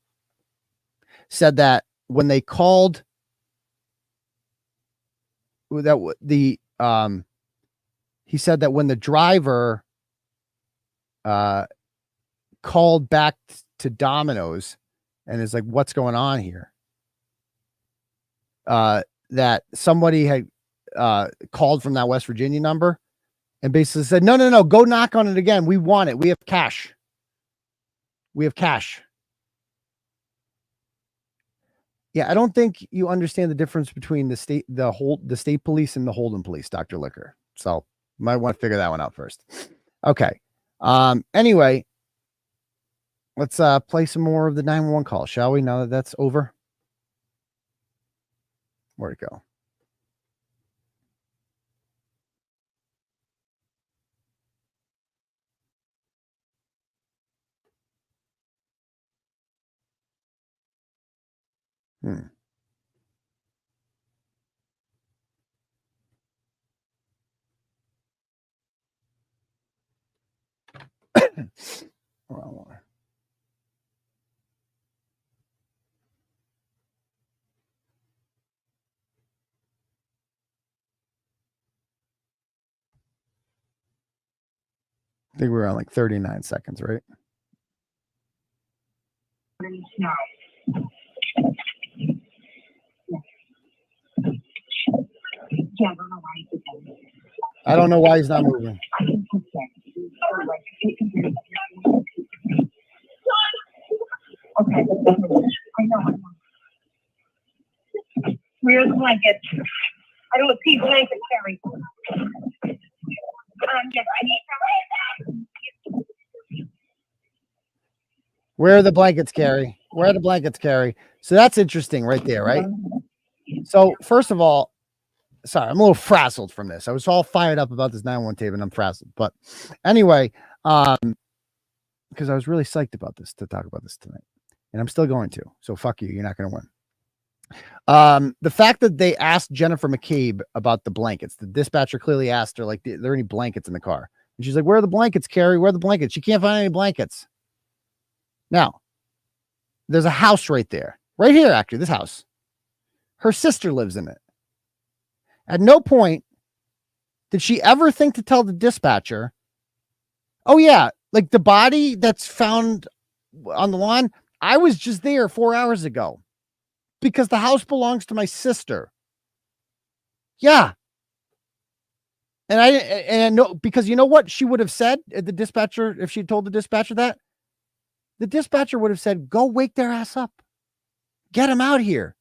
[SPEAKER 1] said that when they called he said that when the driver called back to Domino's and is like, what's going on here? That somebody had called from that West Virginia number and basically said, no, go knock on it again. We want it. We have cash. Yeah, I don't think you understand the difference between the state police and the Holden police, Dr. Liquor. So you might want to figure that one out first. Okay. Anyway, let's play some more of the 911 call, shall we? Now that that's over. Where'd it go? I think we were on like 39 seconds, right? I don't know why he's not moving.
[SPEAKER 21] Okay. I know. Where's the blanket? I don't see blanket, Carrie. Yes, I need some.
[SPEAKER 1] Where are the blankets, Carrie? Where are the blankets, Carrie? So that's interesting right there, right? So first of all, sorry, I'm a little frazzled from this. I was all fired up about this 911 tape and I'm frazzled. But anyway, because I was really psyched about this, to talk about this tonight. And I'm still going to. So fuck you. You're not going to win. The fact that they asked Jennifer McCabe about the blankets, the dispatcher clearly asked her, like, are there any blankets in the car? And she's like, where are the blankets, Carrie? Where are the blankets? She can't find any blankets. Now, there's a house right there. Right here, actually, this house. Her sister lives in it. At no point did she ever think to tell the dispatcher, oh, yeah, like the body that's found on the lawn, I was just there 4 hours ago because the house belongs to my sister. Yeah. And I know, because you know what she would have said, the dispatcher, if she told the dispatcher that? The dispatcher would have said, go wake their ass up. Get them out here.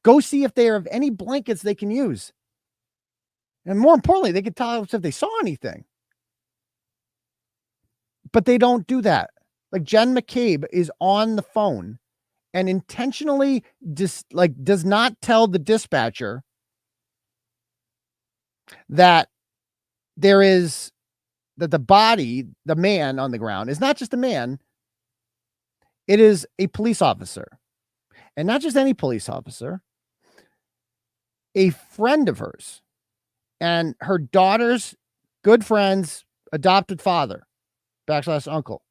[SPEAKER 1] Go see if they have any blankets they can use. And more importantly, they could tell us if they saw anything. But they don't do that. Like Jen McCabe is on the phone and intentionally does not tell the dispatcher that that the body, the man on the ground, is not just a man. It is a police officer. And not just any police officer, a friend of hers and her daughter's good friend's adopted father / uncle.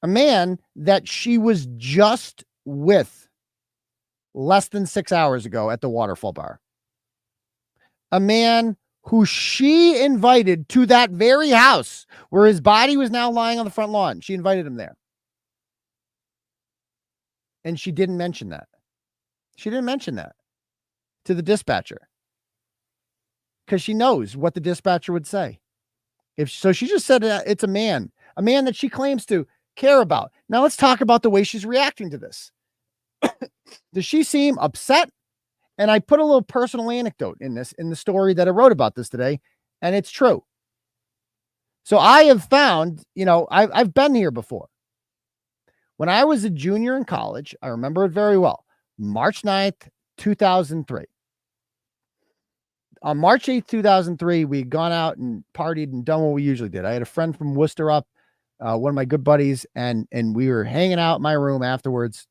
[SPEAKER 1] A man that she was just with less than 6 hours ago at the Waterfall Bar. A man who she invited to that very house where his body was now lying on the front lawn. She invited him there. And she didn't mention that. She didn't mention that to the dispatcher because she knows what the dispatcher would say. So she just said it's a man that she claims to care about. Now let's talk about the way she's reacting to this. Does she seem upset? And I put a little personal anecdote in the story that I wrote about this today, and it's true. So I have found, I've been here before. When I was a junior in college, I remember it very well. March 9th, 2003. On March 8th, 2003, we had gone out and partied and done what we usually did. I had a friend from Worcester up, one of my good buddies, and we were hanging out in my room afterwards.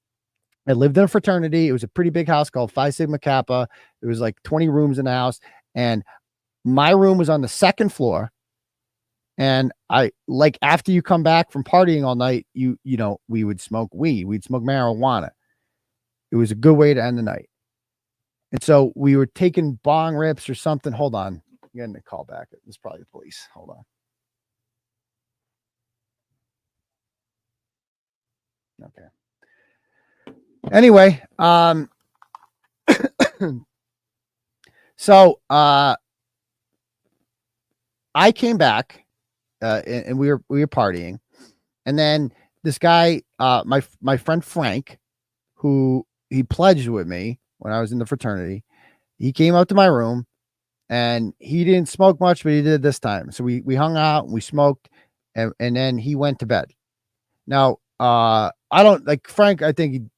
[SPEAKER 1] I lived in a fraternity. It was a pretty big house called 𝗵𝗵𝗂𝗃. It was like 20 rooms in the house. And my room was on the second floor. And after you come back from partying all night, we would smoke weed. We'd smoke marijuana. It was a good way to end the night. And so we were taking bong rips or something. Hold on. I'm getting a call back. It's probably the police. Hold on. Okay. Anyway, so I came back and we were partying, and then this guy, my friend Frank, who he pledged with me when I was in the fraternity, he came up to my room, and he didn't smoke much, but he did this time. So we hung out and we smoked, and then he went to bed. Now, I don't like Frank. I think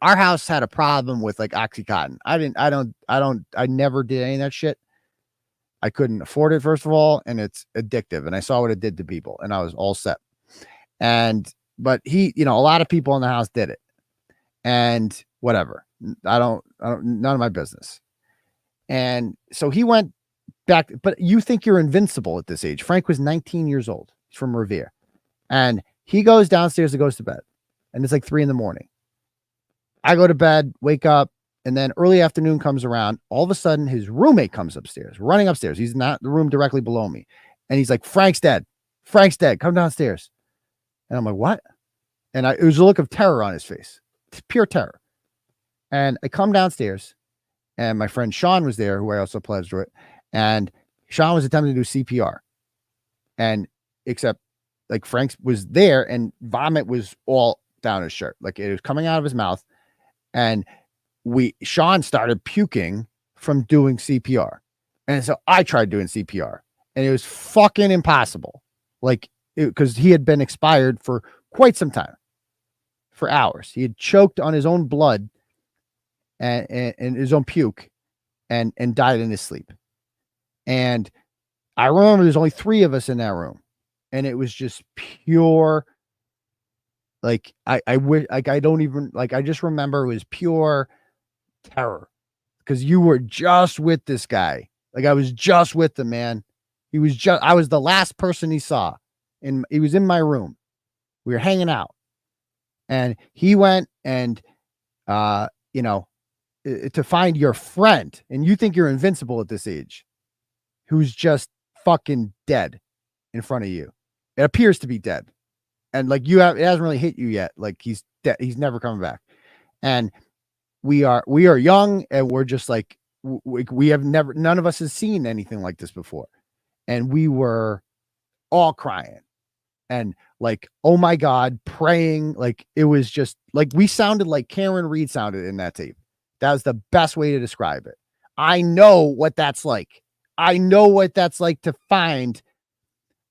[SPEAKER 1] our house had a problem with like OxyContin. I never did any of that shit. I couldn't afford it, first of all, and it's addictive. And I saw what it did to people, and I was all set. But a lot of people in the house did it, and whatever. None of my business. And so he went back, but you think you're invincible at this age. Frank was 19 years old. He's from Revere, and he goes downstairs and goes to bed, and it's like 3 a.m. I go to bed, wake up, and then early afternoon comes around. All of a sudden, his roommate comes upstairs, running upstairs. He's not the room directly below me. And he's like, Frank's dead. Frank's dead. Come downstairs. And I'm like, what? And it was a look of terror on his face. It's pure terror. And I come downstairs, and my friend Sean was there, who I also pledged with. And Sean was attempting to do CPR. And except like Frank was there, and vomit was all down his shirt. Like it was coming out of his mouth. And Sean started puking from doing CPR. And so I tried doing CPR, and it was fucking impossible. Like, because he had been expired for quite some time, for hours. He had choked on his own blood and his own puke and died in his sleep. And I remember there's only 3 of us in that room, and it was just pure. Like I just remember it was pure terror, because you were just with this guy. Like I was just with him, man. I was the last person he saw, and he was in my room. We were hanging out, and he went and, to find your friend, and you think you're invincible at this age, who's just fucking dead in front of you. It appears to be dead. And like it hasn't really hit you yet. Like he's dead. He's never coming back. And we are young, and we're just like, we have never, none of us has seen anything like this before. And we were all crying and like, oh my God, praying. Like it was just like, we sounded like Karen Reed sounded in that tape. That was the best way to describe it. I know what that's like. I know what that's like to find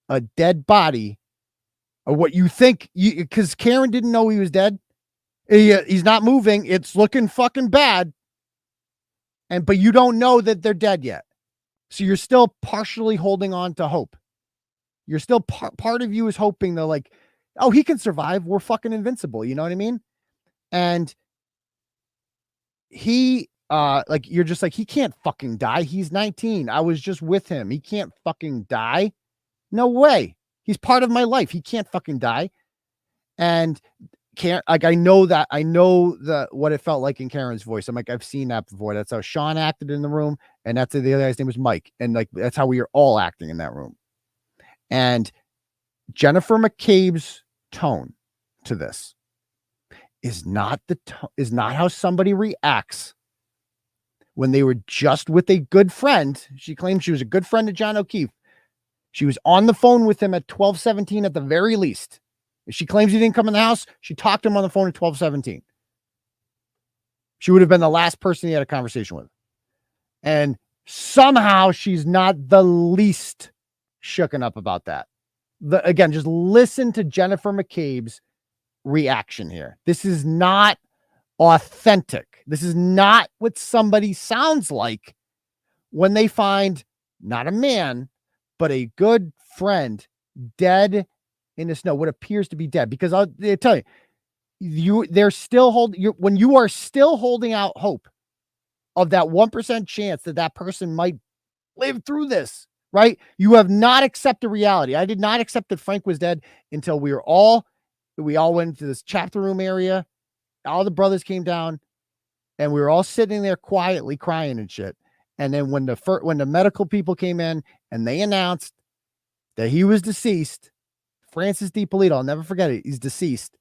[SPEAKER 1] a dead body, or what you think, because Karen didn't know he was dead. He's not moving. It's looking fucking bad. But you don't know that they're dead yet. So you're still partially holding on to hope. You're still part of you is hoping they're like, oh, he can survive. We're fucking invincible. You know what I mean? And he, you're just like, he can't fucking die. He's 19. I was just with him. He can't fucking die. No way. He's part of my life. He can't fucking die. And I know what it felt like in Karen's voice. I'm like, I've seen that before. That's how Sean acted in the room. And the other guy's name was Mike. And like, that's how we are all acting in that room. And Jennifer McCabe's tone to this is not how somebody reacts when they were just with a good friend. She claims she was a good friend to John O'Keefe. She was on the phone with him at 12:17 at the very least. If she claims he didn't come in the house, she talked to him on the phone at 12:17. She would have been the last person he had a conversation with. And somehow she's not the least shooken up about that. Again, just listen to Jennifer McCabe's reaction here. This is not authentic. This is not what somebody sounds like when they find not a man, but a good friend dead in the snow, what appears to be dead. Because I'll tell you, they're still when you are still holding out hope of that 1% chance that that person might live through this, right? You have not accepted reality. I did not accept that Frank was dead until we all went to this chapter room area. All the brothers came down and we were all sitting there quietly crying and shit. And then when the medical people came in and they announced that he was deceased, Francis 𝗵𝗵𝗏, I'll never forget it. He's deceased.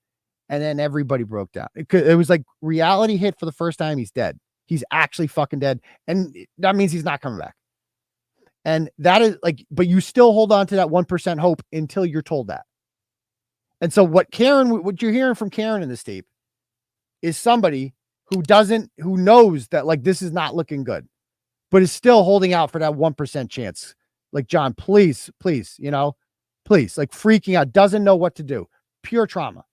[SPEAKER 1] And then everybody broke down. It was like reality hit for the first time. He's dead. He's actually fucking dead. And that means he's not coming back. And that is like, but you still hold on to that 1% hope until you're told that. And so what you're hearing from Karen in this tape is somebody who knows that like, this is not looking good, but is still holding out for that 1% chance. Like, John, please, please, please, like freaking out, doesn't know what to do. Pure trauma.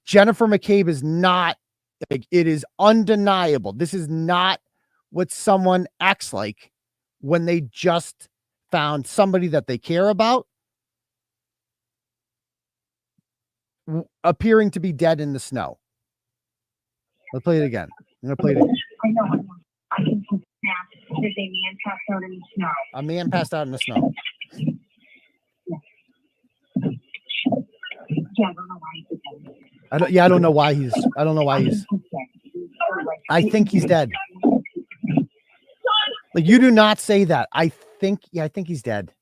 [SPEAKER 1] Jennifer McCabe is not, like, it is undeniable. This is not what someone acts like when they just found somebody that they care about appearing to be dead in the snow. Let's play it again. I'm going to play it again.
[SPEAKER 21] I know. I can snap. There's a man passed out in the snow.
[SPEAKER 1] A man passed out in the snow.
[SPEAKER 21] Yeah, I don't know why he's dead.
[SPEAKER 1] I don't know why he's. I think he's dead. Like, you do not say that. I think he's dead.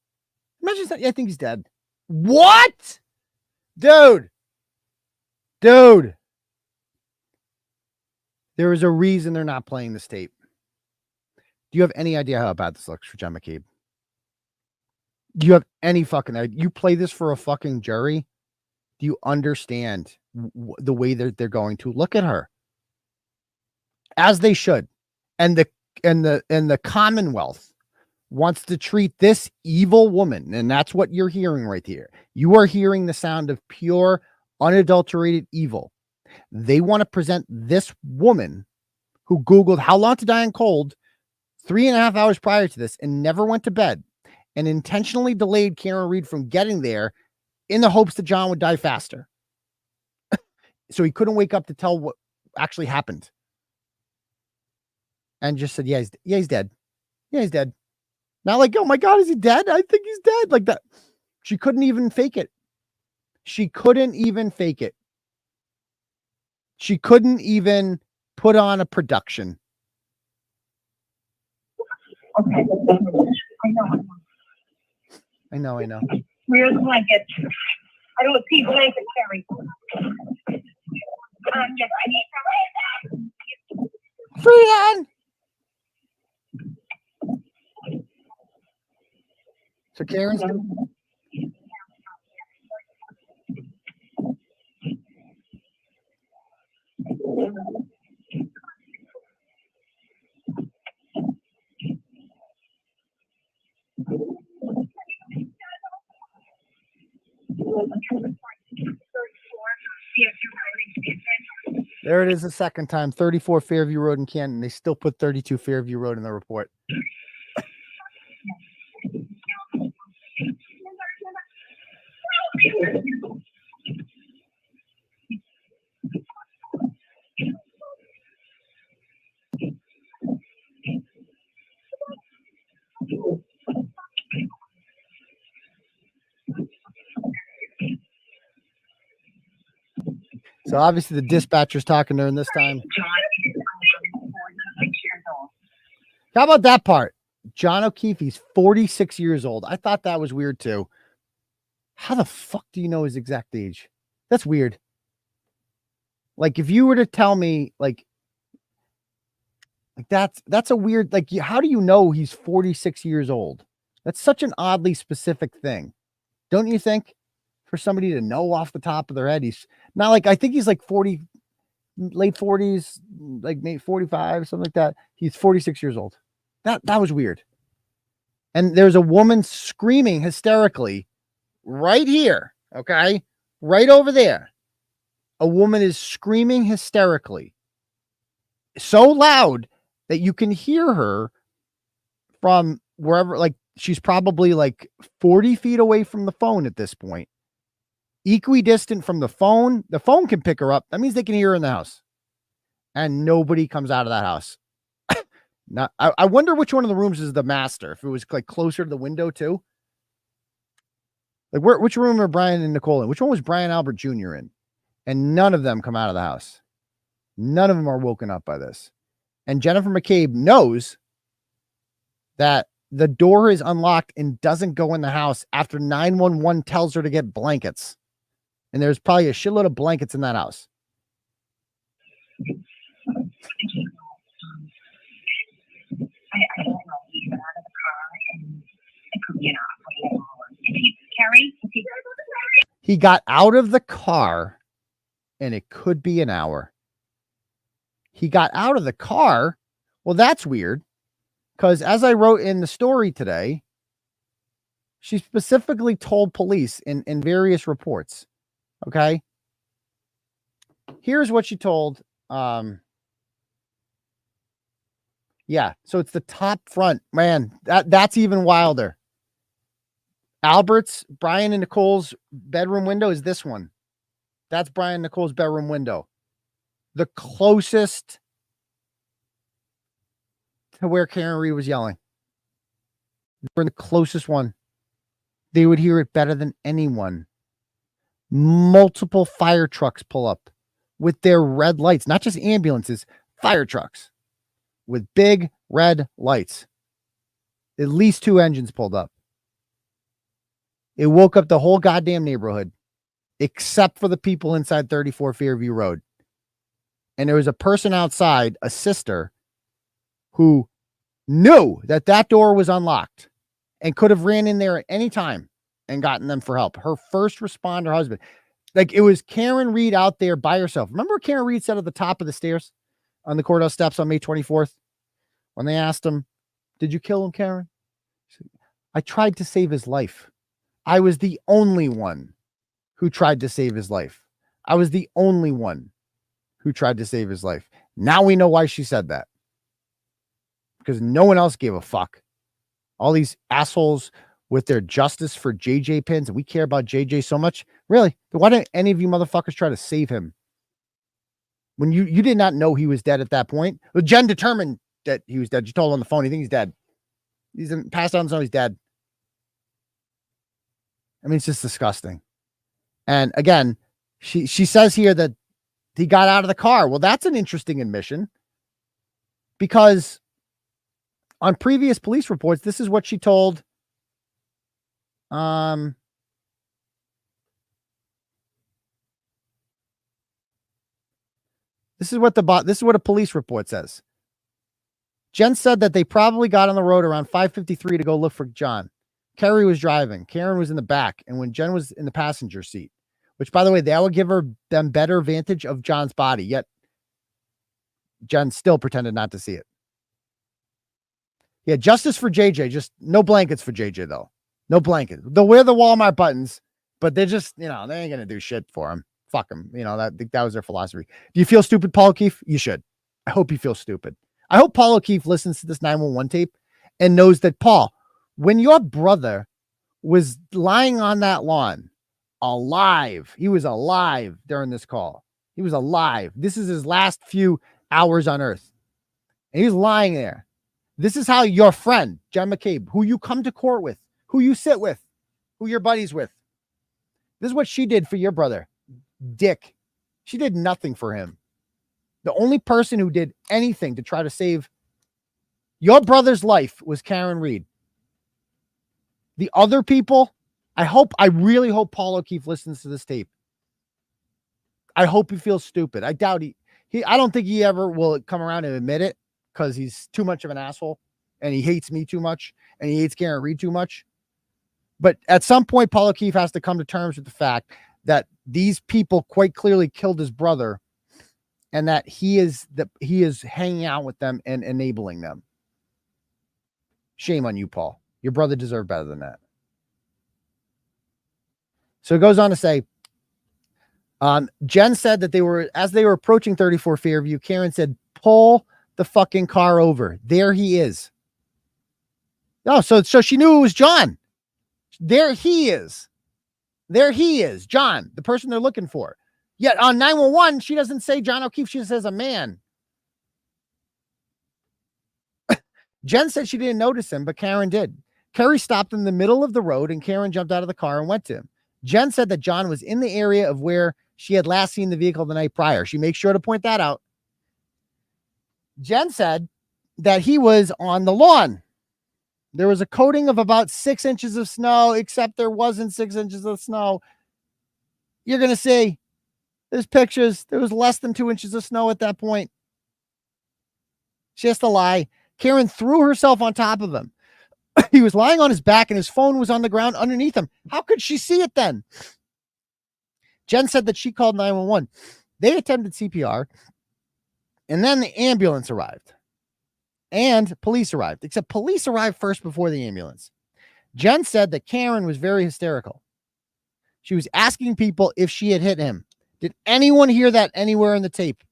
[SPEAKER 1] Imagine that. I think he's dead. What? Dude. There is a reason they're not playing this tape. Do you have any idea how bad this looks for Jen McCabe? Do you have any fucking idea? You play this for a fucking jury? Do you understand the way they're going to look at her? As they should. And the Commonwealth wants to treat this evil woman, and that's what you're hearing right here. You are hearing the sound of pure, unadulterated evil. They want to present this woman who Googled how long to die in cold 3.5 hours prior to this and never went to bed and intentionally delayed Karen Read from getting there in the hopes that John would die faster. So he couldn't wake up to tell what actually happened. And just said, yeah, he's dead. Yeah, he's dead. Not like, oh my God, is he dead? I think he's dead. Like that. She couldn't even fake it. She couldn't even fake it. She couldn't even put on a production.
[SPEAKER 21] Okay.
[SPEAKER 1] I know.
[SPEAKER 21] Where's the blanket? I don't see blanket, Terry. Yes, I need some.
[SPEAKER 1] Freehand. So Karen's there it is the second time. 34 Fairview Road in Canton. They still put 32 Fairview Road in the report. So obviously the dispatcher's talking to her this time. How about that part? John O'Keefe, he's 46 years old. I thought that was weird too. How the fuck do you know his exact age? That's weird. Like, if you were to tell me, like that's a weird, like, how do you know he's 46 years old? That's such an oddly specific thing. Don't you think? For somebody to know off the top of their head, he's not like, I think he's like 40. late 40s, like maybe 45, something like that. He's 46 years old. That was weird. And there's a woman screaming hysterically right here. Okay. Right over there. A woman is screaming hysterically. So loud that you can hear her from wherever, like she's probably like 40 feet away from the phone at this point. Equidistant from the phone. The phone can pick her up. That means they can hear her in the house. And nobody comes out of that house. Now, I wonder which one of the rooms is the master. If it was like closer to the window too. Like which room are Brian and Nicole in? Which one was Brian Albert Jr. in? And none of them come out of the house. None of them are woken up by this. And Jennifer McCabe knows that the door is unlocked and doesn't go in the house after 911 tells her to get blankets. And there's probably a shitload of blankets in that house.
[SPEAKER 21] I don't know. He got out of the car and it could be an Carrie?
[SPEAKER 1] He got out of the car and it could be an hour. He got out of the car. Well, that's weird. Because as I wrote in the story today, she specifically told police in various reports. Okay. Here's what she told. Yeah. So it's the top front, man. That's even wilder. Albert's, Brian and Nicole's bedroom window is this one. That's Brian and Nicole's bedroom window. The closest to where Karen Reed was yelling. We're the closest one. They would hear it better than anyone. Multiple fire trucks pull up with their red lights, not just ambulances, fire trucks with big red lights. At least 2 engines pulled up. It woke up the whole goddamn neighborhood, except for the people inside 34 Fairview Road. And there was a person outside, a sister, who knew that that door was unlocked and could have ran in there at any time and gotten them for help. Her first responder husband. Like, it was Karen Reed out there by herself. Remember what Karen Reed said at the top of the stairs on the courthouse steps on May 24th? When they asked him, did you kill him, Karen? She said, I tried to save his life. I was the only one who tried to save his life. I was the only one who tried to save his life. Now we know why she said that. Because no one else gave a fuck. All these assholes with their justice for JJ pins. We care about JJ so much. Really? Why didn't any of you motherfuckers try to save him? When you did not know he was dead at that point. Well, Jen determined that he was dead. You told him on the phone, you think he's dead. He's passed out, so he's dead. I mean, it's just disgusting. And again, she says here that he got out of the car. Well, that's an interesting admission. Because on previous police reports, this is what she told this is what a police report says. Jen said that they probably got on the road around 5:53 to go look for John. Carrie was driving. Karen was in the back. And when Jen was in the passenger seat, which, by the way, that would give them better vantage of John's body. Yet Jen still pretended not to see it. Yeah, justice for JJ. Just no blankets for JJ, though. No blankets. They'll wear the Walmart buttons, but they're just, they ain't going to do shit for him. Fuck him. That was their philosophy. Do you feel stupid, Paul O'Keefe? You should. I hope you feel stupid. I hope Paul O'Keefe listens to this 911 tape and knows that, Paul, when your brother was lying on that lawn, alive, he was alive during this call. He was alive. This is his last few hours on earth. And he's lying there. This is how your friend, Jen McCabe, who you come to court with, who you sit with, who you're buddies with. This is what she did for your brother, Dick. She did nothing for him. The only person who did anything to try to save your brother's life was Karen Reed. The other people, I really hope Paul O'Keefe listens to this tape. I hope he feels stupid. I doubt I don't think he ever will come around and admit it because he's too much of an asshole and he hates me too much and he hates Karen Reed too much. But at some point, Paul O'Keefe has to come to terms with the fact that these people quite clearly killed his brother and that he is hanging out with them and enabling them. Shame on you, Paul. Your brother deserved better than that. So it goes on to say, Jen said that as they were approaching 34 Fairview, Karen said, pull the fucking car over. There he is. Oh, so she knew it was John. There he is. There he is, John, the person they're looking for. Yet on 911, she doesn't say John O'Keefe. She says a man. Jen said she didn't notice him, but Karen did. Kerry stopped in the middle of the road, and Karen jumped out of the car and went to him. Jen said that John was in the area of where she had last seen the vehicle the night prior. She makes sure to point that out. Jen said that he was on the lawn. There was a coating of about 6 inches of snow, except there wasn't 6 inches of snow. You're going to see there's pictures. There was less than 2 inches of snow at that point. She has to lie. Karen threw herself on top of him. He was lying on his back and his phone was on the ground underneath him. How could she see it then? Jen said that she called 911. They attempted CPR, and then the ambulance arrived. And police arrived, except police arrived first before the ambulance. Jen said that Karen was very hysterical. She was asking people if she had hit him. Did anyone hear that anywhere in the tape?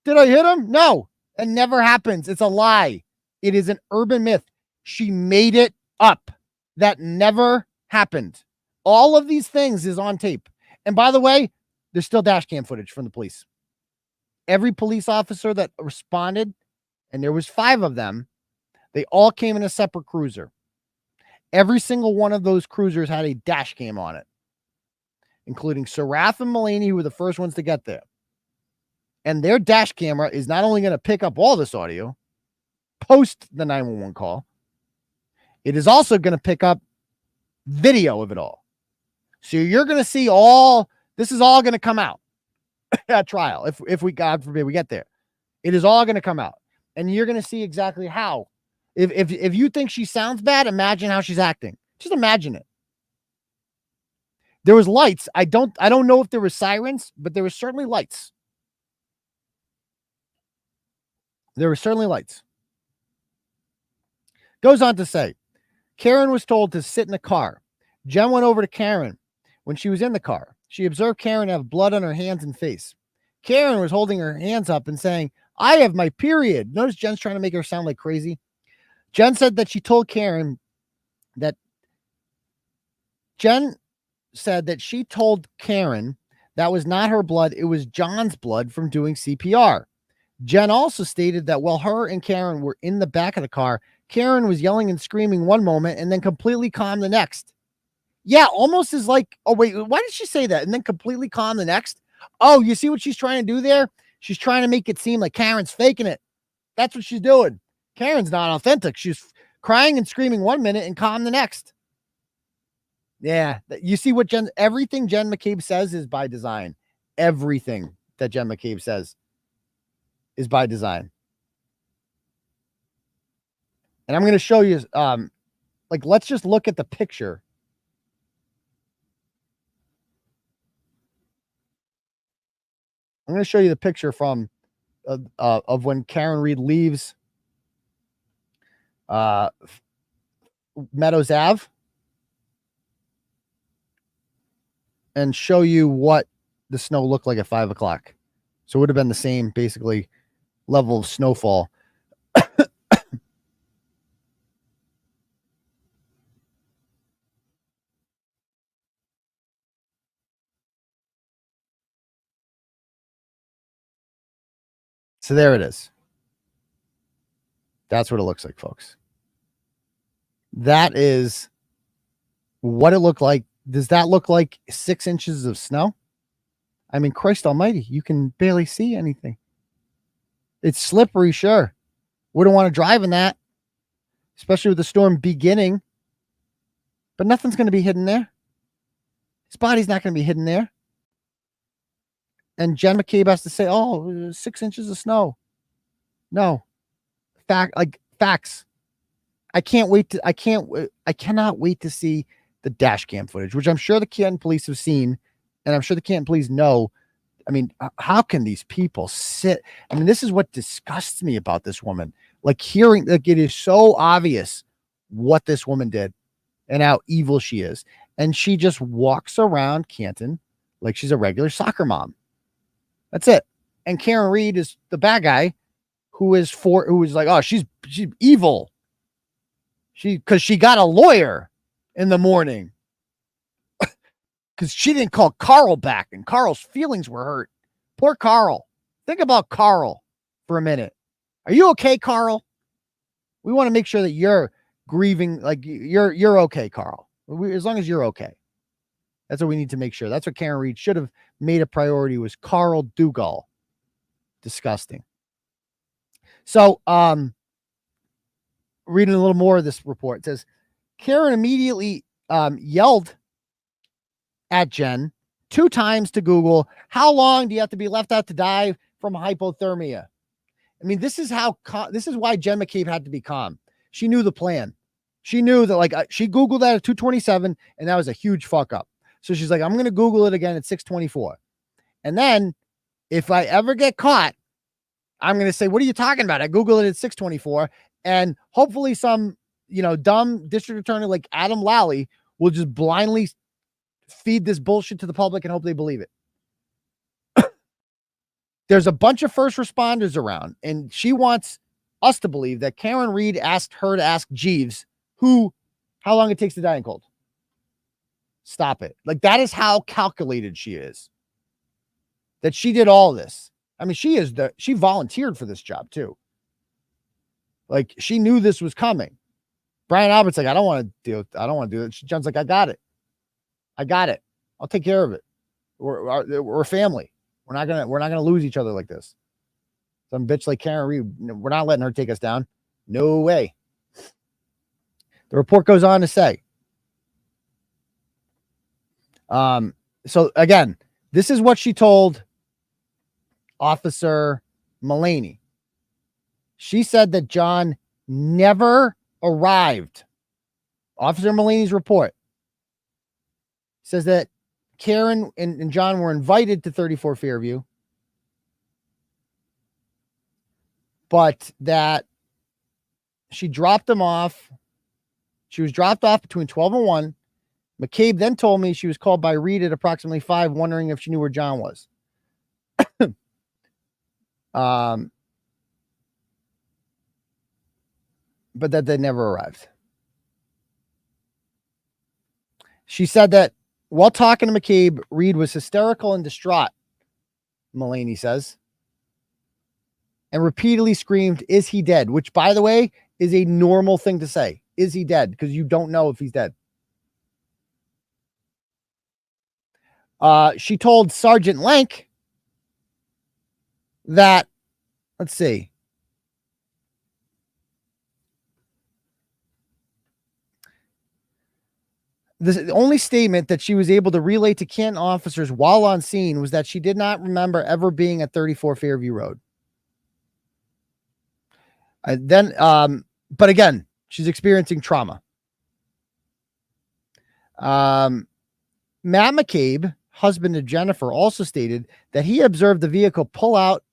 [SPEAKER 1] Did I hit him? No, it never happens. It's a lie. It is an urban myth. She made it up. That never happened. All of these things is on tape. And by the way, there's still dash cam footage from the police. Every police officer that responded, and there was 5 of them, they all came in a separate cruiser. Every single one of those cruisers had a dash cam on it, including Sarath and Mulaney, who were the first ones to get there. And their dash camera is not only going to pick up all this audio, post the 911 call, it is also going to pick up video of it all. So you're going to see this is all going to come out at trial. If we, God forbid, we get there, it is all going to come out. And you're going to see exactly how. If you think she sounds bad, imagine how she's acting. Just imagine it. There was lights. I don't know if there were sirens, but there were certainly lights. There were certainly lights. Goes on to say, Karen was told to sit in the car. Jen went over to Karen when she was in the car. She observed Karen have blood on her hands and face. Karen was holding her hands up and saying, I have my period. Notice Jen's trying to make her sound like crazy. Jen said that she told Karen that that was not her blood. It was John's blood from doing CPR. Jen also stated that while her and Karen were in the back of the car, Karen was yelling and screaming one moment and then completely calm the next. Yeah, almost as like, oh, wait, why did she say that? And then completely calm the next? Oh, you see what she's trying to do there? She's trying to make it seem like Karen's faking it. That's what she's doing. Karen's not authentic. She's crying and screaming one minute and calm the next. Yeah, you see what everything Jen McCabe says is by design. Everything that Jen McCabe says is by design. And I'm going to show you, let's just look at the picture. I'm going to show you the picture from of when Karen Reed leaves Meadows Ave and show you what the snow looked like at 5 o'clock. So it would have been the same, basically, level of snowfall. So there it is. That's what it looks like, folks. That is what it looked like. Does that look like 6 inches of snow? I mean, Christ almighty, you can barely see anything. It's slippery, sure. Wouldn't want to drive in that, especially with the storm beginning. But nothing's going to be hidden there. His body's not going to be hidden there. And Jen McCabe has to say, oh, 6 inches of snow. No. Facts. I cannot wait to see the dash cam footage, which I'm sure the Canton police have seen. And I'm sure the Canton police know I mean, how can these people sit? I mean, this is what disgusts me about this woman. Like hearing, like it is so obvious what this woman did and how evil she is. And she just walks around Canton like she's a regular soccer mom. That's it. And Karen Reed is the bad guy who is like, oh, she's evil. Because she got a lawyer in the morning. Because she didn't call Carl back, and Carl's feelings were hurt. Poor Carl. Think about Carl for a minute. Are you okay, Carl? We want to make sure that you're grieving, like you're okay, Carl. As long as you're okay. That's what we need to make sure. That's what Karen Reed should have made a priority, was Carl Dougal. Disgusting. So, reading a little more of this report, it says Karen immediately yelled at Jen 2 times to Google, how long do you have to be left out to die from hypothermia? I mean, this is why Jen McCabe had to be calm. She knew the plan. She knew that, like, she Googled that at 2:27, and that was a huge fuck up. So she's like, I'm going to Google it again at 6:24. And then if I ever get caught, I'm going to say, what are you talking about? I Googled it at 6:24. And hopefully some, dumb district attorney like Adam Lally will just blindly feed this bullshit to the public and hope they believe it. There's a bunch of first responders around, and she wants us to believe that Karen Reed asked her to ask Jeeves how long it takes to die in cold. Stop it. Like, that is how calculated she is. That she did all this. I mean, she volunteered for this job too. Like, she knew this was coming. Brian Albert's like, I don't want to do it. John's like, I got it. I'll take care of it. We're a family. We're not gonna lose each other like this. Some bitch like Karen Reed, we're not letting her take us down. No way. The report goes on to say, so again, this is what she told Officer Mullaney. She said that John never arrived. Officer Mullaney's report says that Karen and John were invited to 34 Fairview, but that she dropped them off. She was dropped off between 12 and 1. McCabe then told me she was called by Reed at approximately 5, wondering if she knew where John was. But that they never arrived. She said that while talking to McCabe, Reed was hysterical and distraught, Mullaney says, and repeatedly screamed, "Is he dead?" Which, by the way, is a normal thing to say. Is he dead? Because you don't know if he's dead. She told Sergeant Lank that, let's see, the only statement that she was able to relay to Canton officers while on scene was that she did not remember ever being at 34 Fairview Road. But again, she's experiencing trauma. Matt McCabe, husband of Jennifer, also stated that he observed the vehicle pull out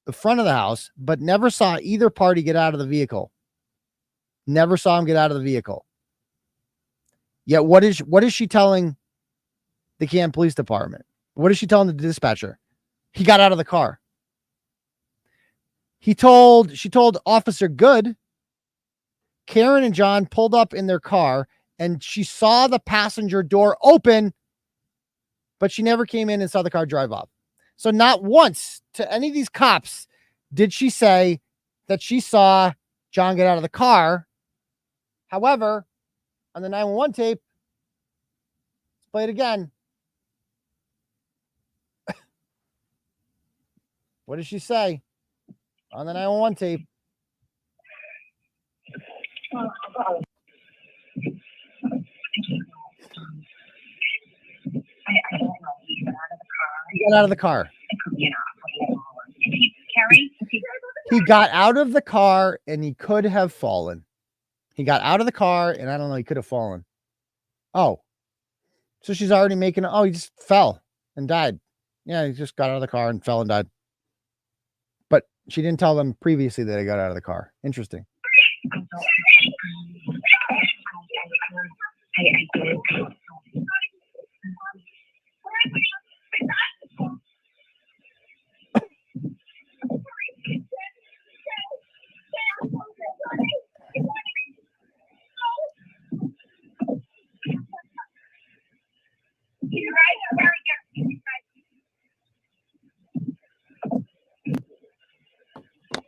[SPEAKER 1] the front of the house, but never saw either party get out of the vehicle. Never saw him get out of the vehicle. Yet what is she telling the Canton Police Department? What is she telling the dispatcher? He got out of the car. She told Officer Good, Karen and John pulled up in their car and she saw the passenger door open, but she never came in and saw the car drive off. So not once to any of these cops did she say that she saw John get out of the car. However, on the 911 tape, let's play it again. What did she say on the 911 tape? He got out of the car. He got out of the car and he could have fallen. He got out of the car and I don't know, he could have fallen. Oh, so she's already making, he just fell and died. Yeah, he just got out of the car and fell and died. But she didn't tell them previously that he got out of the car. Interesting.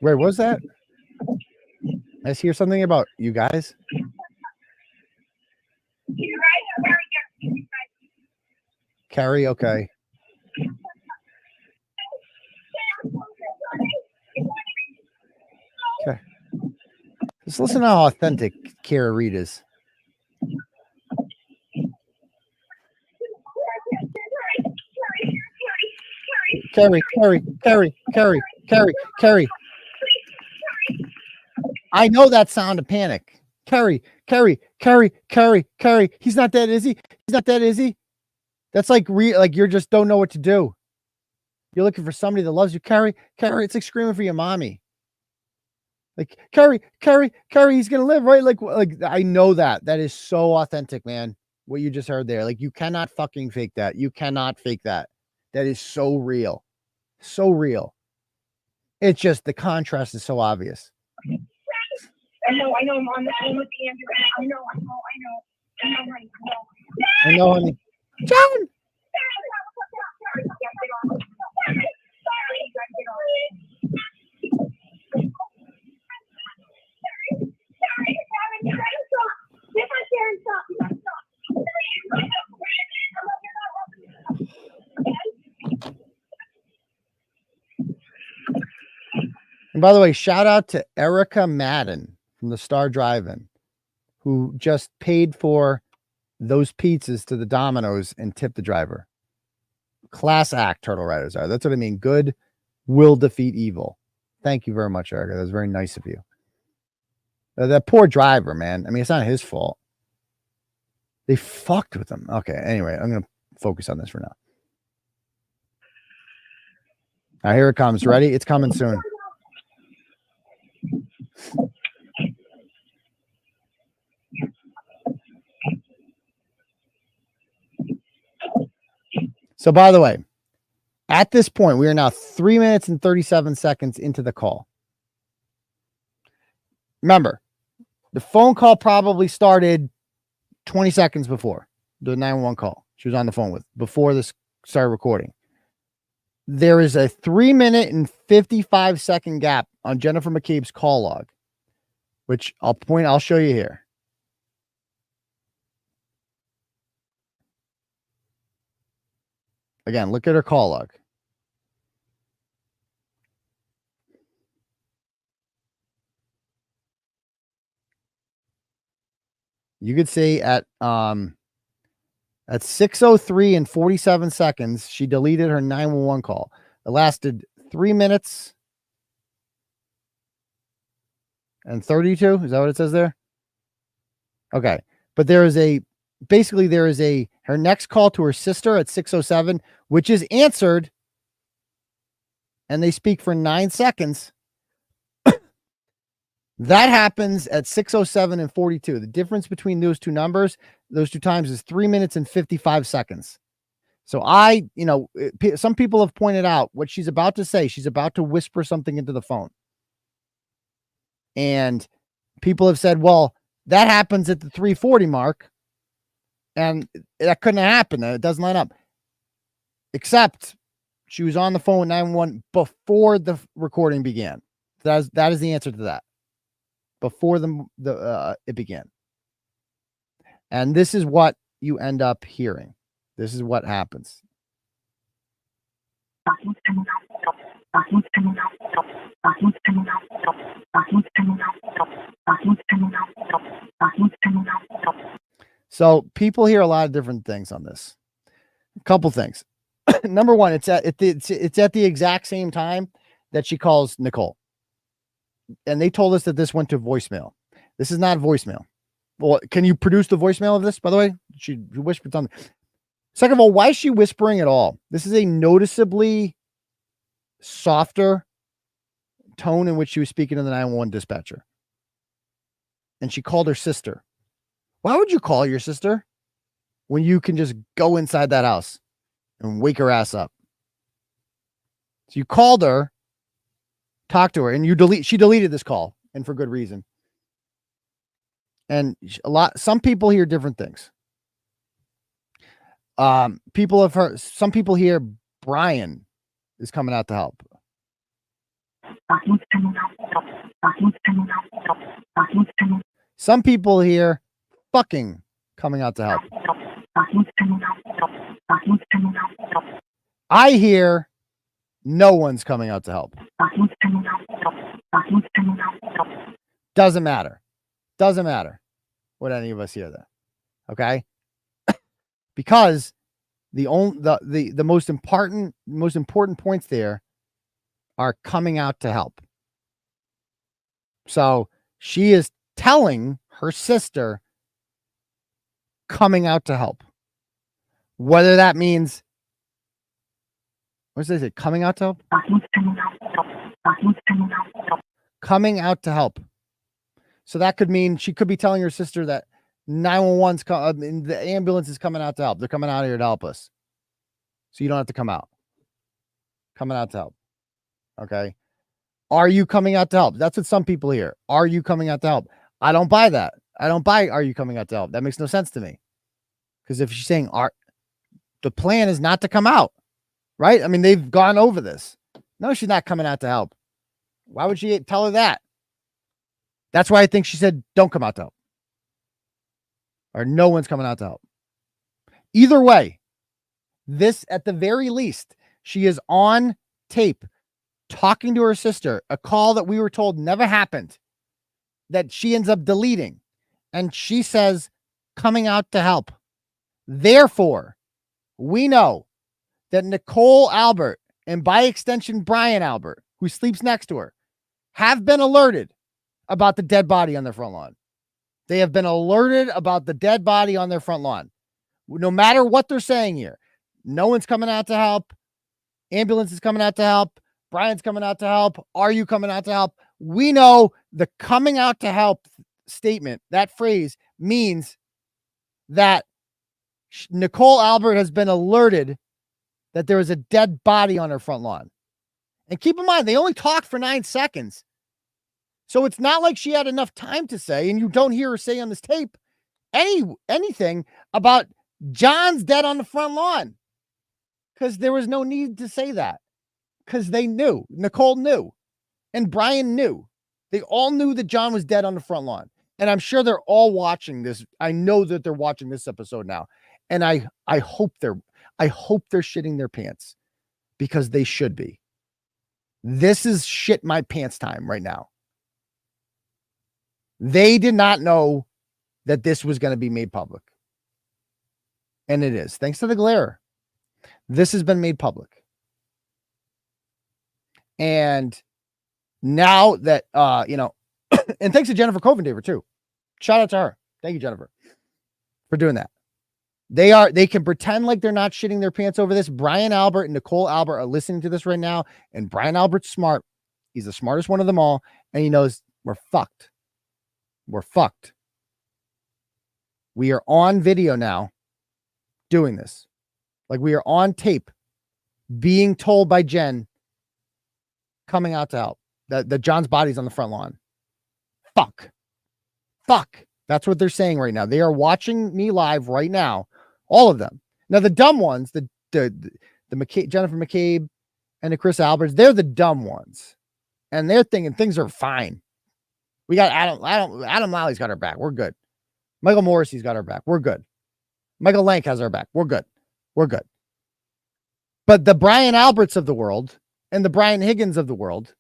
[SPEAKER 1] Wait, what was that? I hear something about you guys. Carrie, okay. Okay. Just listen to how authentic Kara Reed is. Carrie. I know that sound of panic. Carrie. He's not dead, is he? He's not dead, is he? That's like you just don't know what to do. You're looking for somebody that loves you. Carrie, it's like screaming for your mommy. Like, Carrie, he's gonna live, right? Like I know that. That is so authentic, man. What you just heard there. Like, you cannot fucking fake that. You cannot fake that. That is so real. So real. It's just the contrast is so obvious.
[SPEAKER 21] I know I'm on the phone with the Andrew. I know,
[SPEAKER 1] honey. John! And by the way, shout out to Erica Madden from the Star Drive-In, who just paid for those pizzas to the Domino's and tipped the driver. Class act, Turtle Riders are. That's what I mean. Good will defeat evil. Thank you very much, Erica. That was very nice of you. That poor driver, man. I mean, it's not his fault. They fucked with him. Okay, anyway, I'm going to focus on this for now. All right, here it comes. Ready? It's coming soon. So, by the way, at this point, we are now 3 minutes and 37 seconds into the call. Remember, the phone call probably started 20 seconds before the 911 call she was on the phone with, before this started recording. There is a 3 minute and 55 second gap on Jennifer McCabe's call log, which I'll show you here. Again, look at her call log. You could see at 6:03 and 47 seconds, she deleted her 911 call. It lasted 3 minutes and 32. Is that what it says there? Okay. But there is her next call to her sister at 6:07, which is answered, and they speak for 9 seconds. That happens at 6:07 and 42. The difference between those two numbers, those two times, is 3 minutes and 55 seconds. So some people have pointed out what she's about to say. She's about to whisper something into the phone. And people have said, well, that happens at the 3:40 mark. And that couldn't have happened. It doesn't line up. Except she was on the phone with 911 before the recording began. That is the answer to that. Before it began. And this is what you end up hearing. This is what happens. So people hear a lot of different things on this. A couple things. Number one, it's at the exact same time that she calls Nicole. And they told us that this went to voicemail. This is not voicemail. Well, can you produce the voicemail of this, by the way? She whispered something. Second of all, why is she whispering at all? This is a noticeably softer tone in which she was speaking to the 911 dispatcher. And she called her sister. Why would you call your sister when you can just go inside that house and wake her ass up? So you called her, talked to her, and she deleted this call, and for good reason. And some people hear different things. People have heard, some people hear Brian is coming out to help. Some people hear fucking coming out to help. I hear no one's coming out to help. Doesn't matter. Doesn't matter what any of us hear there. Okay? Because the most important points there are coming out to help. So she is telling her sister coming out to help. Whether that means, what does it say? Coming out to help? Coming out to help. So that could mean she could be telling her sister that 911's the ambulance is coming out to help. They're coming out here to help us. So you don't have to come out. Coming out to help. Okay. Are you coming out to help? That's what some people hear. Are you coming out to help? I don't buy that. I don't buy, are you coming out to help? That makes no sense to me. Because if she's saying, the plan is not to come out, right? I mean, they've gone over this. No, she's not coming out to help. Why would she tell her that? That's why I think she said, don't come out to help. Or no one's coming out to help. Either way, this, at the very least, she is on tape talking to her sister, a call that we were told never happened, that she ends up deleting. And she says, coming out to help. Therefore, we know that Nicole Albert, and by extension, Brian Albert, who sleeps next to her, have been alerted about the dead body on their front lawn. They have been alerted about the dead body on their front lawn. No matter what they're saying here, no one's coming out to help. Ambulance is coming out to help. Brian's coming out to help. Are you coming out to help? We know the coming out to help statement, that phrase, means that Nicole Albert has been alerted that there is a dead body on her front lawn. And keep in mind, they only talked for 9 seconds. So it's not like she had enough time to say, and you don't hear her say on this tape anything about John's dead on the front lawn. Because there was no need to say that. Because they knew. Nicole knew. And Brian knew. They all knew that John was dead on the front lawn. And I'm sure they're all watching this. I know that they're watching this episode now. And I hope they're shitting their pants. Because they should be. This is shit my pants time right now. They did not know that this was going to be made public. And it is. Thanks to the glare. This has been made public. And now that, and thanks to Jennifer Coverup too. Shout out to her. Thank you, Jennifer, for doing that. They can pretend like they're not shitting their pants over this. Brian Albert and Nicole Albert are listening to this right now. And Brian Albert's smart. He's the smartest one of them all. And he knows we're fucked. We're fucked. We are on video now doing this. Like we are on tape being told by Jen coming out to help that John's body's on the front lawn. Fuck. That's what they're saying right now. They are watching me live right now. All of them. Now the dumb ones, the McCabe, Jennifer McCabe and the Chris Alberts, they're the dumb ones. And they're thinking things are fine. We got Adam Lowry's got our back. We're good. Michael Morrissey's got our back. We're good. Michael Lank has our back. We're good. But the Brian Alberts of the world and the Brian Higgins of the world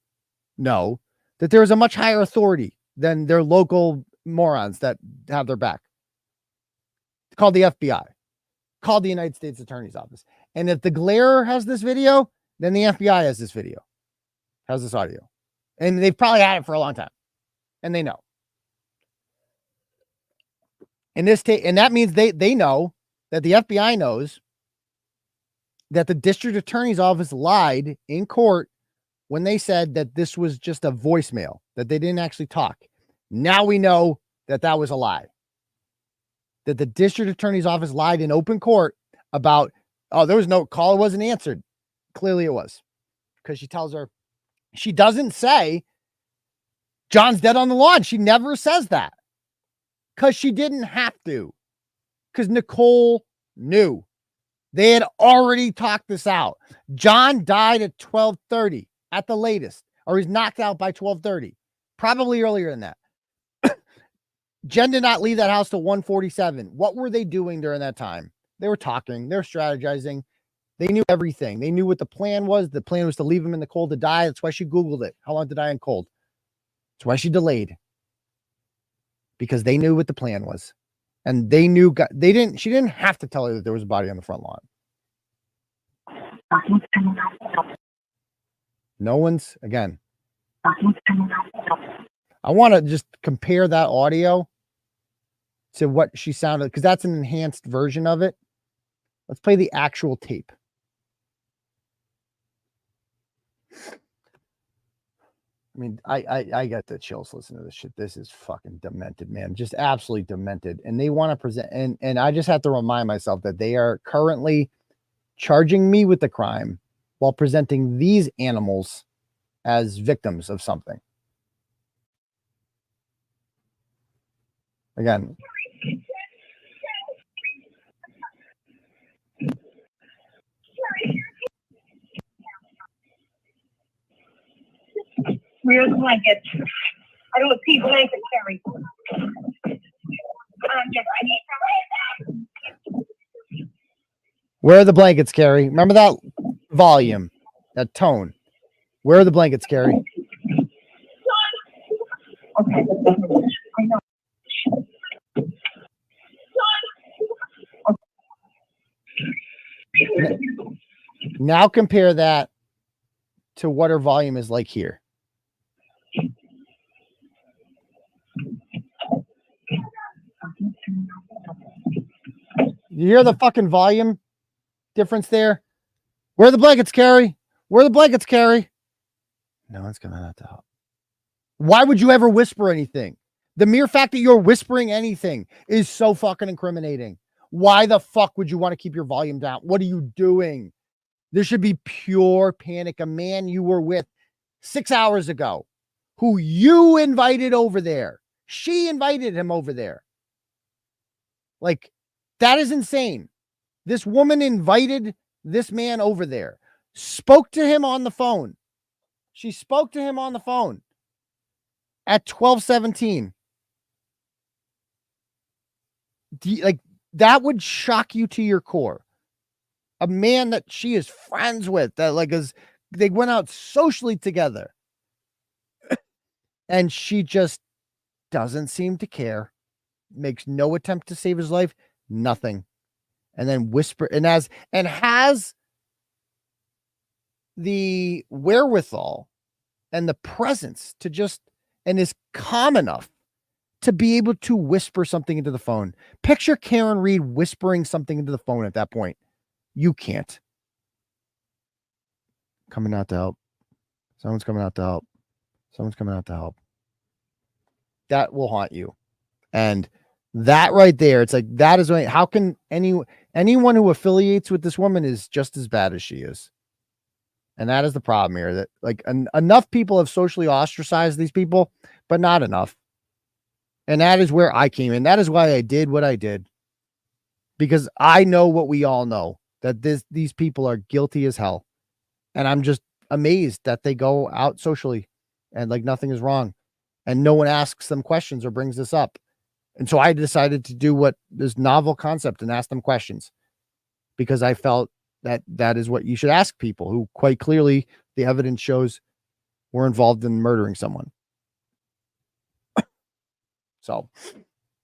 [SPEAKER 1] know that there is a much higher authority than their local morons that have their back. It's called the FBI, called the United States Attorney's Office. And if the glare has this video, then the FBI has this video, has this audio. And they've probably had it for a long time. And they know. And that means they know that the FBI knows that the district attorney's office lied in court when they said that this was just a voicemail, that they didn't actually talk. Now we know that that was a lie. That the district attorney's office lied in open court about, oh, there was no call, it wasn't answered. Clearly it was, because she tells her, she doesn't say John's dead on the lawn. She never says that because she didn't have to, because Nicole knew. They had already talked this out. John died at 12:30 at the latest, or he's knocked out by 12:30, probably earlier than that. Jen did not leave that house till 1:47. What were they doing during that time? They were talking. They were strategizing. They knew everything. They knew what the plan was. The plan was to leave him in the cold to die. That's why she Googled it. How long to die in cold? That's why she delayed. Because they knew what the plan was. And they knew, she didn't have to tell her that there was a body on the front lawn. No one's, again. I want to just compare that audio to what she sounded, because that's an enhanced version of it. Let's play the actual tape. I mean, I got the chills listening to this shit. This is fucking demented, man. Just absolutely demented. And they want to present, and I just have to remind myself that they are currently charging me with the crime while presenting these animals as victims of something. Again.
[SPEAKER 21] Where's the blankets? I don't see blankets, Carrie.
[SPEAKER 1] Where are the blankets, Carrie? Remember that volume, that tone. Where are the blankets, Carrie?
[SPEAKER 21] Okay. I know.
[SPEAKER 1] Now compare that to what her volume is like here. You hear the fucking volume difference there? Where are the blankets, Carrie? Where are the blankets, Carrie? No one's coming out to help. Why would you ever whisper anything? The mere fact that you're whispering anything is so fucking incriminating. Why the fuck would you want to keep your volume down? What are you doing? There should be pure panic. A man you were with 6 hours ago, who you invited over there. She invited him over there. Like, that is insane. This woman invited this man over there, spoke to him on the phone. She spoke to him on the phone at 12:17. Like, that would shock you to your core. A man that she is friends with, that like they went out socially together. And she just doesn't seem to care. Makes no attempt to save his life. Nothing. And then has the wherewithal and the presence to just, and is calm enough to be able to whisper something into the phone. Picture Karen Reed whispering something into the phone at that point. You can't. Coming out to help. Someone's coming out to help. Someone's coming out to help. That will haunt you. And that right there, it's like, that is how can anyone who affiliates with this woman is just as bad as she is. And that is the problem here, that like enough people have socially ostracized these people, but not enough. And that is where I came in. That is why I did what I did, because I know what we all know, that these people are guilty as hell. And I'm just amazed that they go out socially and like nothing is wrong. And no one asks them questions or brings this up. And so I decided to do what this novel concept and ask them questions, because I felt that that is what you should ask people who quite clearly the evidence shows were involved in murdering someone. So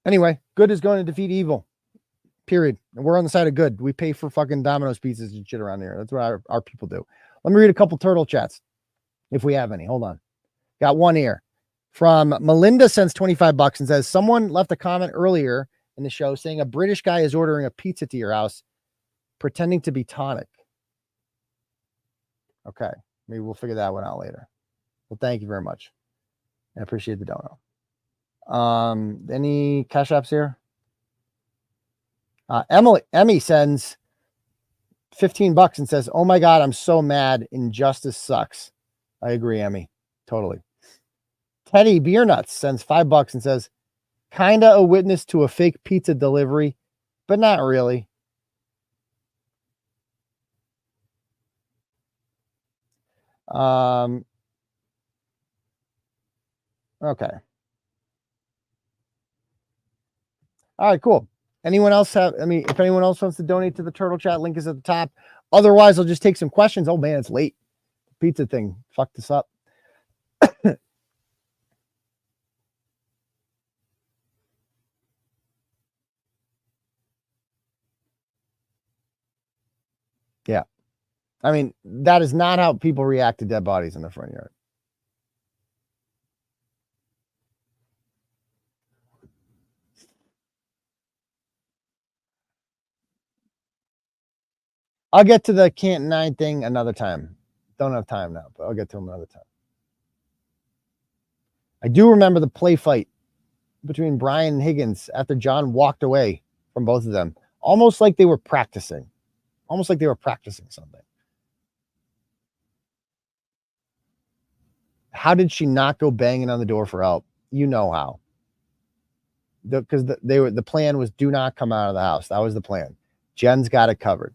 [SPEAKER 1] anyway, good is going to defeat evil, period. And we're on the side of good. We pay for fucking Domino's pizzas and shit around here. That's what our people do. Let me read a couple turtle chats if we have any. Hold on. Got one here. From Melinda sends $25 and says, someone left a comment earlier in the show saying a British guy is ordering a pizza to your house, pretending to be tonic. Okay. Maybe we'll figure that one out later. Well, thank you very much. I appreciate the dono. Any cash apps here? Emmy sends $15 and says, "Oh my God, I'm so mad. Injustice sucks." I agree, Emmy. Totally. Teddy Beer Nuts sends $5 and says, "Kinda a witness to a fake pizza delivery, but not really." Okay. All right, cool. Anyone else have, if anyone else wants to donate to the Turtle Chat, link is at the top. Otherwise, I'll just take some questions. Oh man, it's late. Pizza thing fucked us up. Yeah. That is not how people react to dead bodies in the front yard. I'll get to the Canton 9 thing another time. Don't have time now, but I'll get to them another time. I do remember the play fight between Brian and Higgins after John walked away from both of them. Almost like they were practicing. Almost like they were practicing something. How did she not go banging on the door for help? You know how. Because the plan was do not come out of the house. That was the plan. Jen's got it covered.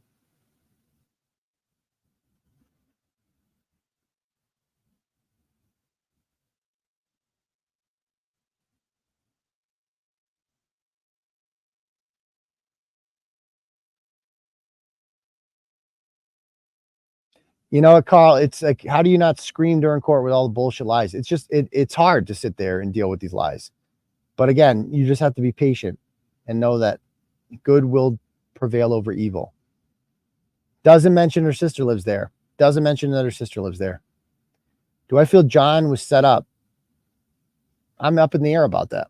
[SPEAKER 1] You know what, Carl? It's like, how do you not scream during court with all the bullshit lies? It's just, it's hard to sit there and deal with these lies. But again, you just have to be patient and know that good will prevail over evil. Doesn't mention her sister lives there. Doesn't mention that her sister lives there. Do I feel John was set up? I'm up in the air about that.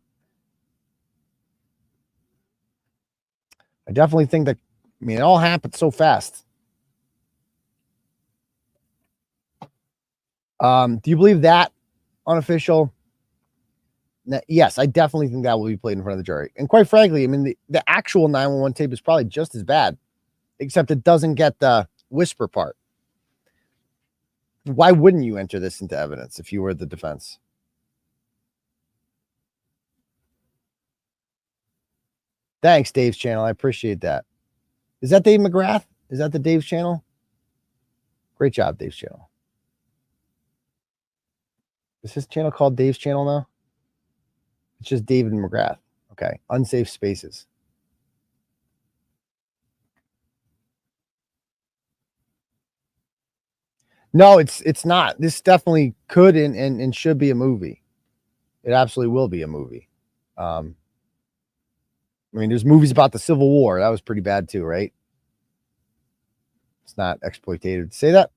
[SPEAKER 1] I definitely think that, it all happened so fast. Do you believe that unofficial? Yes, I definitely think that will be played in front of the jury. And quite frankly, the actual 911 tape is probably just as bad, except it doesn't get the whisper part. Why wouldn't you enter this into evidence if you were the defense? Thanks, Dave's channel. I appreciate that. Is that Dave McGrath? Is that the Dave's channel? Great job, Dave's channel. Is his channel called Dave's channel now? It's just David McGrath. Okay. Unsafe spaces. No, it's not. This definitely could and should be a movie. It absolutely will be a movie. There's movies about the Civil War. That was pretty bad too, right? It's not exploitative to say that.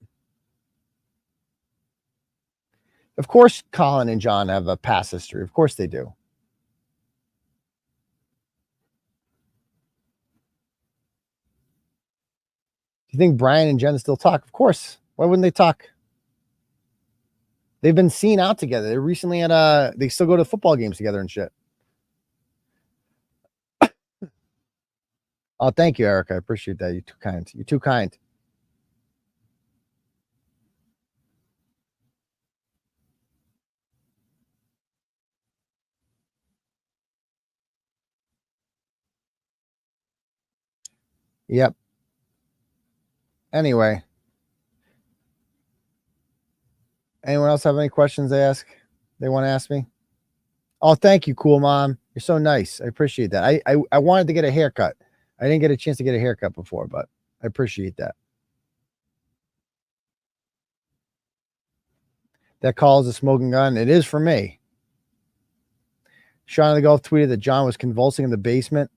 [SPEAKER 1] Of course, Colin and John have a past history. Of course they do. Do you think Brian and Jen still talk? Of course. Why wouldn't they talk? They've been seen out together. They recently had they still go to football games together and shit. Oh, thank you, Eric. I appreciate that. You're too kind. You're too kind. Yep. Anyway. Anyone else have any questions they want to ask me? Oh, thank you, cool mom. You're so nice. I appreciate that. I wanted to get a haircut. I didn't get a chance to get a haircut before, but I appreciate that. That calls a smoking gun. It is for me. Sean the Golf tweeted that John was convulsing in the basement.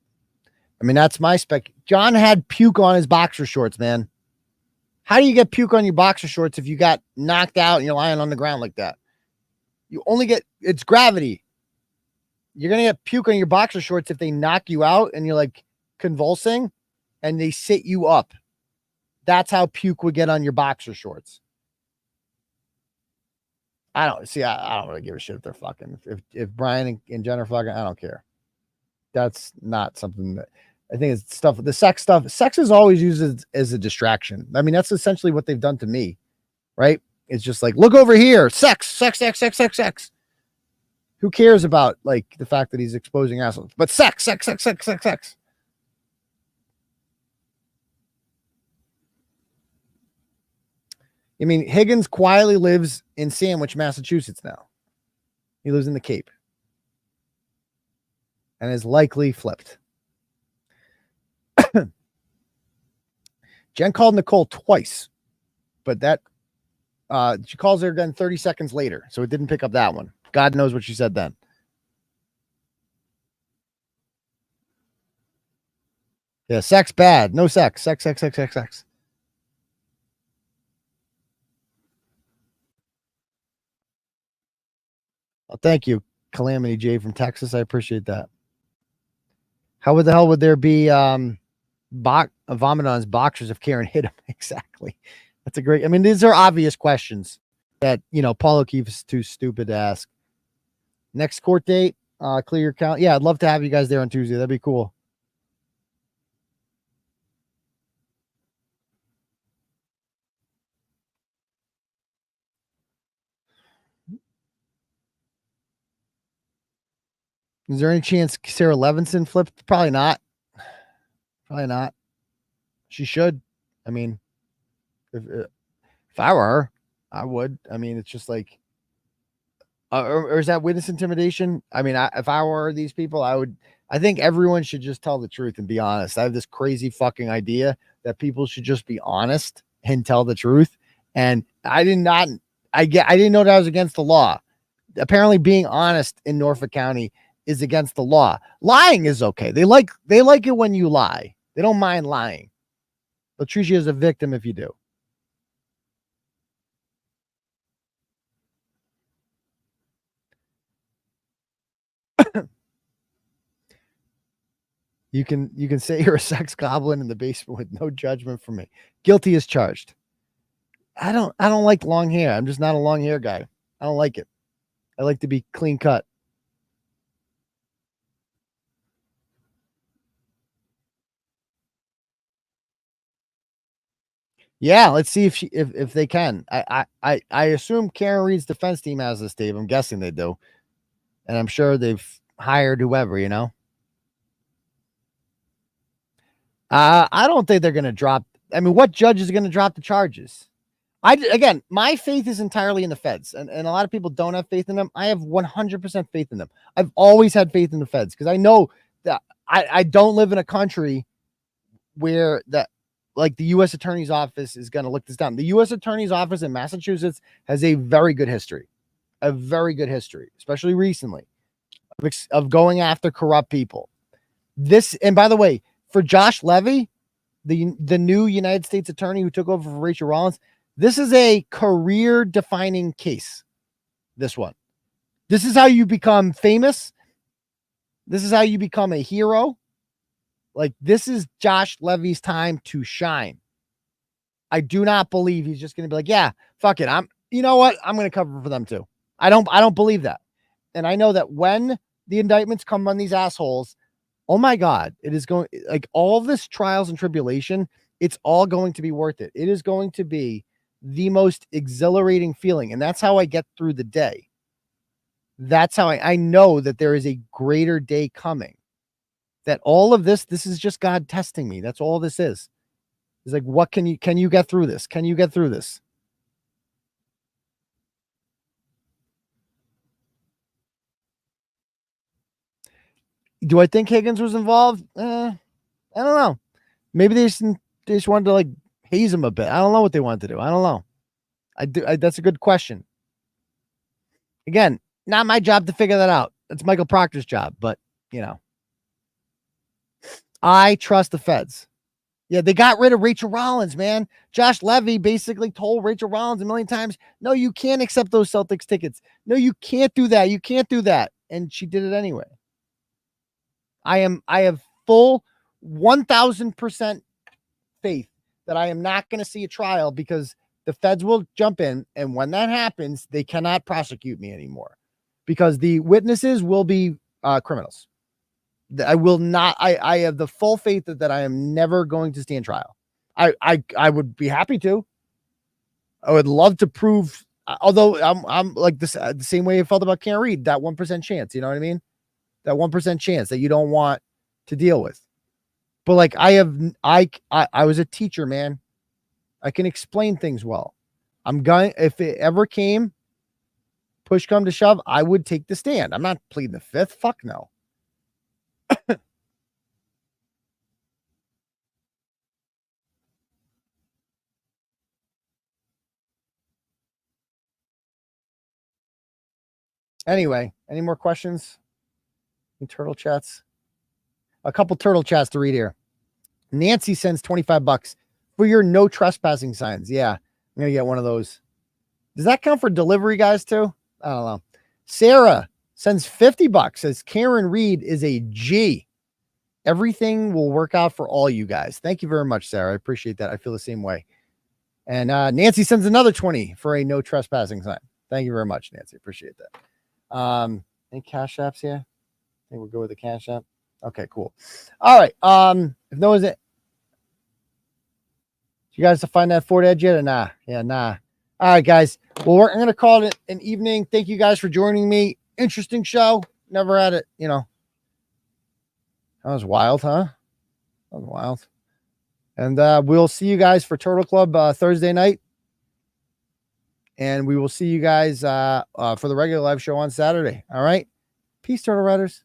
[SPEAKER 1] That's my spec. John had puke on his boxer shorts, man. How do you get puke on your boxer shorts if you got knocked out and you're lying on the ground like that? You only get, it's gravity. You're going to get puke on your boxer shorts if they knock you out and you're like convulsing and they sit you up. That's how puke would get on your boxer shorts. I don't really give a shit if they're fucking. If Brian and Jen are fucking, I don't care. That's not something that I think it's stuff. The sex stuff. Sex is always used as a distraction. I mean, that's essentially what they've done to me, right? It's just like, look over here, sex, sex, sex, sex, sex, sex. Who cares about like the fact that he's exposing assholes? But sex, sex, sex, sex, sex, sex. I mean, Higgins quietly lives in Sandwich, Massachusetts now. He lives in the Cape and is likely flipped. Jen called Nicole twice, but that she calls her again 30 seconds later, so it didn't pick up that one. God knows what she said then. Yeah, sex bad. No sex. Sex, sex, sex, sex, sex. Oh, thank you, Calamity J from Texas. I appreciate that. How the hell would there be Vomiton's boxers if Karen hit him? Exactly. That's a great. I mean, these are obvious questions that Paul O'Keefe's too stupid to ask. Next court date, clear your count. Yeah, I'd love to have you guys there on Tuesday. That'd be cool. Is there any chance Sarah Levinson flipped? Probably not. Probably not. She should. I mean, if I were her, I would. I mean, it's just like, or is that witness intimidation? I mean, if I were these people, I would. I think everyone should just tell the truth and be honest. I have this crazy fucking idea that people should just be honest and tell the truth. And I didn't know that was against the law. Apparently, being honest in Norfolk County is against the law. Lying is okay. They like it when you lie. They don't mind lying. They'll treat you as a victim if you do. You can say you're a sex goblin in the basement with no judgment from me. Guilty as charged. I don't like long hair. I'm just not a long hair guy. I don't like it. I like to be clean cut. Yeah, let's see if they can. I assume Karen Reed's defense team has this, Dave. I'm guessing they do. And I'm sure they've hired whoever, I don't think they're going to drop. I mean, what judge is going to drop the charges? Again, my faith is entirely in the feds, and a lot of people don't have faith in them. I have 100% faith in them. I've always had faith in the feds because I know that I don't live in a country where like the U.S. Attorney's Office is going to look this down. The U.S. Attorney's Office in Massachusetts has a very good history, especially recently, of going after corrupt people. And by the way, for Josh Levy, the new United States attorney who took over for Rachel Rollins, this is a career-defining case. This one. This is how you become famous. This is how you become a hero. Like, this is Josh Levy's time to shine. I do not believe he's just going to be like, yeah, fuck it. You know what? I'm going to cover for them too. I don't believe that. And I know that when the indictments come on these assholes, oh my God, it is going, like, all this trials and tribulation, it's all going to be worth it. It is going to be the most exhilarating feeling. And that's how I get through the day. That's how I know that there is a greater day coming. That all of this is just God testing me. That's all this is. It's like, what can you get through this? Can you get through this? Do I think Higgins was involved? I don't know. Maybe they just wanted to like haze him a bit. I don't know what they wanted to do. I don't know. That's a good question. Again, not my job to figure that out. It's Michael Proctor's job, but I trust the feds. Yeah, they got rid of Rachel Rollins, man. Josh Levy basically told Rachel Rollins a million times, no, you can't accept those Celtics tickets. No, you can't do that. You can't do that. And she did it anyway. I have full 1000% faith that I am not going to see a trial because the feds will jump in. And when that happens, they cannot prosecute me anymore because the witnesses will be criminals. I will not. I have the full faith that I am never going to stand trial. I would be happy to. I would love to prove. Although I'm like this the same way I felt about Can't Read, that 1% chance. You know what I mean? That 1% chance that you don't want to deal with. But like I was a teacher, man. I can explain things well. I'm going. If it ever came, push come to shove, I would take the stand. I'm not pleading the fifth. Fuck no. Anyway, any more questions? Any turtle chats? A couple turtle chats to read here. Nancy sends $25 for your no trespassing signs. Yeah, I'm going to get one of those. Does that count for delivery guys too? I don't know. Sarah sends $50. Says Karen Reed is a G. Everything will work out for all you guys. Thank you very much, Sarah. I appreciate that. I feel the same way. And Nancy sends another 20 for a no trespassing sign. Thank you very much, Nancy. Appreciate that. Any cash apps here? I think we'll go with the cash app. Okay, cool. All right. If no one's it, you guys to find that Ford Edge yet or nah? Yeah, nah. All right, guys. Well, I'm gonna call it an evening. Thank you guys for joining me. Interesting show. Never had it, you know. That was wild, huh? That was wild. And we'll see you guys for Turtle Club Thursday night. And we will see you guys for the regular live show on Saturday. All right. Peace, Turtle Riders.